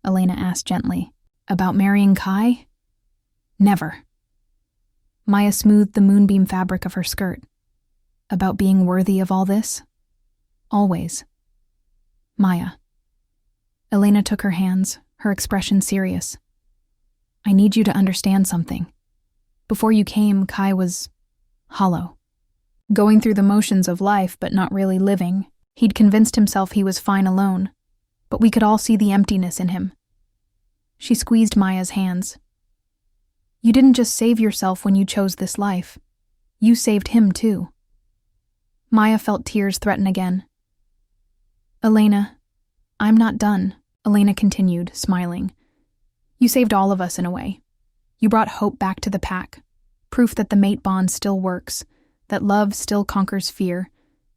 Elena asked gently. "About marrying Kai?" "Never." Maya smoothed the moonbeam fabric of her skirt. "About being worthy of all this?" "Always." "Maya." Elena took her hands, her expression serious. "I need you to understand something. Before you came, Kai was hollow. Going through the motions of life but not really living. He'd convinced himself he was fine alone, but we could all see the emptiness in him." She squeezed Maya's hands. "You didn't just save yourself when you chose this life. You saved him too." Maya felt tears threaten again. "Elena, I'm not done," Elena continued, smiling. "You saved all of us in a way. You brought hope back to the pack, proof that the mate bond still works, that love still conquers fear,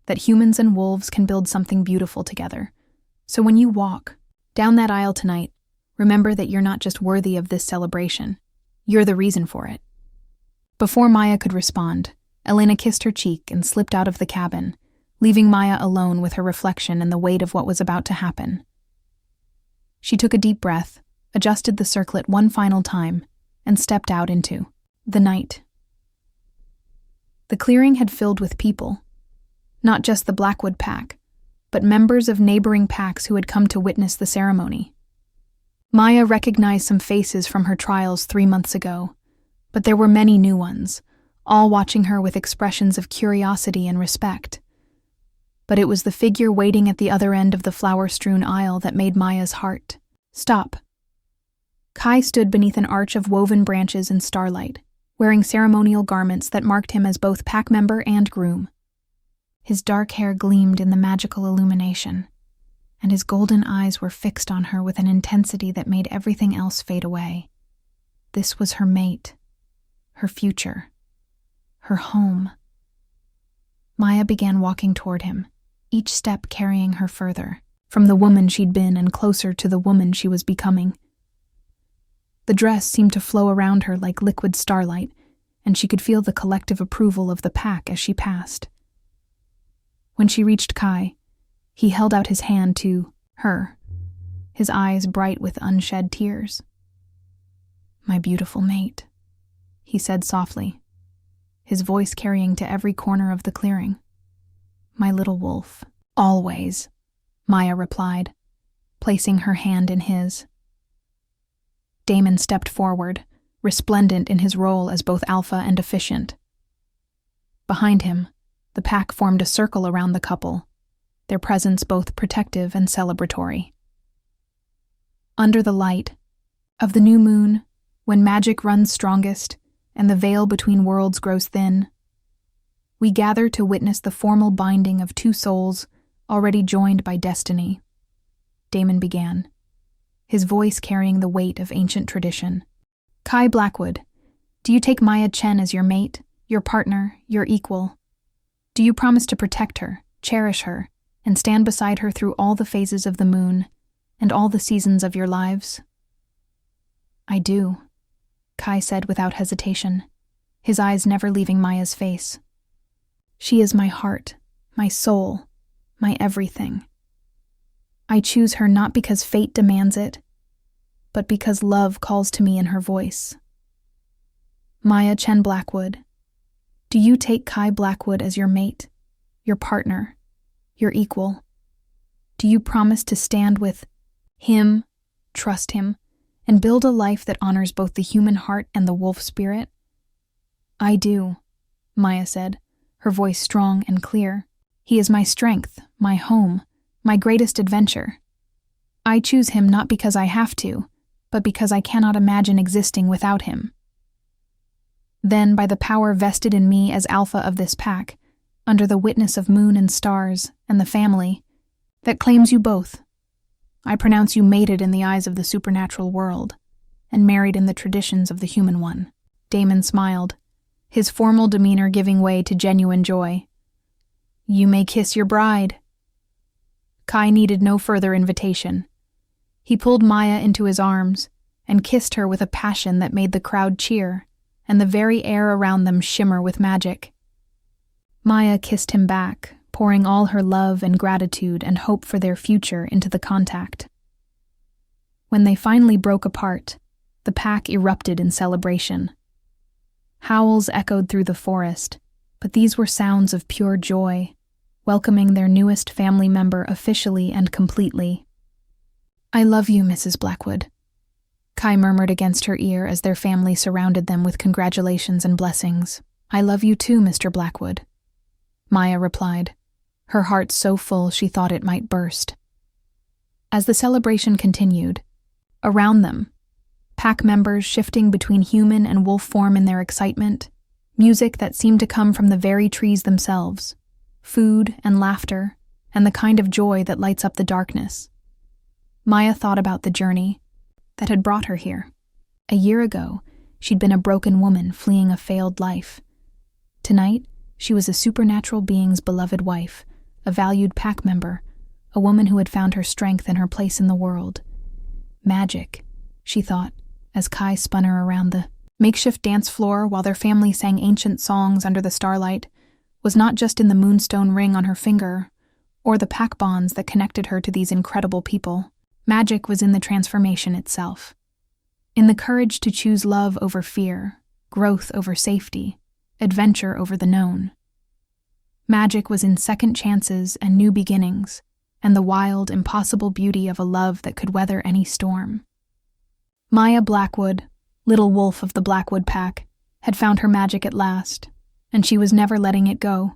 that humans and wolves can build something beautiful together. So when you walk down that aisle tonight, remember that you're not just worthy of this celebration. You're the reason for it." Before Maya could respond, Elena kissed her cheek and slipped out of the cabin, leaving Maya alone with her reflection and the weight of what was about to happen. She took a deep breath, adjusted the circlet one final time, and stepped out into the night. The clearing had filled with people, not just the Blackwood pack, but members of neighboring packs who had come to witness the ceremony. Maya recognized some faces from her trials 3 months ago, but there were many new ones, all watching her with expressions of curiosity and respect. But it was the figure waiting at the other end of the flower-strewn aisle that made Maya's heart stop. Kai stood beneath an arch of woven branches and starlight, wearing ceremonial garments that marked him as both pack member and groom. His dark hair gleamed in the magical illumination, and his golden eyes were fixed on her with an intensity that made everything else fade away. This was her mate, her future, her home. Maya began walking toward him, each step carrying her further, from the woman she'd been and closer to the woman she was becoming. The dress seemed to flow around her like liquid starlight, and she could feel the collective approval of the pack as she passed. When she reached Kai, he held out his hand to her, his eyes bright with unshed tears. "My beautiful mate," he said softly, his voice carrying to every corner of the clearing. "My little wolf." "Always," Maya replied, placing her hand in his. Damon stepped forward, resplendent in his role as both alpha and efficient. Behind him, the pack formed a circle around the couple, their presence both protective and celebratory. Under the light of the new moon, when magic runs strongest and the veil between worlds grows thin, we gather to witness the formal binding of two souls already joined by destiny. Damon began, his voice carrying the weight of ancient tradition. Kai Blackwood, do you take Maya Chen as your mate, your partner, your equal? Do you promise to protect her, cherish her, and stand beside her through all the phases of the moon and all the seasons of your lives? I do, Kai said without hesitation, his eyes never leaving Maya's face. She is my heart, my soul, my everything. I choose her not because fate demands it, but because love calls to me in her voice. Maya Chen Blackwood, do you take Kai Blackwood as your mate, your partner, your equal? Do you promise to stand with him, trust him, and build a life that honors both the human heart and the wolf spirit? I do, Maya said, her voice strong and clear. He is my strength, my home, my greatest adventure. I choose him not because I have to, but because I cannot imagine existing without him. Then, by the power vested in me as alpha of this pack, under the witness of moon and stars and the family that claims you both, I pronounce you mated in the eyes of the supernatural world and married in the traditions of the human one. Damon smiled, his formal demeanor giving way to genuine joy. You may kiss your bride. Kai needed no further invitation. He pulled Maya into his arms and kissed her with a passion that made the crowd cheer and the very air around them shimmer with magic. Maya kissed him back, pouring all her love and gratitude and hope for their future into the contact. When they finally broke apart, the pack erupted in celebration. Howls echoed through the forest, but these were sounds of pure joy, welcoming their newest family member officially and completely. I love you, Mrs. Blackwood, Kai murmured against her ear as their family surrounded them with congratulations and blessings. I love you too, Mr. Blackwood, Maya replied, her heart so full she thought it might burst. As the celebration continued, around them, pack members shifting between human and wolf form in their excitement, music that seemed to come from the very trees themselves, food and laughter, and the kind of joy that lights up the darkness. Maya thought about the journey that had brought her here. A year ago, she'd been a broken woman fleeing a failed life. Tonight, she was a supernatural being's beloved wife, a valued pack member, a woman who had found her strength and her place in the world. Magic, she thought, as Kai spun her around the makeshift dance floor while their family sang ancient songs under the starlight, was not just in the moonstone ring on her finger, or the pack bonds that connected her to these incredible people. Magic was in the transformation itself, in the courage to choose love over fear, growth over safety, adventure over the known. Magic was in second chances and new beginnings, and the wild, impossible beauty of a love that could weather any storm. Maya Blackwood, little wolf of the Blackwood pack, had found her magic at last, and she was never letting it go.